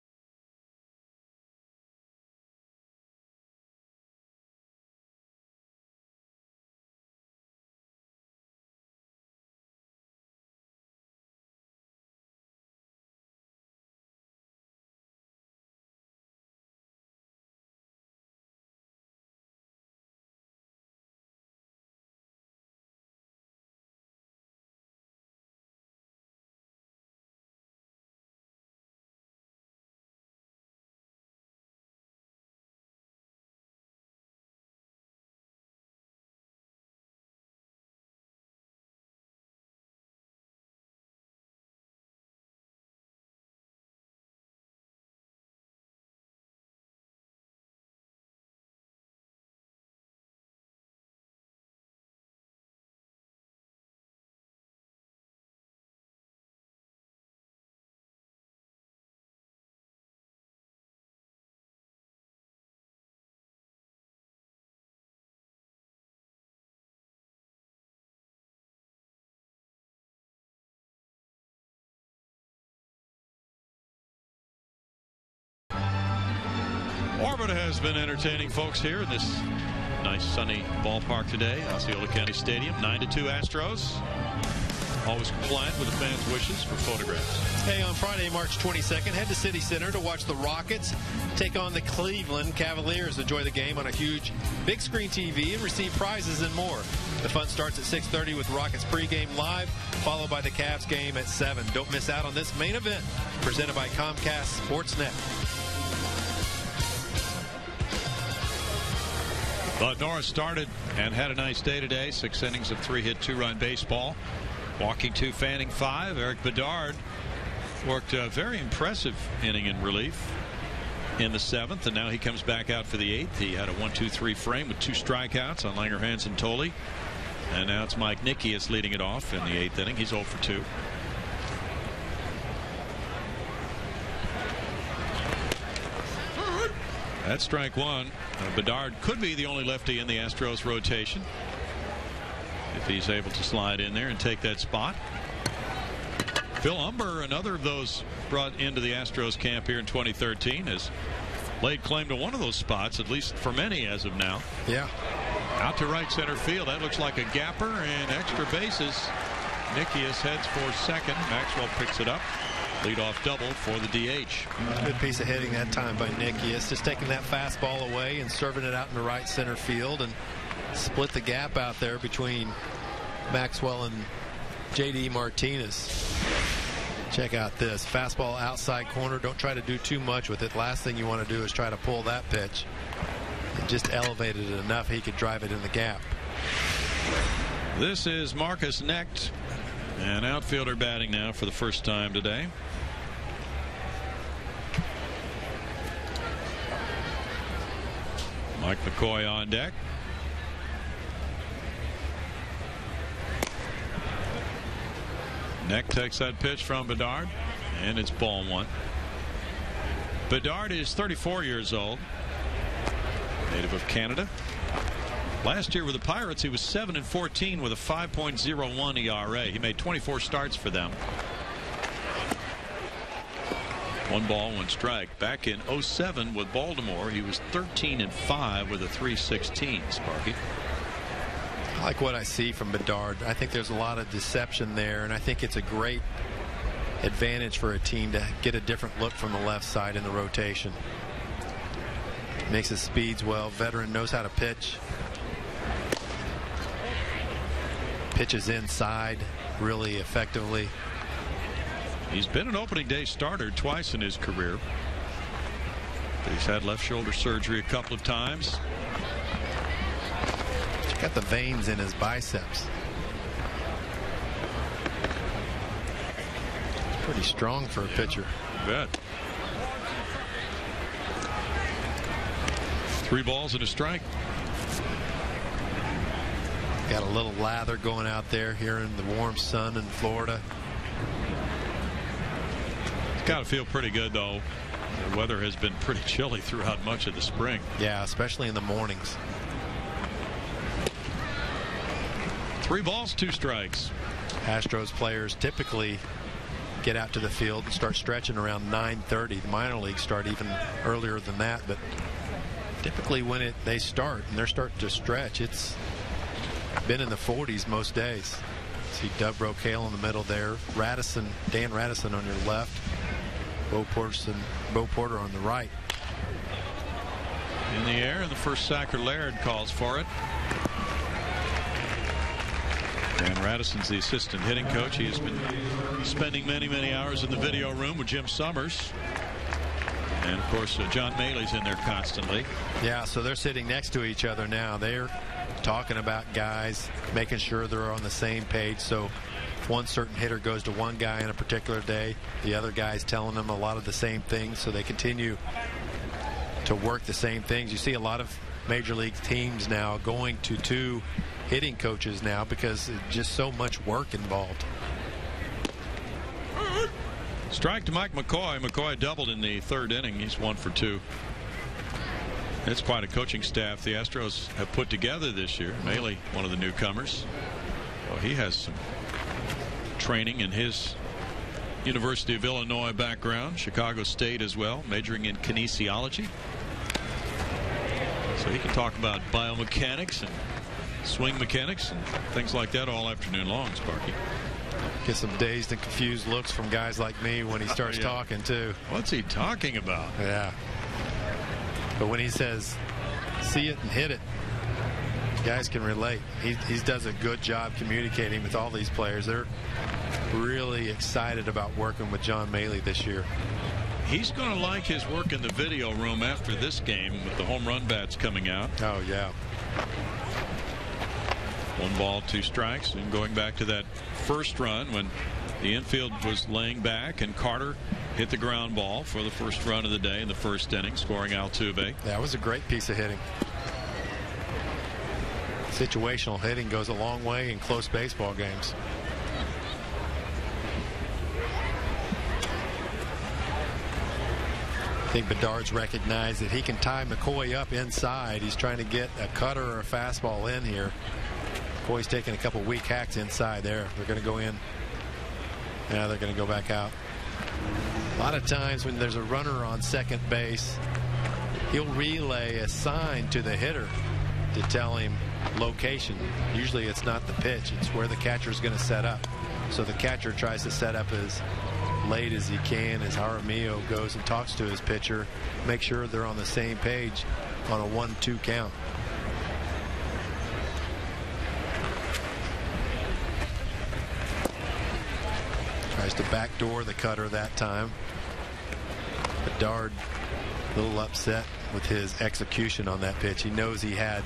Orbit has been entertaining folks here in this nice sunny ballpark today, Osceola County Stadium. 9-2 Astros. Always compliant with the fans' wishes for photographs. Hey, on Friday, March 22nd, head to City Center to watch the Rockets take on the Cleveland Cavaliers. Enjoy the game on a huge big screen TV and receive prizes and more. The fun starts at 6:30 with Rockets pregame live, followed by the Cavs game at 7. Don't miss out on this main event presented by Comcast Sportsnet. But Norris started and had a nice day today. 6 innings of 3-hit, 2-run baseball. Walking 2, fanning 5. Eric Bedard worked a very impressive inning in relief in the 7th, and now he comes back out for the 8th. He had a 1-2-3 frame with 2 strikeouts on Langer, Hansen, Tolle. And now it's Mike Nickius leading it off in the 8th inning. He's 0 for 2. That's strike 1. Bedard could be the only lefty in the Astros rotation if he's able to slide in there and take that spot. Phil Humber, another of those brought into the Astros camp here in 2013, has laid claim to one of those spots, at least for many as of now. Yeah. Out to right center field. That looks like a gapper and extra bases. Nickius heads for second. Maxwell picks it up. Leadoff double for the DH. Good piece of hitting that time by Nickius. Just taking that fastball away and serving it out in the right center field and split the gap out there between Maxwell and J.D. Martinez. Check out this. Fastball outside corner. Don't try to do too much with it. Last thing you want to do is try to pull that pitch. It just elevated it enough he could drive it in the gap. This is Marcus Necht, an outfielder batting now for the first time today. Mike McCoy on deck. Necht takes that pitch from Bedard, and it's ball 1. Bedard is 34 years old, native of Canada. Last year with the Pirates, he was 7-14 with a 5.01 ERA. He made 24 starts for them. 1 ball, 1 strike. Back in 07 with Baltimore, he was 13-5 with a 3.16. Sparky. I like what I see from Bedard. I think there's a lot of deception there, and I think it's a great advantage for a team to get a different look from the left side in the rotation. Makes his speeds well. Veteran, knows how to pitch. Pitches inside really effectively. He's been an opening day starter twice in his career. He's had left shoulder surgery a couple of times. He's got the veins in his biceps. Pretty strong for a pitcher. You bet. 3 balls and a strike. Got a little lather going out there here in the warm sun in Florida. It's got to feel pretty good, though. The weather has been pretty chilly throughout much of the spring. Yeah, especially in the mornings. 3 balls, 2 strikes. Astros players typically get out to the field and start stretching around 9:30. The minor leagues start even earlier than that, but typically when they start and they're starting to stretch, it's been in the 40s most days. See Doug Brocail in the middle there. Dan Radisson on your left. Bo Porter on the right. In the air, and the first Sacker Laird calls for it. Dan Radisson's the assistant hitting coach. He has been spending many hours in the video room with Jim Summers. And of course John Maley's in there constantly. Yeah, so they're sitting next to each other now. They're talking about guys, making sure they're on the same page. So if one certain hitter goes to one guy on a particular day, the other guy's telling them a lot of the same things, so they continue to work the same things. You see a lot of major league teams now going to 2 hitting coaches now because it's just so much work involved. Strike to Mike McCoy. McCoy doubled in the 3rd inning. He's 1 for 2. It's quite a coaching staff the Astros have put together this year. Maley, one of the newcomers. Well, he has some training in his University of Illinois background, Chicago State as well, majoring in kinesiology. So he can talk about biomechanics and swing mechanics and things like that all afternoon long, Sparky. Get some dazed and confused looks from guys like me when he starts talking too. What's he talking about? Yeah. But when he says, see it and hit it, guys can relate. He does a good job communicating with all these players. They're really excited about working with John Maley this year. He's going to like his work in the video room after this game with the home run bats coming out. Oh, yeah. 1 ball, 2 strikes. And going back to that first run when the infield was laying back and Carter hit the ground ball for the first run of the day in the 1st inning, scoring Altuve. That was a great piece of hitting. Situational hitting goes a long way in close baseball games. I think Bedard's recognized that he can tie McCoy up inside. He's trying to get a cutter or a fastball in here. McCoy's taking a couple weak hacks inside there. They're going to go in. Now they're going to go back out. A lot of times when there's a runner on second base, he'll relay a sign to the hitter to tell him location. Usually it's not the pitch, it's where the catcher is going to set up. So the catcher tries to set up as late as he can as Jaramillo goes and talks to his pitcher, make sure they're on the same page on a 1-2 count. Tries to backdoor the cutter that time. Bedard a little upset with his execution on that pitch. He knows he had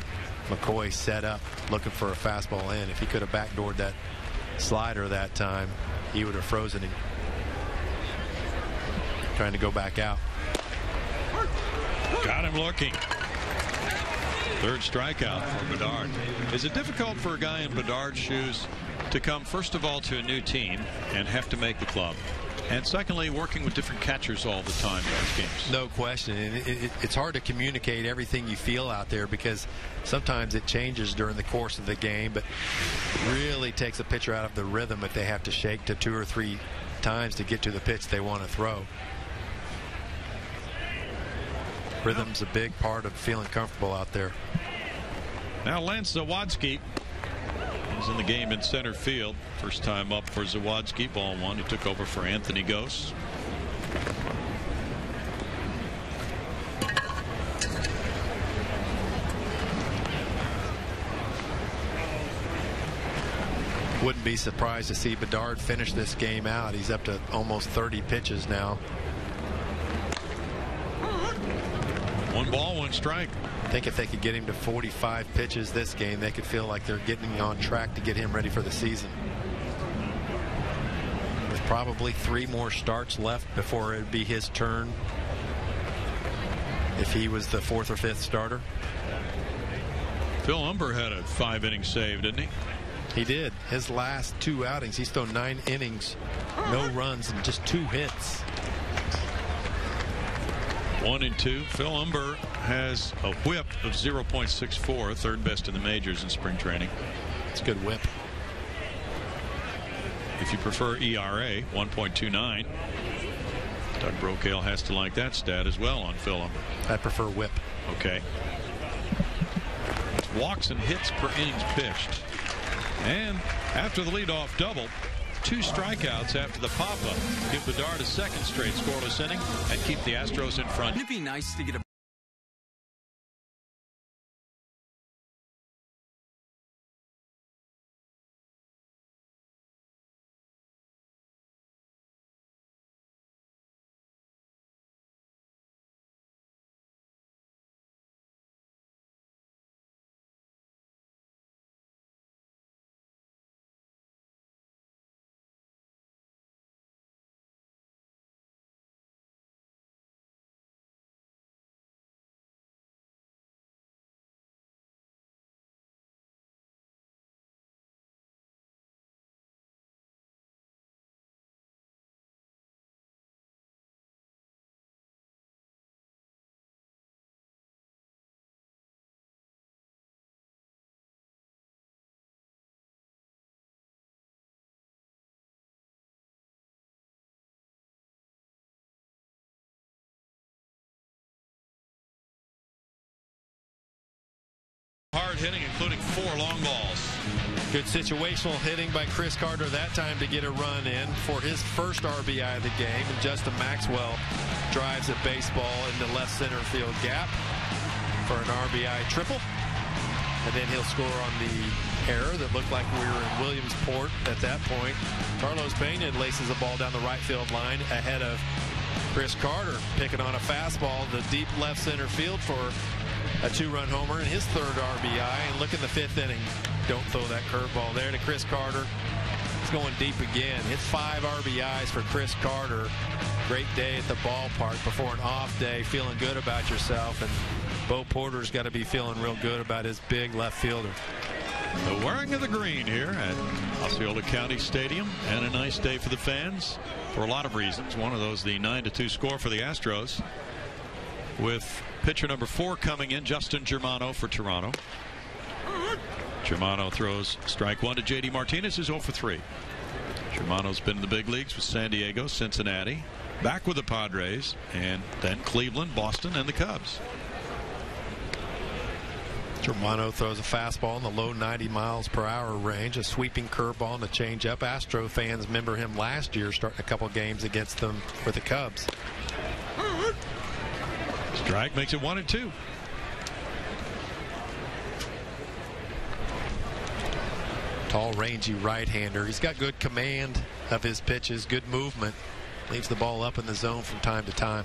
McCoy set up looking for a fastball in. If he could have backdoored that slider that time, he would have frozen him. Trying to go back out. Got him looking. 3rd strikeout for Bedard. Is it difficult for a guy in Bedard's shoes to come first of all to a new team and have to make the club? And secondly, working with different catchers all the time in those games. No question. And it's hard to communicate everything you feel out there because sometimes it changes during the course of the game, but really takes a pitcher out of the rhythm if they have to shake to 2 or 3 times to get to the pitch they want to throw. Rhythm's a big part of feeling comfortable out there. Now Lance Zawadski is in the game in center field. First time up for Zawadski, ball 1. He took over for Anthony Gose. Wouldn't be surprised to see Bedard finish this game out. He's up to almost 30 pitches now. 1 ball, 1 strike. I think if they could get him to 45 pitches this game, they could feel like they're getting on track to get him ready for the season. With probably 3 more starts left before it would be his turn if he was the 4th or 5th starter. Phil Humber had a 5-inning save, didn't he? He did. His last 2 outings, he's thrown 9 innings, no runs, and just 2 hits. 1 and 2. Phil Humber has a whip of 0.64, third best in the majors in spring training. It's a good whip. If you prefer ERA, 1.29. Doug Brocail has to like that stat as well on Phil Humber. I prefer whip. Okay. Walks and hits per innings pitched. And after the leadoff double, 2 strikeouts after the pop-up. Give Bedard a 2nd straight scoreless inning and keep the Astros in front. Wouldn't it be nice to get a hard hitting, including 4 long balls. Good situational hitting by Chris Carter that time to get a run in for his first RBI of the game. And Justin Maxwell drives a baseball into left center field gap for an RBI triple. And then he'll score on the error that looked like we were in Williamsport at that point. Carlos Pena laces the ball down the right field line ahead of Chris Carter, picking on a fastball to deep left center field for a 2-run homer and his 3rd RBI. And look in the 5th inning. Don't throw that curveball there to Chris Carter. It's going deep again. Hits 5 RBIs for Chris Carter. Great day at the ballpark before an off day. Feeling good about yourself. And Bo Porter's got to be feeling real good about his big left fielder. The wearing of the green here at Osceola County Stadium, and a nice day for the fans for a lot of reasons. One of those, the 9-2 score for the Astros, with pitcher number 4 coming in, Justin Germano for Toronto. Germano throws strike 1 to J.D. Martinez, who's 0 for 3. Germano's been in the big leagues with San Diego, Cincinnati, back with the Padres, and then Cleveland, Boston, and the Cubs. Germano throws a fastball in the low 90 miles per hour range, a sweeping curveball and a changeup. Astro fans remember him last year starting a couple games against them for the Cubs. Strike makes it 1 and 2. Tall, rangy right-hander. He's got good command of his pitches, good movement. Leaves the ball up in the zone from time to time.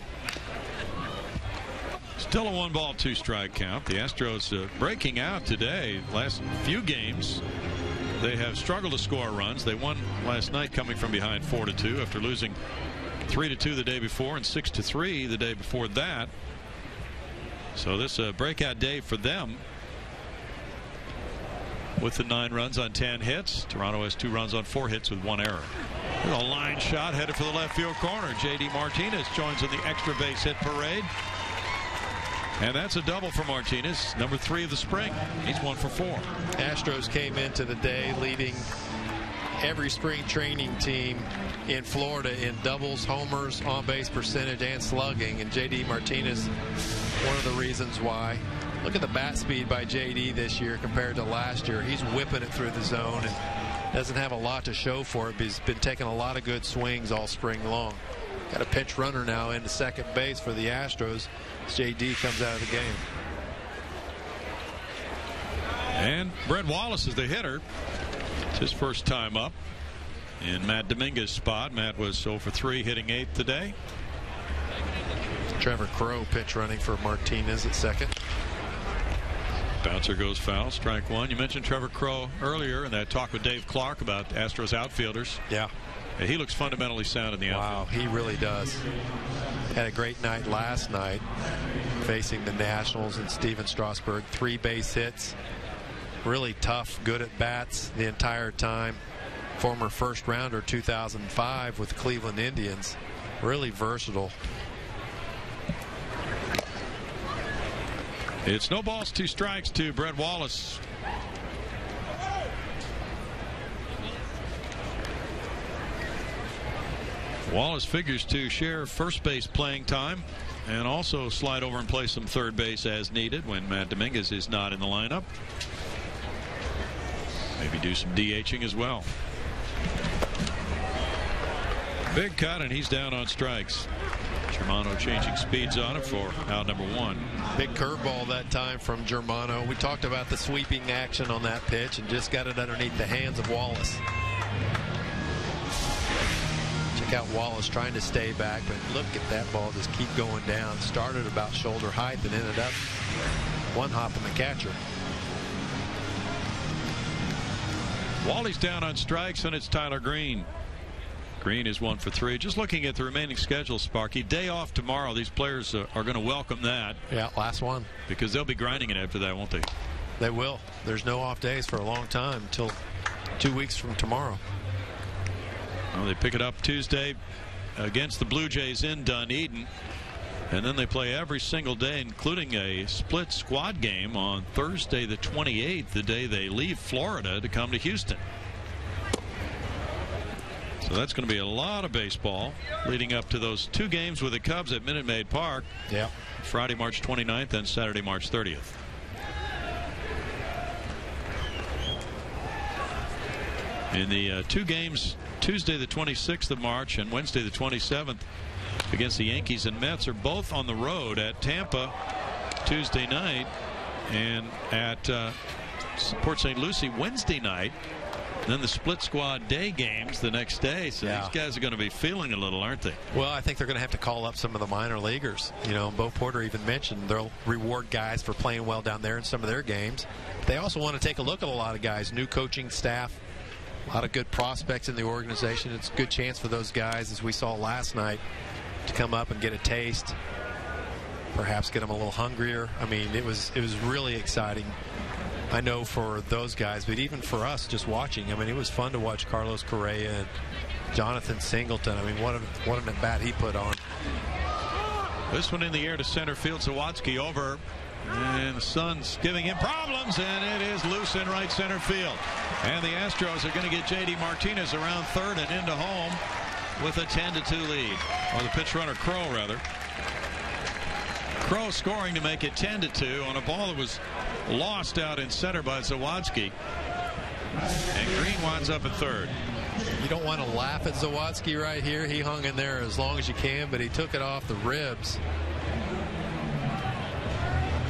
Still a 1-ball, 2-strike count. The Astros breaking out today. Last few games, they have struggled to score runs. They won last night coming from behind 4-2 after losing 3-2 the day before and 6-3 the day before that. So this breakout day for them with the 9 runs on 10 hits. Toronto has 2 runs on 4 hits with 1 error. There's a line shot headed for the left field corner. J.D. Martinez joins in the extra base hit parade. And that's a double for Martinez, number 3 of the spring. He's 1 for 4. Astros came into the day leading every spring training team in Florida in doubles, homers, on-base percentage, and slugging. And J.D. Martinez, one of the reasons why. Look at the bat speed by J.D. this year compared to last year. He's whipping it through the zone and doesn't have a lot to show for it, but he's been taking a lot of good swings all spring long. Got a pinch runner now into second base for the Astros as J.D. comes out of the game. And Brett Wallace is the hitter. It's his first time up in Matt Dominguez's spot. Matt was 0 for 3, hitting 8th today. Trevor Crowe pitch running for Martinez at second. Bouncer goes foul, strike 1. You mentioned Trevor Crowe earlier in that talk with Dave Clark about Astros outfielders. Yeah. He looks fundamentally sound in the outfield. Wow, he really does. Had a great night last night facing the Nationals and Steven Strasburg. 3 base hits. Really tough, good at bats the entire time. Former first rounder 2005 with the Cleveland Indians. Really versatile. It's no balls, 2 strikes to Brett Wallace. Wallace figures to share first base playing time and also slide over and play some third base as needed when Matt Dominguez is not in the lineup. Maybe do some DHing as well. Big cut, and he's down on strikes. Germano changing speeds on it for out number 1. Big curveball that time from Germano. We talked about the sweeping action on that pitch and just got it underneath the hands of Wallace. Check out Wallace trying to stay back, but look at that ball just keep going down. Started about shoulder height and ended up one hop in the catcher. Wally's down on strikes, and it's Tyler Green. Green is 1 for 3. Just looking at the remaining schedule, Sparky, day off tomorrow. These players are going to welcome that. Yeah, last one. Because they'll be grinding it after that, won't they? They will. There's no off days for a long time until 2 weeks from tomorrow. Well, they pick it up Tuesday against the Blue Jays in Dunedin. And then they play every single day, including a split squad game on Thursday the 28th, the day they leave Florida to come to Houston. So that's going to be a lot of baseball leading up to those 2 games with the Cubs at Minute Maid Park. Yeah. Friday, March 29th and Saturday, March 30th. In the 2 games, Tuesday the 26th of March and Wednesday the 27th against the Yankees and Mets are both on the road at Tampa Tuesday night and at Port St. Lucie Wednesday night. Then the split squad day games the next day. So these guys are going to be feeling a little, aren't they? Well, I think they're going to have to call up some of the minor leaguers. You know, Bo Porter even mentioned they'll reward guys for playing well down there in some of their games. But they also want to take a look at a lot of guys, new coaching staff, a lot of good prospects in the organization. It's a good chance for those guys, as we saw last night, to come up and get a taste, perhaps get them a little hungrier. I mean, it was really exciting. I know for those guys, but even for us just watching, I mean, it was fun to watch Carlos Correa and Jonathan Singleton. I mean, what an at bat he put on. This one in the air to center field. Sawatsky over, and the Sun's giving him problems, and it is loose in right center field. And the Astros are going to get J.D. Martinez around third and into home with a 10-2 lead. Or the pitch runner, Crowe, rather. Crowe scoring to make it 10-2 on a ball that was lost out in center by Sawatsky. And Green winds up at third. You don't want to laugh at Sawatsky right here. He hung in there as long as you can, but he took it off the ribs.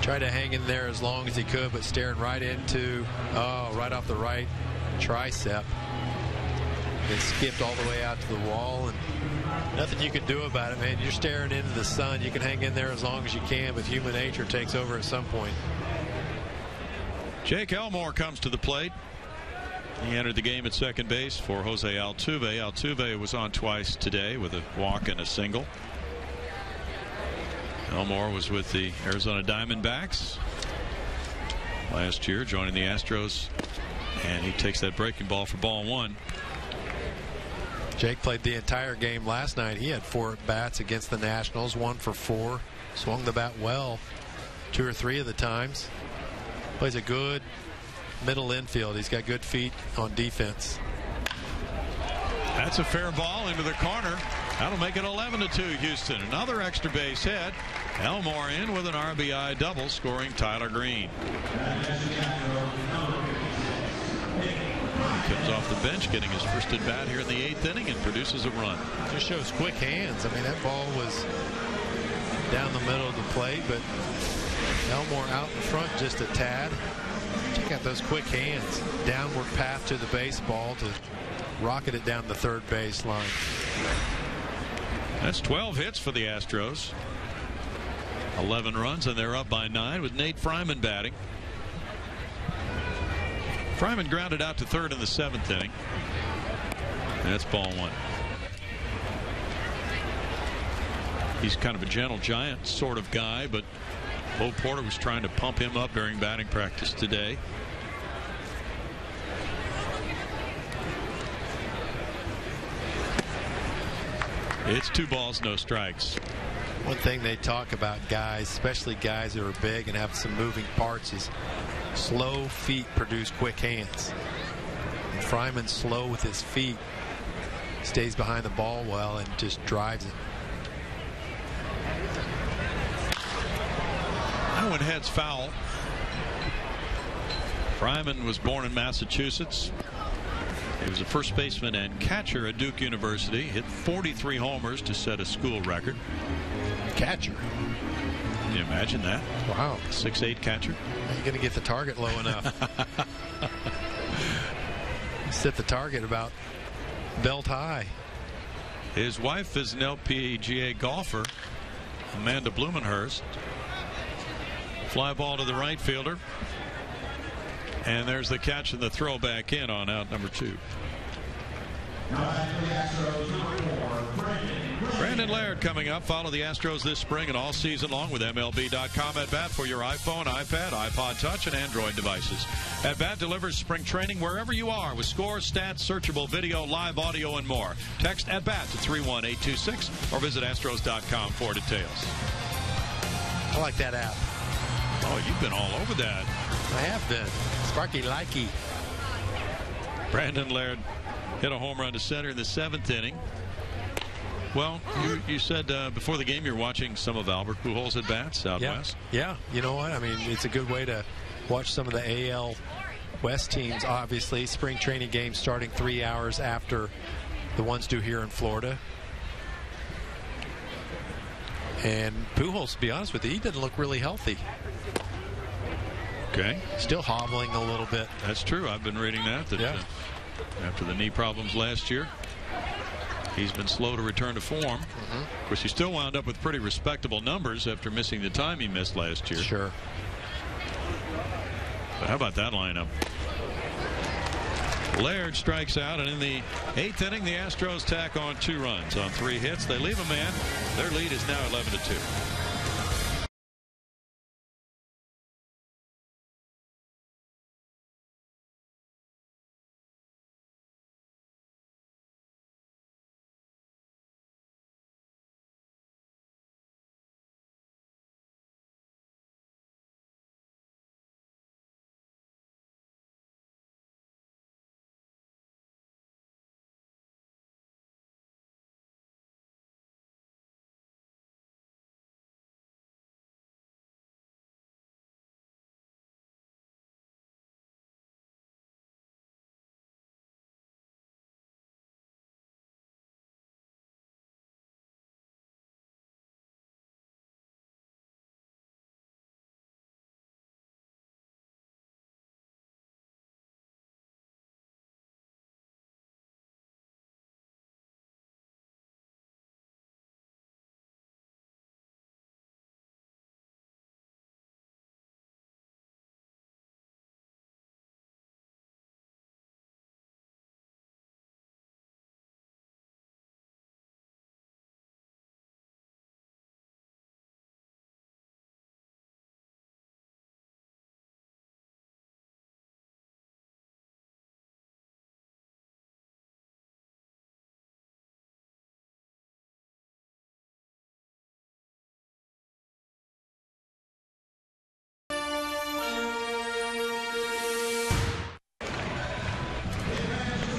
Tried to hang in there as long as he could, but staring right into, right off the right tricep. It skipped all the way out to the wall, and nothing you can do about it, man. You're staring into the sun. You can hang in there as long as you can, but human nature takes over at some point. Jake Elmore comes to the plate. He entered the game at second base for Jose Altuve. Altuve was on twice today with a walk and a single. Elmore was with the Arizona Diamondbacks last year, joining the Astros, and he takes that breaking ball for ball 1. Jake played the entire game last night. He had 4 at-bats against the Nationals, 1 for 4. Swung the bat well 2 or 3 of the times. Plays a good middle infield. He's got good feet on defense. That's a fair ball into the corner. That'll make it 11-2 Houston. Another extra base hit. Elmore in with an RBI double, scoring Tyler Green. He comes off the bench, getting his first at bat here in the 8th inning, and produces a run. Just shows quick hands. I mean, that ball was down the middle of the plate, but Elmore out in front just a tad. Check out those quick hands. Downward path to the baseball to rocket it down the third base line. That's 12 hits for the Astros. 11 runs, and they're up by 9 with Nate Fryman batting. Fryman grounded out to third in the 7th inning. And that's ball 1. He's kind of a gentle giant sort of guy, but Bo Porter was trying to pump him up during batting practice today. It's 2 balls, no strikes. One thing they talk about guys, especially guys who are big and have some moving parts, is slow feet produce quick hands. And Fryman's slow with his feet, stays behind the ball well and just drives it. That one heads foul. Fryman was born in Massachusetts. He was a first baseman and catcher at Duke University. Hit 43 homers to set a school record. Catcher. Can you imagine that? Wow. 6'8" catcher. How are you going to get the target low enough? Set the target about belt high. His wife is an LPGA golfer, Amanda Blumenhurst. Fly ball to the right fielder. And there's the catch and the throw back in on out number 2. Brandon Laird coming up. Follow the Astros this spring and all season long with MLB.com at bat for your iPhone, iPad, iPod Touch, and Android devices. At Bat delivers spring training wherever you are with scores, stats, searchable video, live audio, and more. Text at bat to 31826 or visit Astros.com for details. I like that app. Oh, you've been all over that. I have been. Sparky likey. Brandon Laird hit a home run to center in the 7th inning. Well, you said before the game you're watching some of Albert Pujols at bats out west. Yeah, you know what? I mean, it's a good way to watch some of the AL West teams. Obviously, spring training games starting 3 hours after the ones due here in Florida. And Pujols, to be honest with you, he didn't look really healthy. Okay. Still hobbling a little bit. That's true. I've been reading that. After the knee problems last year, he's been slow to return to form. Of course, he still wound up with pretty respectable numbers after missing the time he missed last year. Sure. But how about that lineup? Laird strikes out, and in the 8th inning, the Astros tack on 2 runs on 3 hits. They leave a man. Their lead is now 11-2.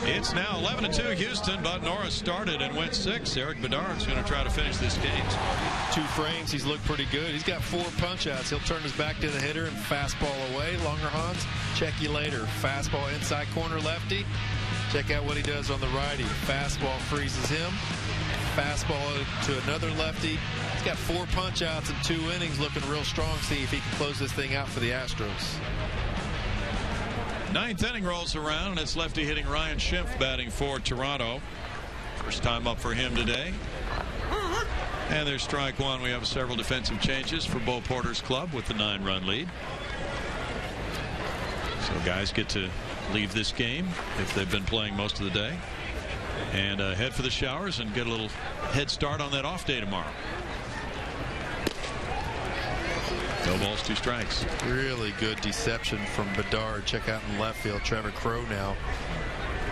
It's now 11-2 Houston, but Norris started and went 6. Eric Bedard's going to try to finish this game. 2 frames, he's looked pretty good. He's got 4 punch outs. He'll turn his back to the hitter and fastball away. Longer Hans, check you later. Fastball inside corner lefty. Check out what he does on the righty. Fastball freezes him. Fastball to another lefty. He's got 4 punch outs in 2 innings, looking real strong. See if he can close this thing out for the Astros. 9th inning rolls around, and it's lefty hitting Ryan Schimpf batting for Toronto. First time up for him today. And there's strike 1. We have several defensive changes for Bo Porter's club with the 9-run lead. So guys get to leave this game if they've been playing most of the day and head for the showers and get a little head start on that off day tomorrow. No balls, 2 strikes. Really good deception from Bedard. Check out in left field, Trevor Crowe now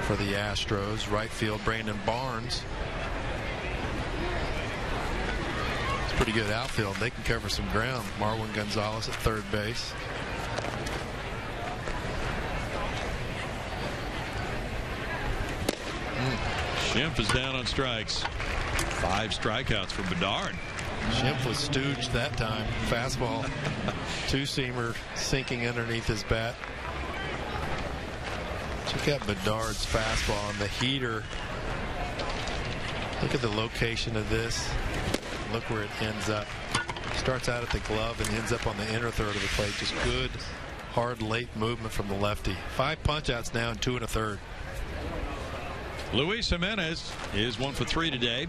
for the Astros. Right field, Brandon Barnes. It's pretty good outfield. They can cover some ground. Marwin Gonzalez at third base. Schimpf is down on strikes. 5 strikeouts for Bedard. Schimpf was stooged that time. Fastball, 2-seamer sinking underneath his bat. Check out Bedard's fastball on the heater. Look at the location of this. Look where it ends up. Starts out at the glove and ends up on the inner third of the plate. Just good, hard, late movement from the lefty. 5 punch outs now and 2 1/3. Luis Jimenez is 1 for 3 today.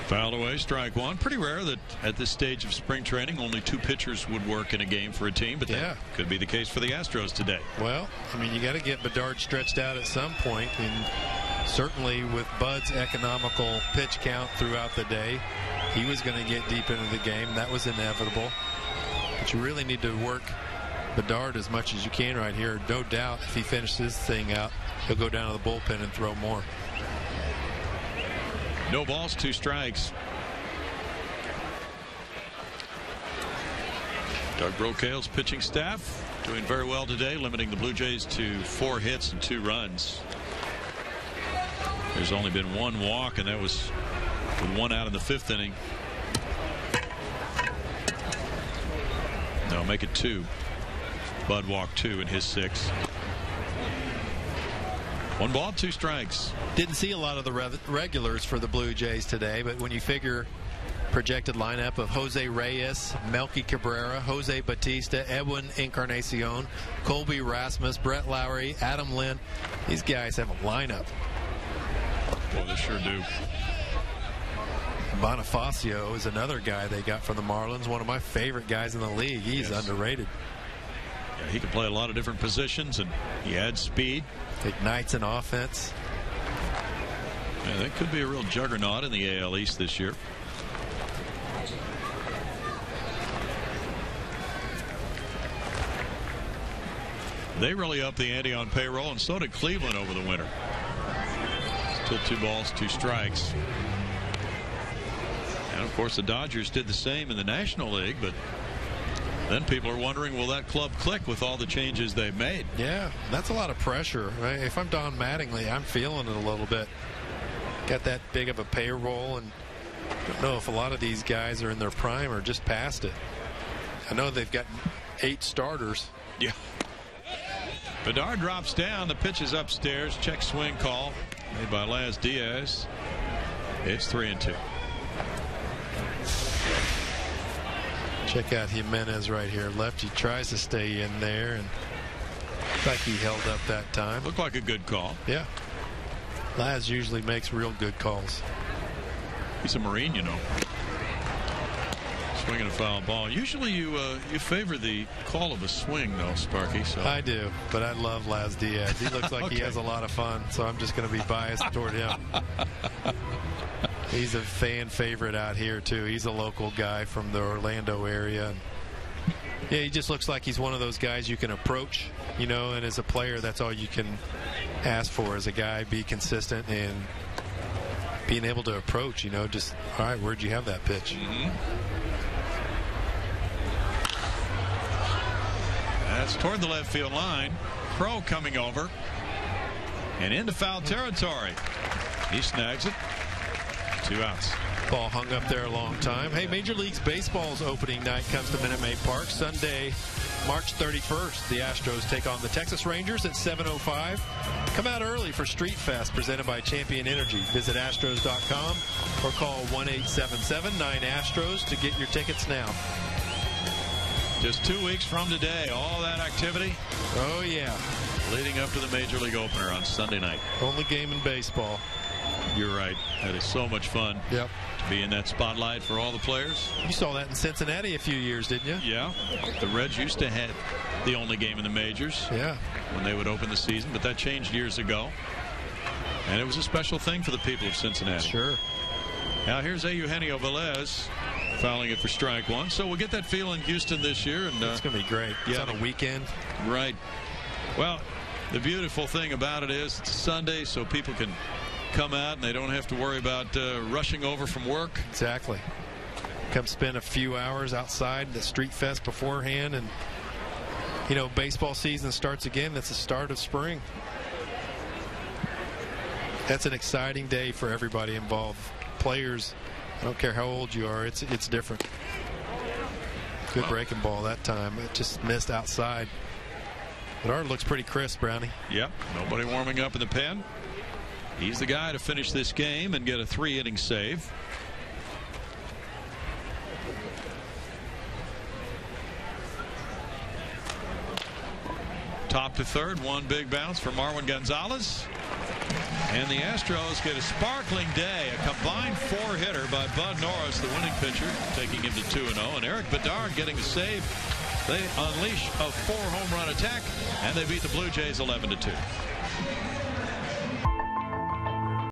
Fouled away, strike 1. Pretty rare that at this stage of spring training only 2 pitchers would work in a game for a team, but that could be the case for the Astros today. Well, I mean, you got to get Bedard stretched out at some point, and certainly with Bud's economical pitch count throughout the day, he was going to get deep into the game. That was inevitable. But you really need to work Bedard as much as you can right here. No doubt if he finishes this thing out, he'll go down to the bullpen and throw more. No balls, 2 strikes. Doug Brocail's pitching staff doing very well today, limiting the Blue Jays to 4 hits and 2 runs. There's only been 1 walk, and that was with 1 out in the 5th inning. No, make it 2. Bud walked 2 in his 6. 1 ball, 2 strikes. Didn't see a lot of the regulars for the Blue Jays today, but when you figure projected lineup of Jose Reyes, Melky Cabrera, Jose Batista, Edwin Encarnacion, Colby Rasmus, Brett Lowry, Adam Lynn, these guys have a lineup. Well, they sure do. Bonifacio is another guy they got from the Marlins, one of my favorite guys in the league. He's underrated. Yeah, he can play a lot of different positions, and he adds speed. Ignites an offense. Yeah, that could be a real juggernaut in the AL East this year. They really upped the ante on payroll, and so did Cleveland over the winter. Still 2 balls, 2 strikes. And of course the Dodgers did the same in the National League, but then people are wondering, will that club click with all the changes they've made? Yeah, that's a lot of pressure. Right? If I'm Don Mattingly, I'm feeling it a little bit. Got that big of a payroll, and don't know if a lot of these guys are in their prime or just past it. I know they've got 8 starters. Yeah. Bedard drops down. The pitch is upstairs. Check swing call made by Laz Diaz. It's 3-2. Check out Jimenez right here. Lefty tries to stay in there, and looks like he held up that time. Looked like a good call. Yeah. Laz usually makes real good calls. He's a Marine, you know. Swinging a foul ball. Usually you favor the call of a swing, though, Sparky. So I do, but I love Laz Diaz. He looks like he has a lot of fun, so I'm just going to be biased toward him. He's a fan favorite out here, too. He's a local guy from the Orlando area. And yeah, he just looks like he's one of those guys you can approach, you know, and as a player, that's all you can ask for as a guy. Be consistent and being able to approach, you know, just, all right, where'd you have that pitch? That's toward the left field line. Crow coming over and into foul territory. He snags it. 2 outs. Ball hung up there a long time. Hey, Major League Baseball's opening night comes to Minute Maid Park Sunday, March 31st. The Astros take on the Texas Rangers at 7:05. Come out early for Street Fest presented by Champion Energy. Visit Astros.com or call 1-877-9-ASTROS to get your tickets now. Just 2 weeks from today, all that activity. Oh, yeah. Leading up to the Major League opener on Sunday night. Only game in baseball. You're right. That is so much fun. Yep. To be in that spotlight for all the players. You saw that in Cincinnati a few years, didn't you? Yeah. The Reds used to have the only game in the majors. Yeah. When they would open the season, but that changed years ago. And it was a special thing for the people of Cincinnati. Sure. Now here's Eugenio Velez fouling it for strike one. So we'll get that feel in Houston this year. And it's going to be great. It's on a weekend. Right. Well, the beautiful thing about it is it's Sunday, so people can come out and they don't have to worry about rushing over from work. Exactly. Come spend a few hours outside the Street Fest beforehand, and you know, baseball season starts again. That's the start of spring. That's an exciting day for everybody involved. Players, I don't care how old you are, it's different. Good breaking ball that time. It just missed outside. But ours looks pretty crisp, Brownie. Yep. Nobody warming up in the pen. He's the guy to finish this game and get a 3-inning save. Top to third, one big bounce for Marwin Gonzalez. And the Astros get a sparkling day. A combined 4-hitter by Bud Norris, the winning pitcher, taking him to 2-0. And Eric Bedard getting a save. They unleash a 4-home run attack, and they beat the Blue Jays 11-2.